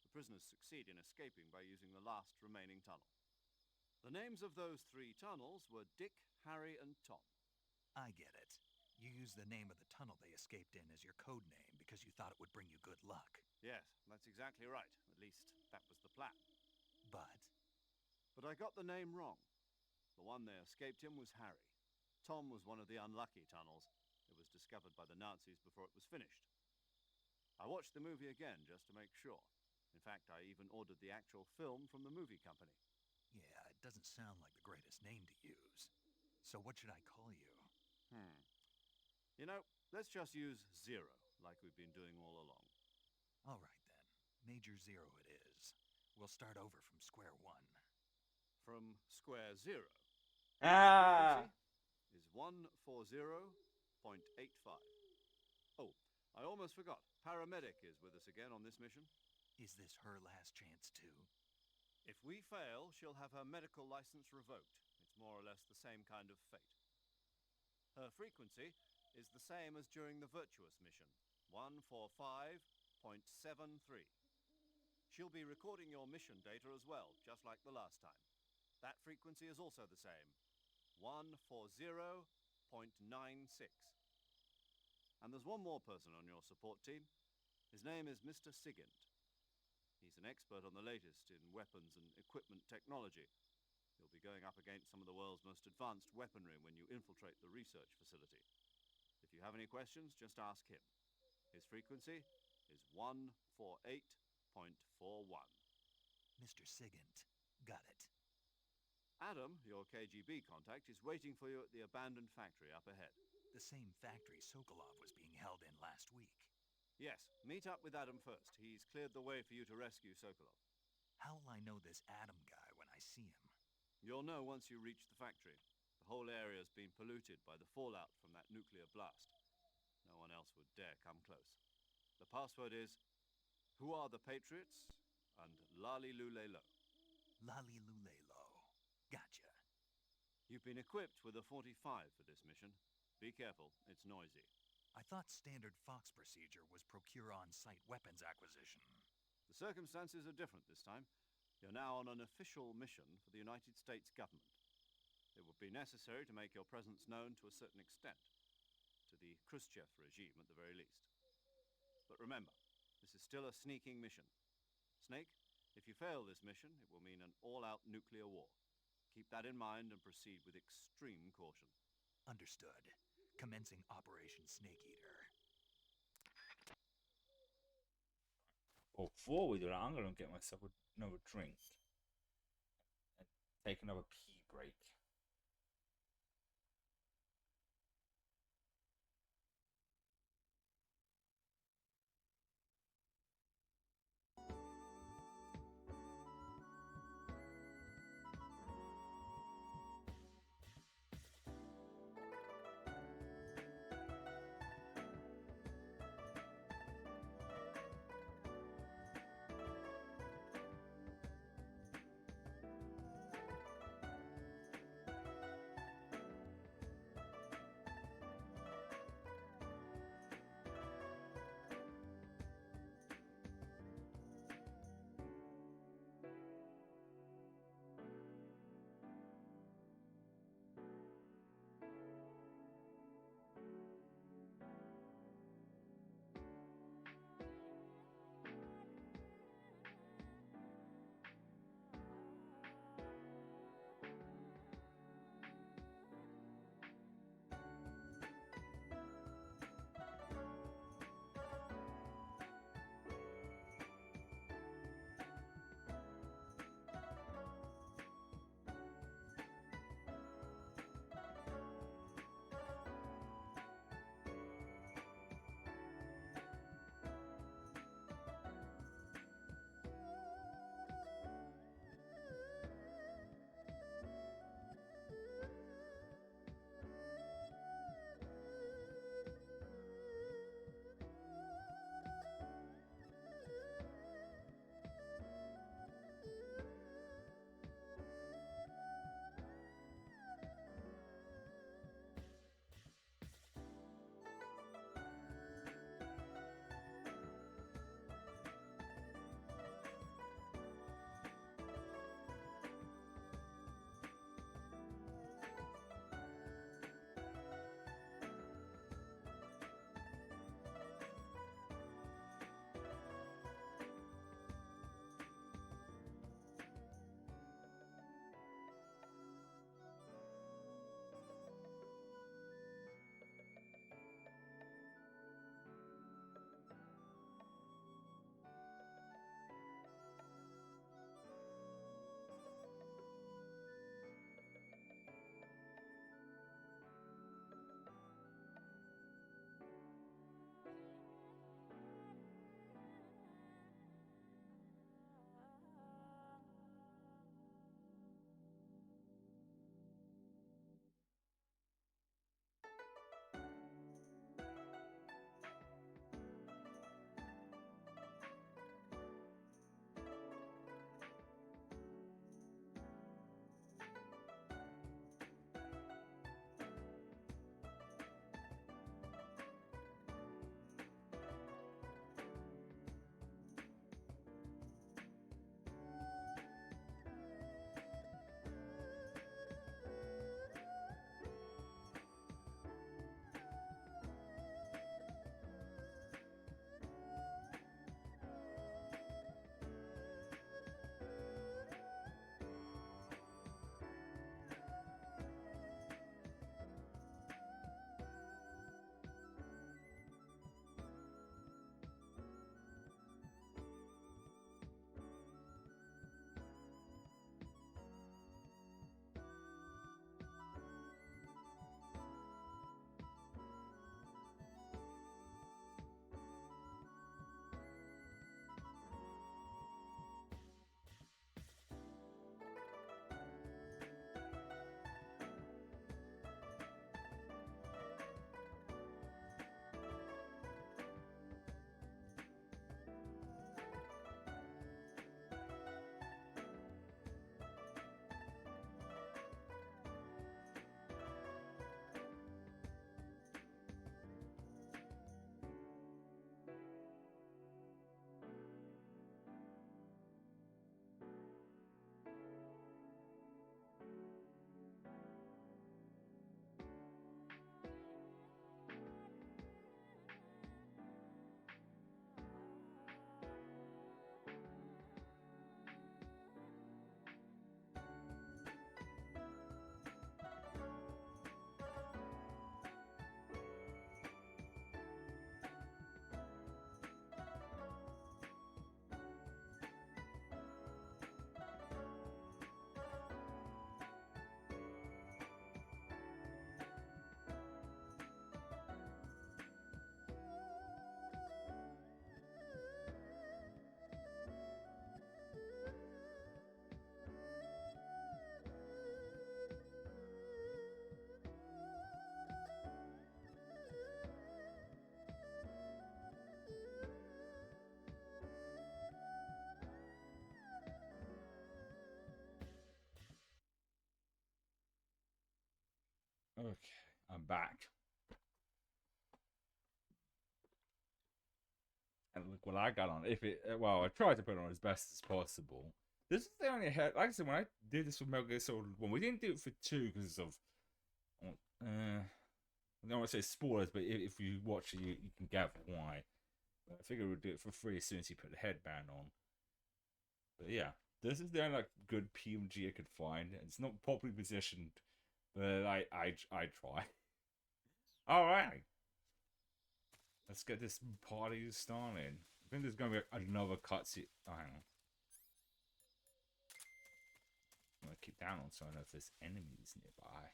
The prisoners succeed in escaping by using the last remaining tunnel. The names of those 3 tunnels were Dick, Harry, and Tom. I get it. You used the name of the tunnel they escaped in as your code name because you thought it would bring you good luck. Yes, that's exactly right. At least, that was the plan. But I got the name wrong. The one they escaped in was Harry. Tom was one of the unlucky tunnels. It was discovered by the Nazis before it was finished. I watched the movie again just to make sure. In fact, I even ordered the actual film from the movie company. yeah, it doesn't sound like the greatest name to use. So what should I call you? You know, let's just use Zero, like we've been doing all along. All right, then. Major Zero it is. We'll start over from square one. From square zero. Ah! Frequency is 140.85. Oh, I almost forgot. Paramedic is with us again on this mission. Is this her last chance, too? If we fail, she'll have her medical license revoked. It's more or less the same kind of fate. Her frequency is the same as during the Virtuous mission, 145.73. She'll be recording your mission data as well, just like the last time. That frequency is also the same, 140.96. And there's one more person on your support team. His name is Mr. Sigint. He's an expert on the latest in weapons and equipment technology. You'll be going up against some of the world's most advanced weaponry when you infiltrate the research facility. If you have any questions, just ask him. His frequency is 148.41. Mr. Sigint. Got it. Adam, your KGB contact, is waiting for you at the abandoned factory up ahead. The same factory Sokolov was being held in last week. Yes, meet up with Adam first. He's cleared the way for you to rescue Sokolov. How'll I know this Adam guy when I see him? You'll know once you reach the factory. The whole area's been polluted by the fallout from that nuclear blast. No one else would dare come close. The password is, "Who are the Patriots?" and "Lali Lule Lo." Lali Lule Lo. Gotcha. You've been equipped with a 45 for this mission. Be careful, it's noisy. I thought standard Fox procedure was procure on-site weapons acquisition. The circumstances are different this time. You're now on an official mission for the United States government. It would be necessary to make your presence known to a certain extent, to the Khrushchev regime at the very least. But remember, this is still a sneaking mission. Snake, if you fail this mission, it will mean an all-out nuclear war. Keep that in mind and proceed with extreme caution. Understood. Commencing Operation Snake Eater. Or before we do that, I'm gonna get myself another drink and take another pee break. Okay, I'm back. And look what I got on. If it, well, I tried to put it on as best as possible. This is the only head. Like I said, when I did this with Metal Gear Solid 1, we didn't do it for 2 because of. I don't want to say spoilers, but if you watch it, you can gather why. But I figured we'd do it for 3 as soon as he put the headband on. But yeah, this is the only like good PMG I could find. It's not properly positioned, but I try. All right. Let's get this party started. I think there's going to be another cutscene. Oh, hang on. I'm going to keep down on so I know if there's enemies nearby.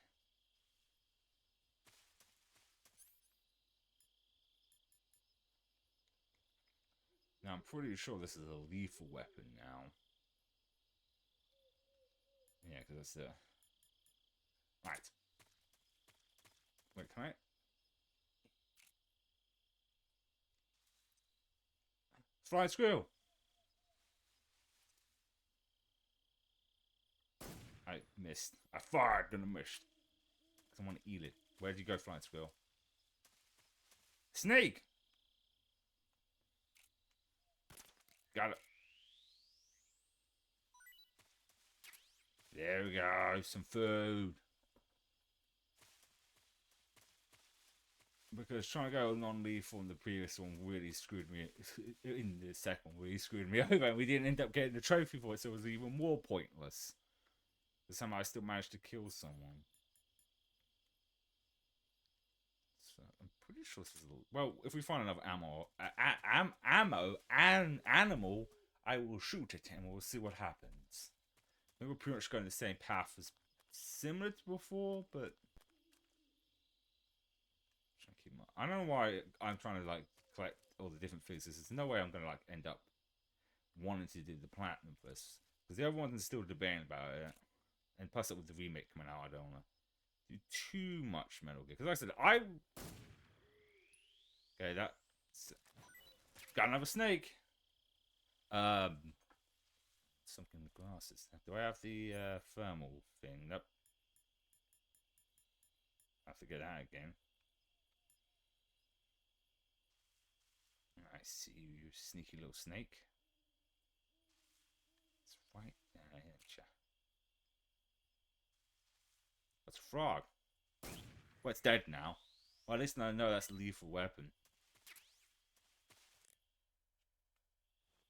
Now, I'm pretty sure this is a lethal weapon now. Yeah, because it's the... Right. Wait, can I... Fly screw! I missed. I fired and I missed. Because I want to eat it. Where'd you go, flying squirrel? Snake! Got it. There we go. Some food. Because trying to go non-lethal in the previous one really screwed me. In the second one, really screwed me over. And we didn't end up getting the trophy for it, so it was even more pointless. But somehow I still managed to kill someone. So I'm pretty sure this is a little... Well, if we find another ammo and animal, I will shoot it and we'll see what happens. I think we're pretty much going the same path as similar to before, but I don't know why I'm trying to like collect all the different things. There's no way I'm gonna like end up wanting to do the platinum first, because the other ones are still debating about it. And plus, with the remake coming out, I don't want to do too much Metal Gear. Because like I said, okay, that's got another snake. Something in the glasses. Do I have the thermal thing? Nope. I have to get that again. I see you, you sneaky little snake. It's right there, ain't ya? That's a frog. Well, it's dead now. Well, at least I know that's a lethal weapon.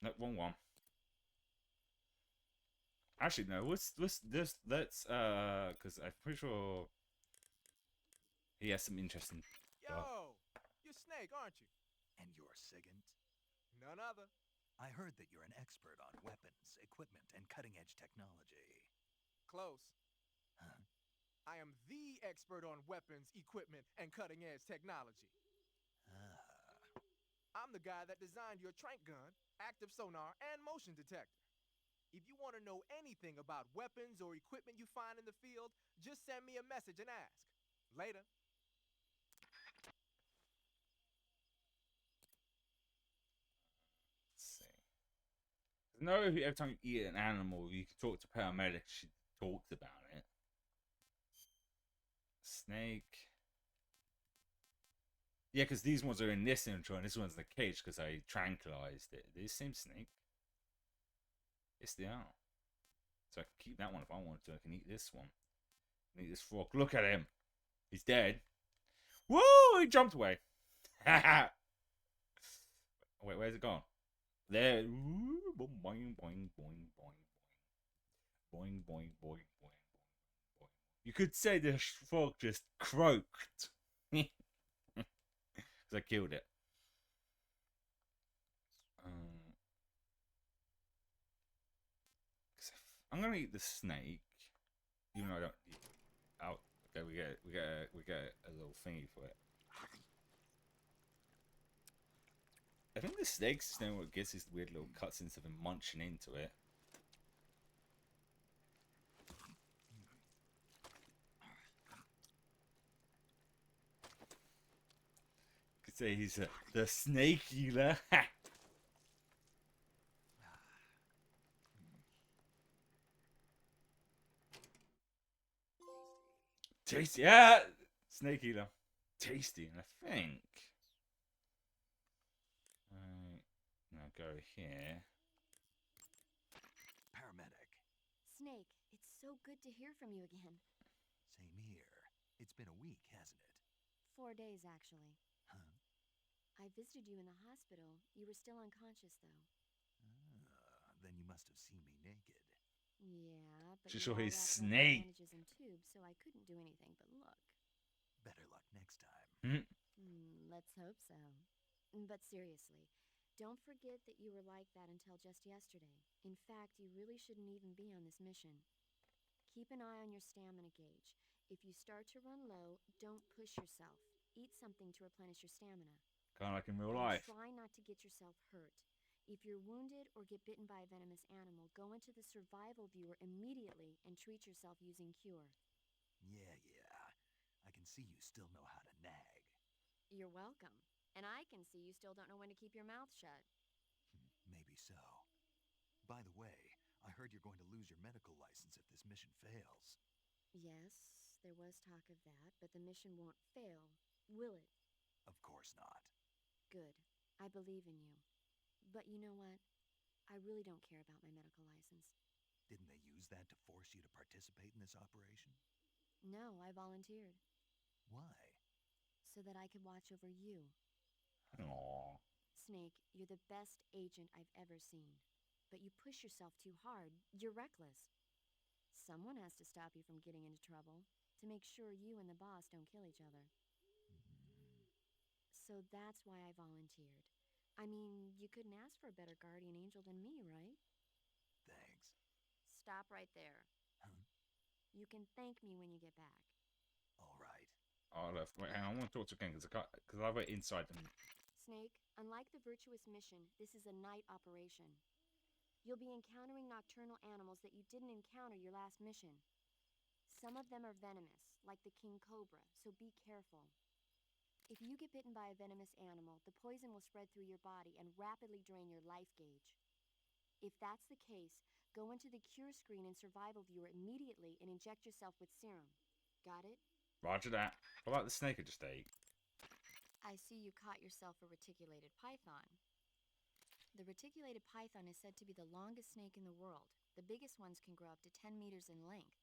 Nope, wrong one. Actually, no. Let's because I'm pretty sure he has some interesting. Yo, you're Snake, aren't you? And you're Sigint? None other. I heard that you're an expert on weapons, equipment, and cutting-edge technology. Close. Huh? I am the expert on weapons, equipment, and cutting-edge technology. Ah. I'm the guy that designed your trank gun, active sonar, and motion detector. If you want to know anything about weapons or equipment you find in the field, just send me a message and ask. Later. Let's see. No, every time you eat an animal, you can talk to paramedics. She talks about it. Snake. Yeah, because these ones are in this intro and this one's in the cage because I tranquilized it. Are they the same snake? Yes, they are. So I can keep that one if I want to. I can eat this one. I can eat this frog. Look at him. He's dead. Woo! He jumped away. Wait, where's it gone? There. Ooh, boing, boing, boing, boing, boing. Boing, boing, boing, boing, boing, boing. You could say the frog just croaked. Because I killed it. I'm gonna eat the snake, even though I don't. Oh, okay. We get a little thingy for it. I think the snake's just what gets these weird little cutscenes of him munching into it. You could say he's the snake healer. Tasty, yeah. Snake Eater. Tasty, I think. Now go here. Paramedic. Snake, it's so good to hear from you again. Same here. It's been a week, hasn't it? 4 days, actually. Huh? I visited you in the hospital. You were still unconscious, though. Then you must have seen me naked. Yeah, but She you saw were all his wrapped up in snake. bandages and tubes, so I couldn't do anything but look. Better luck next time. Let's hope so. But seriously, don't forget that you were like that until just yesterday. In fact, you really shouldn't even be on this mission. Keep an eye on your stamina gauge. If you start to run low, don't push yourself. Eat something to replenish your stamina. Kind of like in real And life. try not to get yourself hurt. If you're wounded or get bitten by a venomous animal, go into the survival viewer immediately and treat yourself using Cure. Yeah. I can see you still know how to nag. You're welcome. And I can see you still don't know when to keep your mouth shut. Maybe so. By the way, I heard you're going to lose your medical license if this mission fails. Yes, there was talk of that, but the mission won't fail, will it? Of course not. Good. I believe in you. But you know what? I really don't care about my medical license. Didn't they use that to force you to participate in this operation? No, I volunteered. Why? So that I could watch over you. Aww. Snake, you're the best agent I've ever seen. But you push yourself too hard. You're reckless. Someone has to stop you from getting into trouble, to make sure you and the boss don't kill each other. So that's why I volunteered. I mean, you couldn't ask for a better guardian angel than me, right? Thanks. Stop right there. Huh? You can thank me when you get back. All right. Oh, left. Wait, hang on. I want to talk to again because I went inside them. Snake, unlike the Virtuous mission, this is a night operation. You'll be encountering nocturnal animals that you didn't encounter your last mission. Some of them are venomous, like the king cobra, so be careful. If you get bitten by a venomous animal, the poison will spread through your body and rapidly drain your life gauge. If that's the case, go into the cure screen and survival viewer immediately and inject yourself with serum. Got it? Roger that. What about the snake I just ate? I see you caught yourself a reticulated python. The reticulated python is said to be the longest snake in the world. The biggest ones can grow up to 10 meters in length.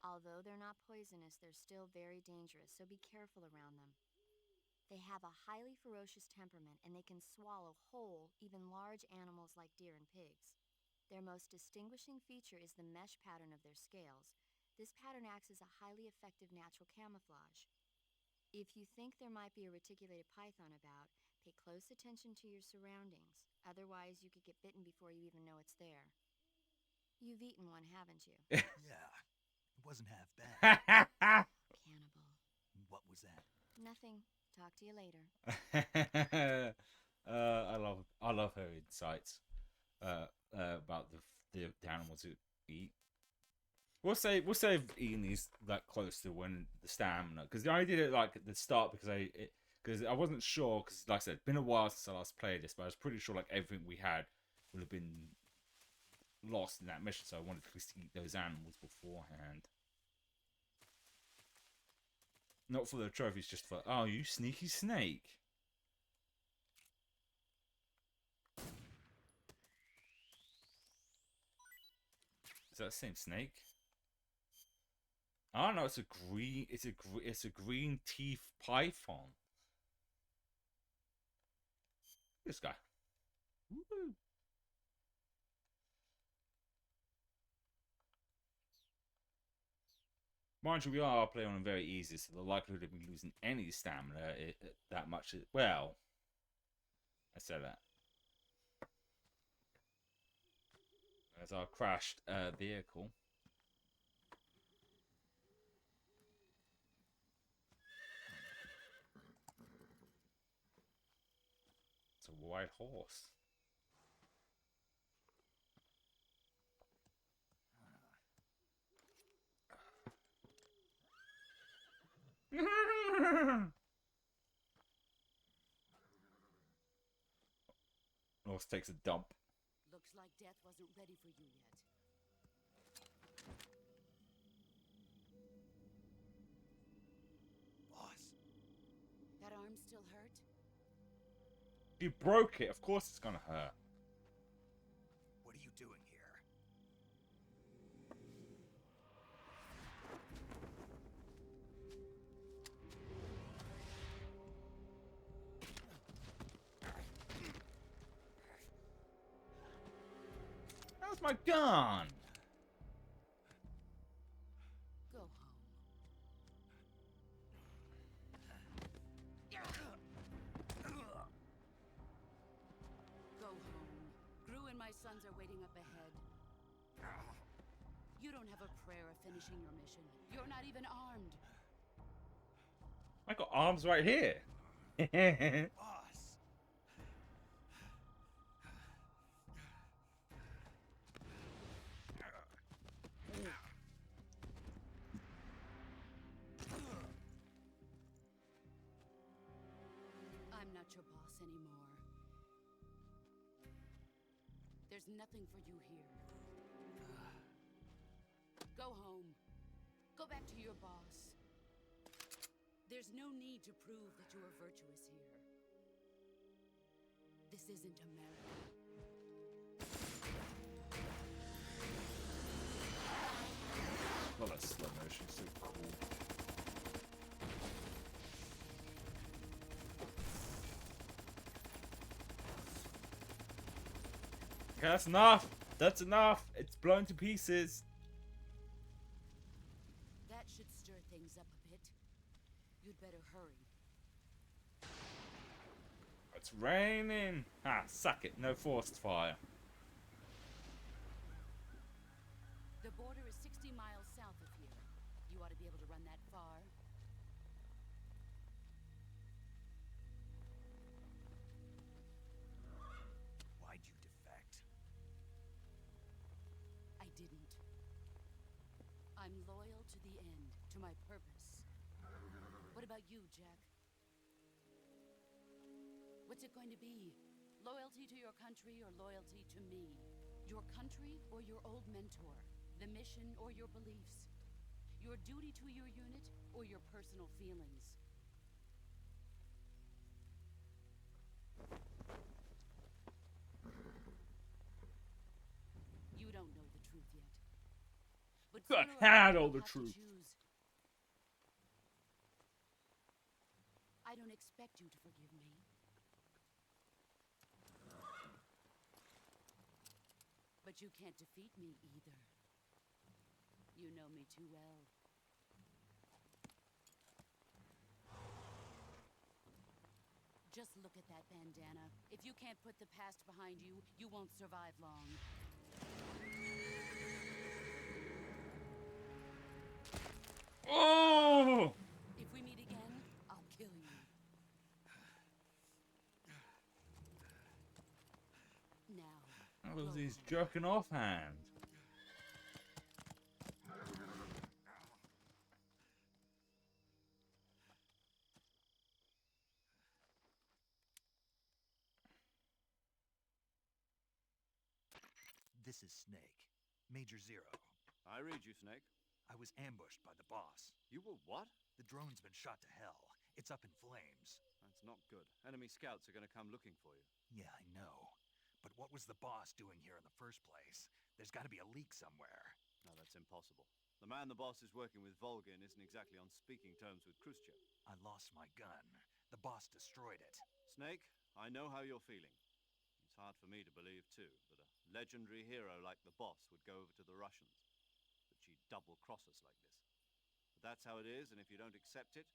Although they're not poisonous, they're still very dangerous, so be careful around them. They have a highly ferocious temperament, and they can swallow whole, even large animals like deer and pigs. Their most distinguishing feature is the mesh pattern of their scales. This pattern acts as a highly effective natural camouflage. If you think there might be a reticulated python about, pay close attention to your surroundings. Otherwise, you could get bitten before you even know it's there. You've eaten one, haven't you? Yeah. It wasn't half bad. Cannibal. What was that? Nothing. Talk to you later. I love her insights about the animals who eat. We'll say eating these like close to when the stamina, because I did it like at the start because I wasn't sure, because like I said, it's been a while since I last played this, but I was pretty sure like everything we had would have been lost in that mission, so I wanted to at least eat those animals beforehand. Not for the trophies, just for, oh, you sneaky snake. Is that the same snake? Oh no, it's a green teeth python. This guy. Woo-hoo. Mind you, we are playing on very easy, so the likelihood of me losing any stamina that much is, well, I said that. As our crashed vehicle. It's a white horse. Horse takes a dump. Looks like death wasn't ready for you yet. arm still hurt? If you broke it, of course it's gonna hurt. What are you doing here? That was my gun. Go home. Go home. Gru and my sons are waiting up ahead. You don't have a prayer of finishing your mission. You're not even armed. I got arms right here. Boss! I'm not your boss anymore. There's nothing for you here. Go home. Go back to your boss. There's no need to prove that you are virtuous here. This isn't America. Well, that's slow motion, so cool. Okay, that's enough. That's enough. It's blown to pieces. That should stir things up a bit. You'd better hurry. It's raining. Ah, suck it. No forced fire. The border is 60 miles south of here. You ought to be able to run that far. Why'd you defect? I didn't. I'm loyal to the end, to my purpose. What about you, Jack? What's it going to be? Loyalty to your country or loyalty to me? Your country or your old mentor? The mission or your beliefs? Your duty to your unit or your personal feelings? You don't know the truth yet. But I sooner or had later all you'll the have to truth. choose. I don't expect you to forgive me. But you can't defeat me either. You know me too well. Just look at that bandana. If you can't put the past behind you, you won't survive long. Oh! If we meet again, I'll kill you. Now. That was go his home. jerking off hand. This is Snake. Major Zero. I read you, Snake. I was ambushed by the boss. You were what? The drone's been shot to hell. It's up in flames. That's not good. Enemy scouts are going to come looking for you. Yeah, I know. But what was the boss doing here in the first place? There's got to be a leak somewhere. No, that's impossible. The man the boss is working with, Volgin, isn't exactly on speaking terms with Khrushchev. I lost my gun. The boss destroyed it. Snake, I know how you're feeling. It's hard for me to believe, too, that a legendary hero like the boss would go over to the Russians. That she'd double-cross us like this. But that's how it is, and if you don't accept it,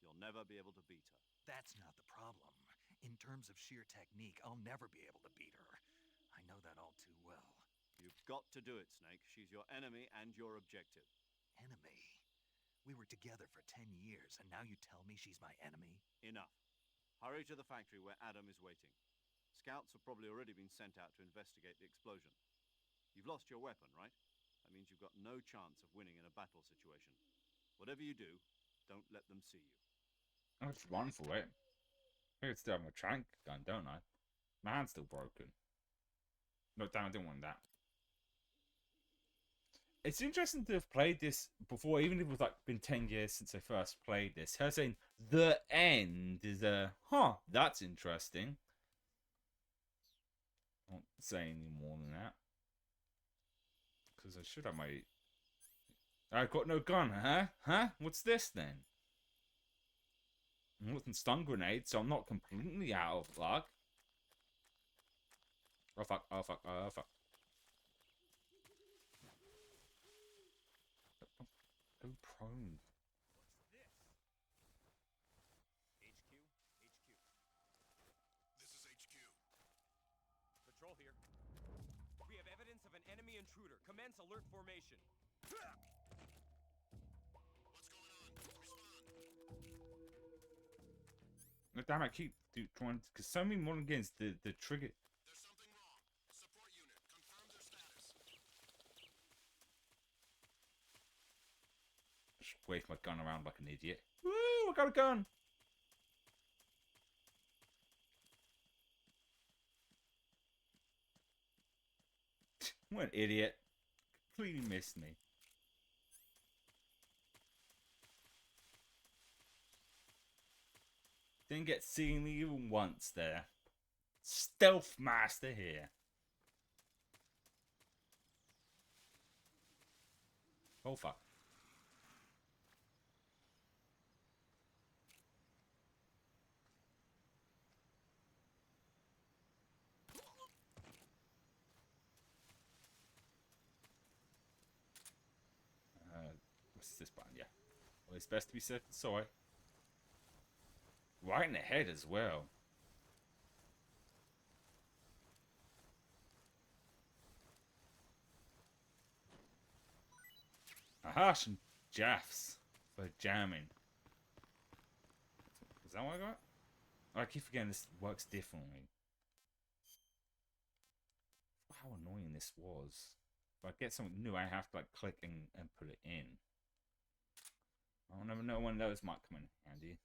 you'll never be able to beat her. That's not the problem. In terms of sheer technique, I'll never be able to beat her. I know that all too well. You've got to do it, Snake. She's your enemy and your objective. Enemy? We were together for 10 years, and now you tell me she's my enemy? Enough. Hurry to the factory where Adam is waiting. Scouts have probably already been sent out to investigate the explosion. You've lost your weapon, right? That means you've got no chance of winning in a battle situation. Whatever you do, don't let them see you. I just run for it. I could still have my trank gun, don't I? My hand's still broken. No, damn, I didn't want that. It's interesting to have played this before, even if it was like been 10 years since I first played this. Her saying the end is that's interesting. I won't say any more than that. Because I should have my... I've got no gun, huh? Huh? What's this then? It wasn't stun grenade, so I'm not completely out of luck. Oh fuck, oh fuck, oh fuck. Go prone. This is HQ. Patrol here. We have evidence of an enemy intruder. Commence alert formation. No, damn, I keep trying, because so many modern games, the trigger... There's something wrong. Support unit, confirm their status. Just wave my gun around like an idiot. Woo, I got a gun! What an idiot. Completely missed me. Didn't get seen even once there. Stealth master here. Oh fuck. What's this button? Yeah. Well, it's best to be safe than sorry. Right in the head as well. Aha, some jaffs for jamming. Is that what I got? Oh, I keep forgetting this works differently. How annoying this was. If I get something new, I have to like click and put it in. I'll never know when those might come in handy.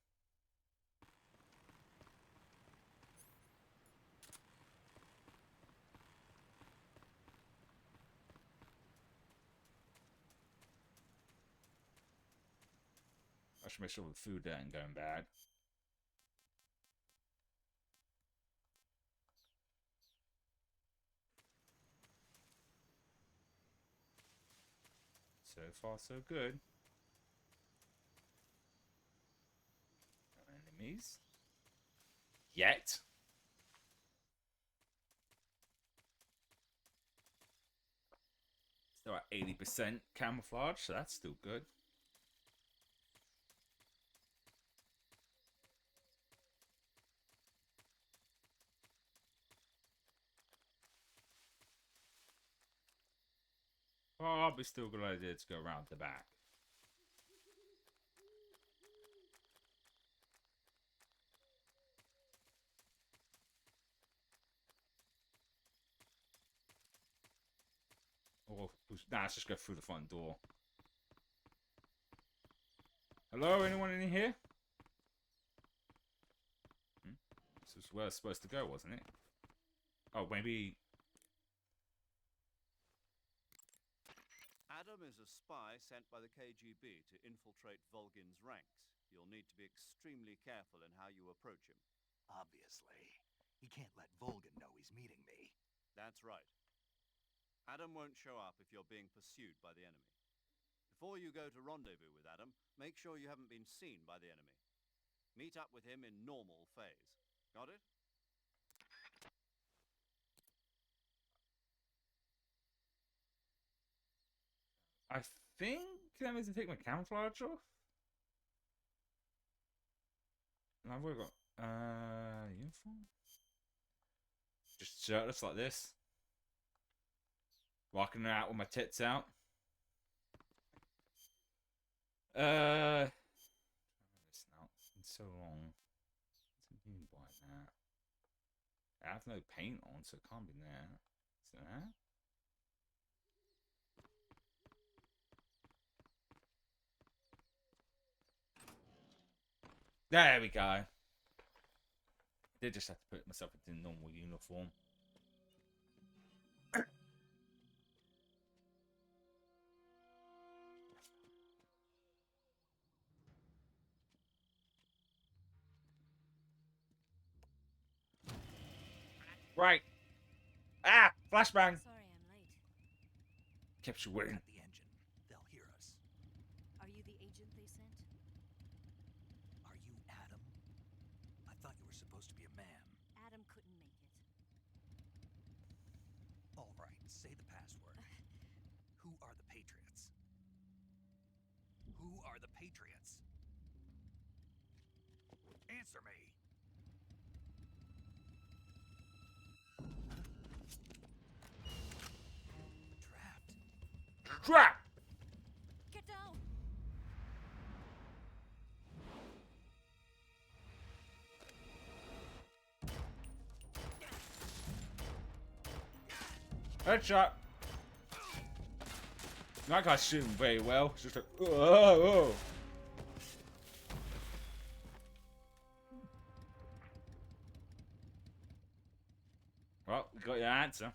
I should make sure the food ain't going bad. So far, so good. No enemies. Yet. Still at 80% camouflage, so that's still good. Probably still a good idea to go around the back. Or, nah, let's just go through the front door. Hello, anyone in here? This is where it's supposed to go, wasn't it? Oh, maybe... Adam is a spy sent by the KGB to infiltrate Volgin's ranks. You'll need to be extremely careful in how you approach him. Obviously. He can't let Volgin know he's meeting me. That's right. Adam won't show up if you're being pursued by the enemy. Before you go to rendezvous with Adam, make sure you haven't been seen by the enemy. Meet up with him in normal phase. Got it? I think that means to take my camouflage off. And I've already got uniform. Just shirtless like this. Rocking it out with my tits out. It's been so long. What do you mean by that? I have no paint on, so it can't be there. Is it that? There we go. I did just have to put myself into normal uniform. Right. Ah! Flashbang! Sorry I'm late. Kept you waiting. At the engine. They'll hear us. Are you the agent they sent? Are you Adam? I thought you were supposed to be a man. Adam couldn't make it. All right, say the password. Who are the Patriots? Who are the Patriots? Answer me. Trapped. Trap! Get down! Headshot! That guy's shooting very well. It's just like, oh. Well, we got your answer.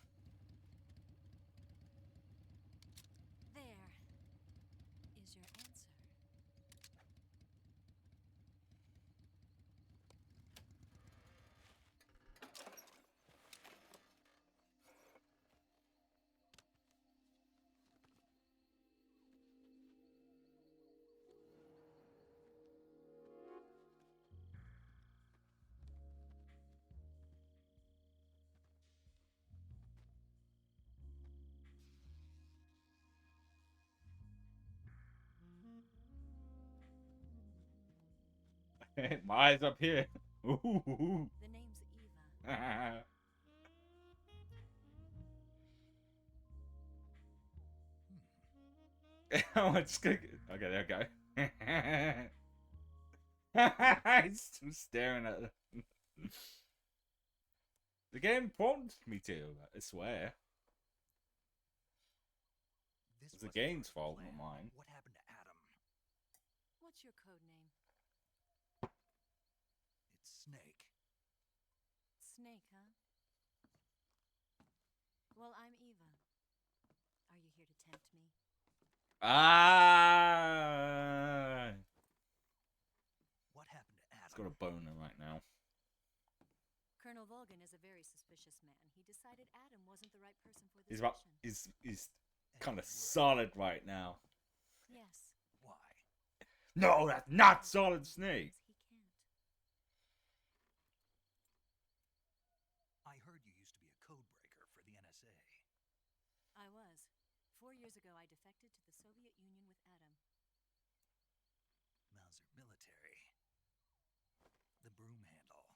There is your answer. My eyes up here. Ooh. The name's Eva. Oh, it's good. Okay, there we go. He's still staring at them. The game prompted me to, I swear. It's the game's fault, not mine. What happened to Adam? What's your code name? It's Snake. Snake, huh? Well, I'm Eva. Are you here to tempt me? Ah! What happened to Adam? He's got a boner right now. Colonel Volgan is a very suspicious man. He decided Adam wasn't the right person for this He's about. mission. He's kind of solid right now. Yes. Why? No, that's not Solid Snake. He can't. I heard you used to be a code breaker for the NSA. I was. 4 years ago, I defected to the Soviet Union with Adam. Mauser military. The broom handle.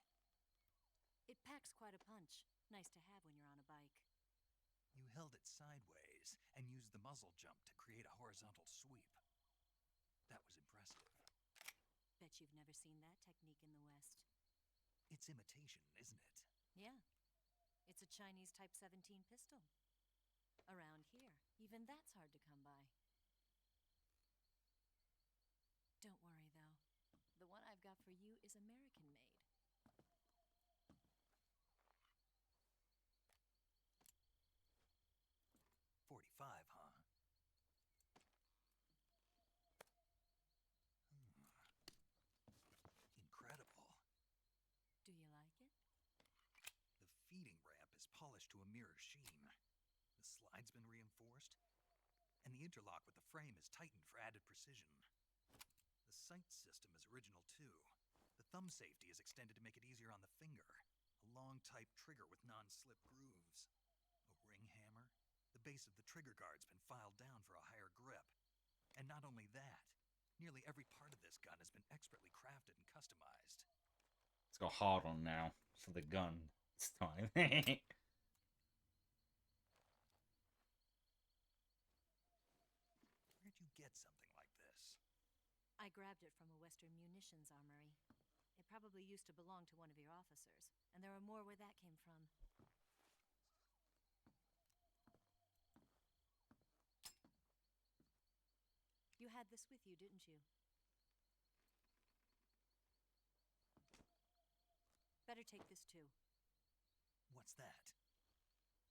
It packs quite a punch. Nice to have when you're on a bike. You held it sideways and used the muzzle jump to create a horizontal sweep. That was impressive. Bet you've never seen that technique in the West. It's imitation, isn't it? Yeah. It's a Chinese Type 17 pistol. Around here, even that's hard to come by. Don't worry, though. The one I've got for you is American-made. 45, huh? Incredible. Do you like it? The feeding ramp is polished to a mirror sheen. The slide's been reinforced, and the interlock with the frame is tightened for added precision. The sight system is original too. The thumb safety is extended to make it easier on the finger. A long type trigger with non-slip grooves. A ring hammer. The base of the trigger guard's been filed down for a higher grip. And not only that, nearly every part of this gun has been expertly crafted and customized. It's got hard on now for the gun this time. Where'd you get something like this? I grabbed it from a Western munitions armory. It probably used to belong to one of your officers, and there are more where that came from. You had this with you, didn't you? Better take this too. What's that?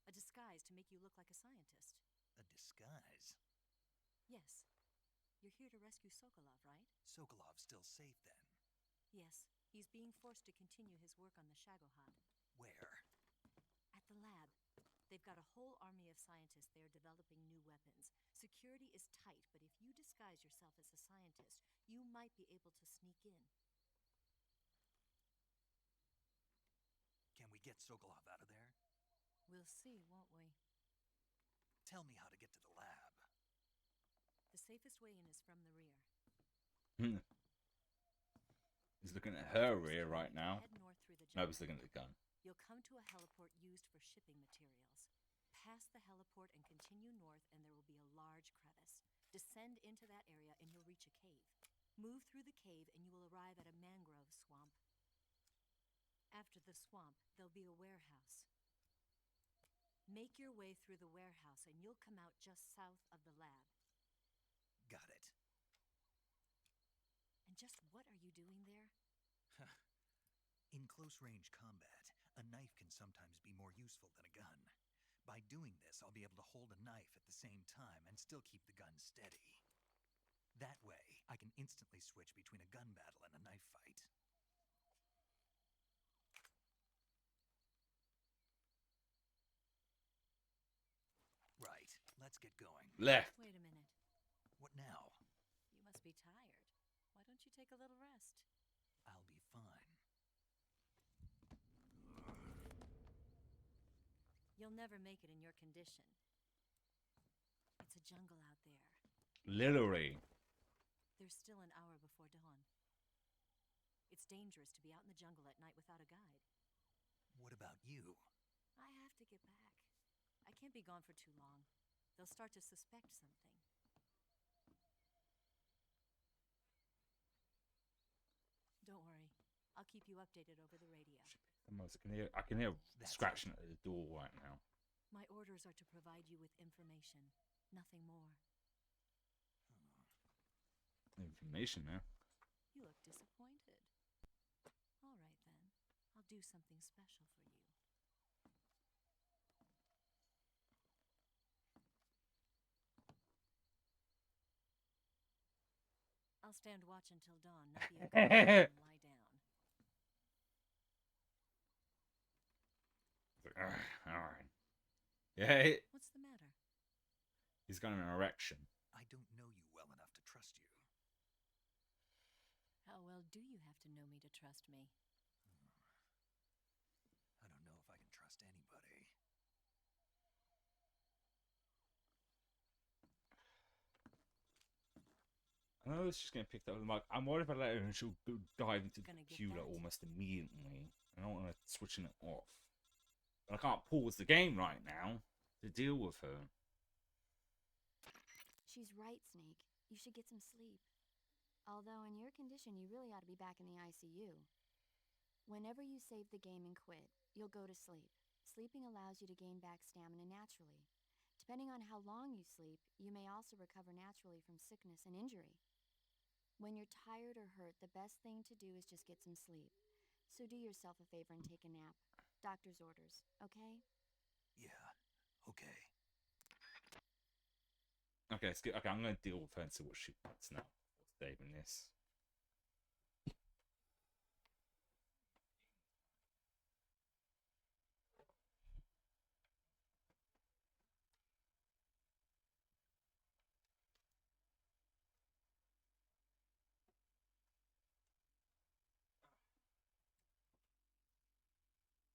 A disguise to make you look like a scientist. A disguise? Yes. You're here to rescue Sokolov, right? Sokolov's still safe then? Yes. He's being forced to continue his work on the Shagohod. Where? the lab. They've got a whole army of scientists there developing new weapons. Security is tight, but if you disguise yourself as a scientist, you might be able to sneak in. Can we get Sokolov out of there? We'll see, won't we? Tell me how to get to the lab. The safest way in is from the rear. He's looking at her rear right now. Head north through the No, jungle. he's looking at the gun. You'll come to a heliport used for shipping materials. Pass the heliport and continue north, and there will be a large crevice. Descend into that area, and you'll reach a cave. Move through the cave, and you will arrive at a mangrove swamp. After the swamp, there'll be a warehouse. Make your way through the warehouse, and you'll come out just south of the lab. Got it. And just what are you doing there? In close-range combat, a knife can sometimes be more useful than a gun. By doing this, I'll be able to hold a knife at the same time and still keep the gun steady. That way, I can instantly switch between a gun battle and a knife fight. Right, let's get going. Left. Wait a minute. What now? You must be tired. Why don't you take a little rest? I'll be fine. You'll never make it in your condition. It's a jungle out there. Literally. There's still an hour before dawn. It's dangerous to be out in the jungle at night without a guide. What about you? I have to get back. I can't be gone for too long. They'll start to suspect something. Don't worry. I'll keep you updated over the radio. I can hear scratching at the door right now. My orders are to provide you with information. Nothing more. Information now. You look disappointed. All right, then. I'll do something special for you. I'll stand watch until dawn. Not be a good and lie down. Alright. Yeah. What's the matter? He's got an erection. I don't know you well enough to trust you. How well do you have to know me to trust me? I don't know if I can trust anybody. I know it's just getting picked up. I'm worried if I let her and she'll go dive into the Gonna get computer that? almost immediately. I don't want her switching it off. But I can't pause the game right now to deal with her. She's right, Snake. You should get some sleep. Although in your condition, you really ought to be back in the ICU. Whenever you save the game and quit, you'll go to sleep. Sleeping allows you to gain back stamina naturally. Depending on how long you sleep, you may also recover naturally from sickness and injury. When you're tired or hurt, the best thing to do is just get some sleep. So do yourself a favor and take a nap. Doctor's orders, okay? Yeah, okay. Okay, let's get, okay, I'm going to deal with her and see what she wants now. What's saving this?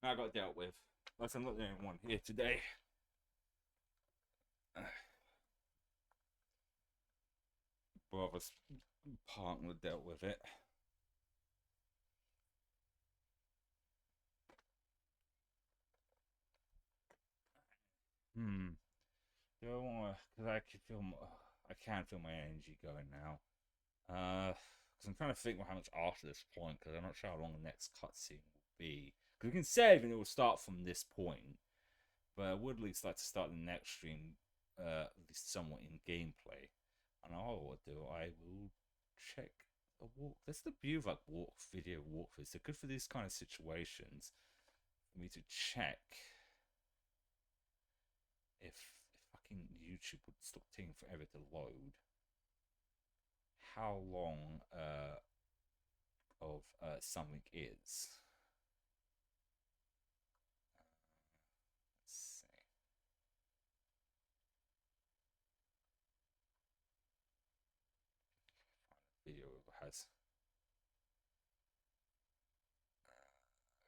I got dealt with. Plus, I'm not the only one here today. Brother's partner dealt with it. Do I want to? Because I can feel. I can't feel my energy going now. Because I'm trying to think what happens after this point. Because I'm not sure how long the next cutscene will be. Because we can save and it will start from this point. But I would at least like to start the next stream, at least somewhat in gameplay. And all I will do, I will check a walk. That's the beauty of like video walkthroughs. They're good for these kind of situations. For me to check if fucking YouTube would stop taking forever to load. How long of something is.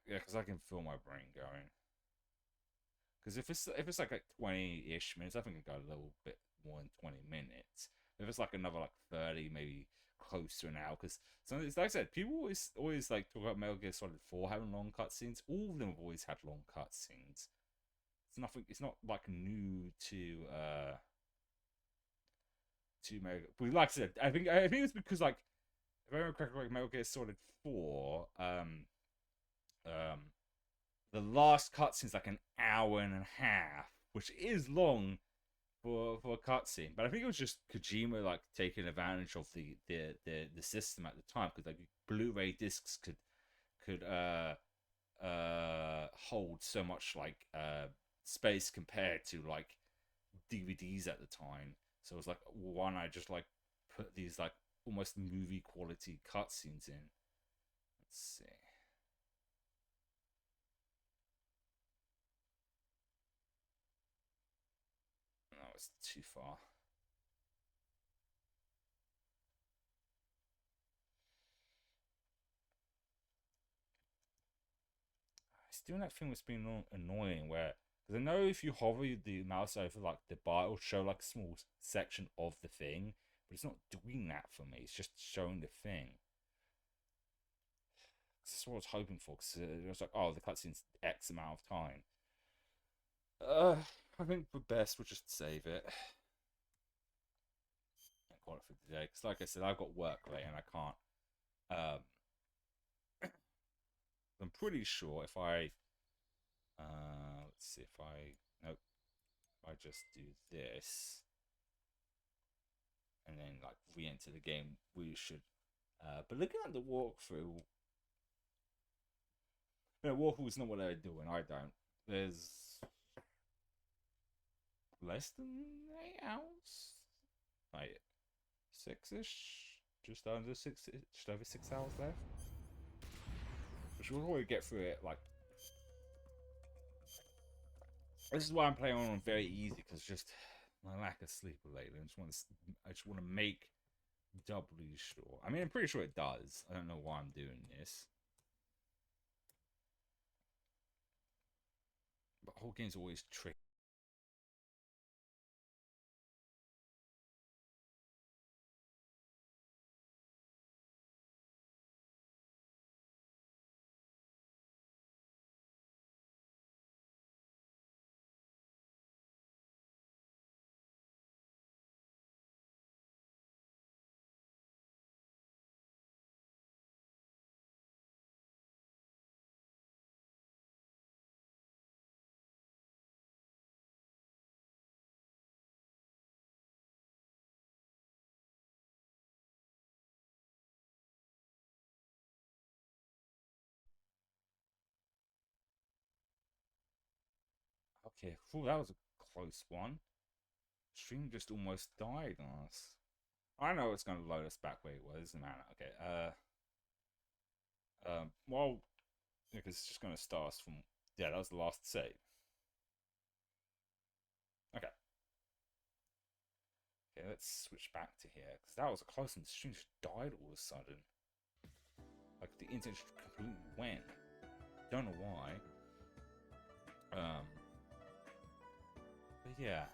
Yeah, because I can feel my brain going. Because if it's like 20-ish minutes, I think it can go a little bit more than 20 minutes. If it's like another like 30, maybe close to an hour, because it's like I said, people always like talk about Metal Gear Solid 4 having long cutscenes. All of them have always had long cutscenes. It's nothing. It's not like new to Metal. But like I said, I think it's because like if I remember correctly, like Metal Gear Solid 4, the last cutscene's like an hour and a half, which is long for a cutscene. But I think it was just Kojima like taking advantage of the system at the time, because like Blu-ray discs could hold so much like space compared to like DVDs at the time. So it was like, why not just like put these like almost movie quality cutscenes in? Let's see. No, it's too far. It's doing that thing that's been annoying where, because I know if you hover the mouse over like the bar, it'll show like a small section of the thing, but it's not doing that for me. It's just showing the thing. That's what I was hoping for, because it was like, oh, the cutscene's X amount of time. I think the best would just save it and call it for today. Because like I said, I've got work late and I can't. I'm pretty sure if I let's see, if I just do this and then like re-enter the game, we should but looking at the walkthrough, walkthrough is not what I do and I don't. There's less than 8 hours, like 6-ish, just over 6 hours left, which we'll probably get through it. Like, this is why I'm playing on very easy, because just my lack of sleep lately. I just want to make doubly sure. I mean, I'm pretty sure it does. I don't know why I'm doing this, but the whole game's always tricky. Okay, cool, that was a close one. Stream just almost died on us. I know it's going to load us back where it was, doesn't matter. Okay, well, because it's just going to start us from, yeah, that was the last save. Okay. Okay, let's switch back to here, because that was a close one. The stream just died all of a sudden. Like, the internet just completely went. Don't know why. But yeah,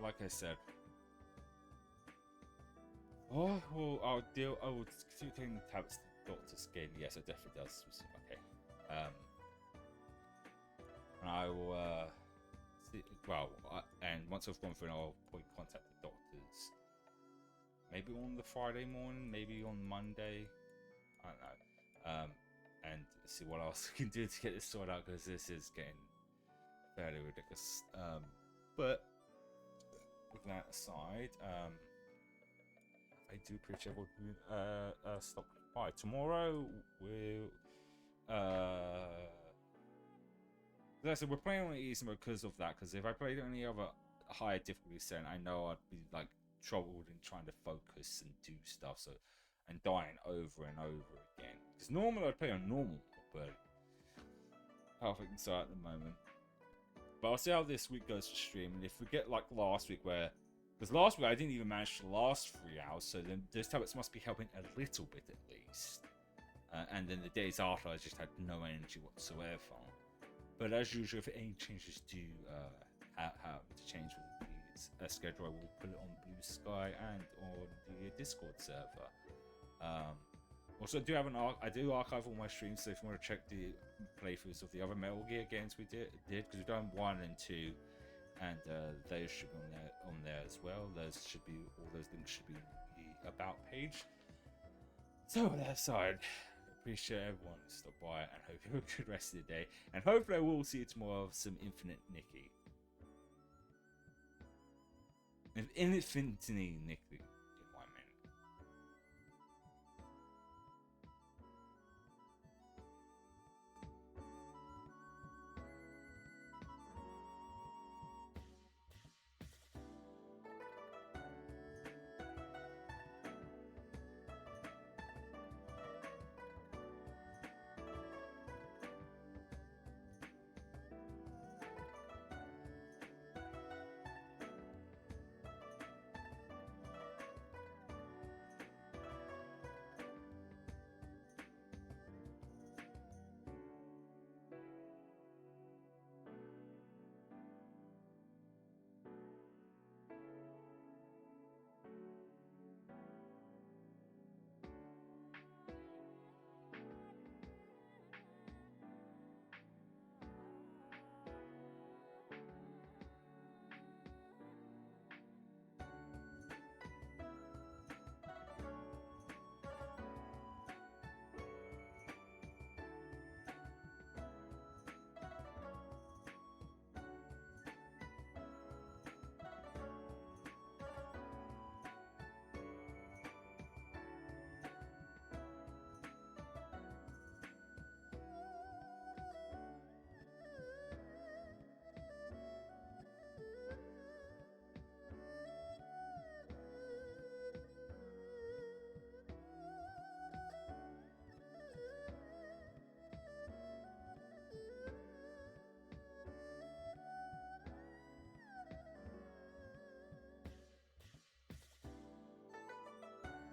like I said, oh, well, I will continue taking the tablets to the doctor's game. Yes, it definitely does. Okay. And I will, see, well, and once I've gone through, I'll probably contact the doctors. Maybe on the Friday morning, maybe on Monday. I don't know. And see what else we can do to get this sorted out, because this is getting fairly ridiculous. But with that aside, I do appreciate what you stop by. Tomorrow we'll as I said, we're playing on easy mode because of that, because if I played any other higher difficulty setting, I know I'd be like troubled in trying to focus and do stuff, so and dying over and over again. Because normally I'd play on normal, but I don't think so at the moment. But I'll see how this week goes for stream, and if we get like last week where, because last week I didn't even manage to last 3 hours, so then those tablets must be helping a little bit at least. and then the days after I just had no energy whatsoever. But as usual, if any changes do have to change with the schedule, I will put it on Blue Sky and on the Discord server. Also, I do archive all my streams, so if you want to check the playthroughs of the other Metal Gear games we did, because we've done 1 and 2, and those should be on there as well. All those links should be in the about page. So with that aside, appreciate everyone who stopped by, and hope you have a good rest of the day. And hopefully I will see you tomorrow with some Infinite Nikki. Infinity Nikki.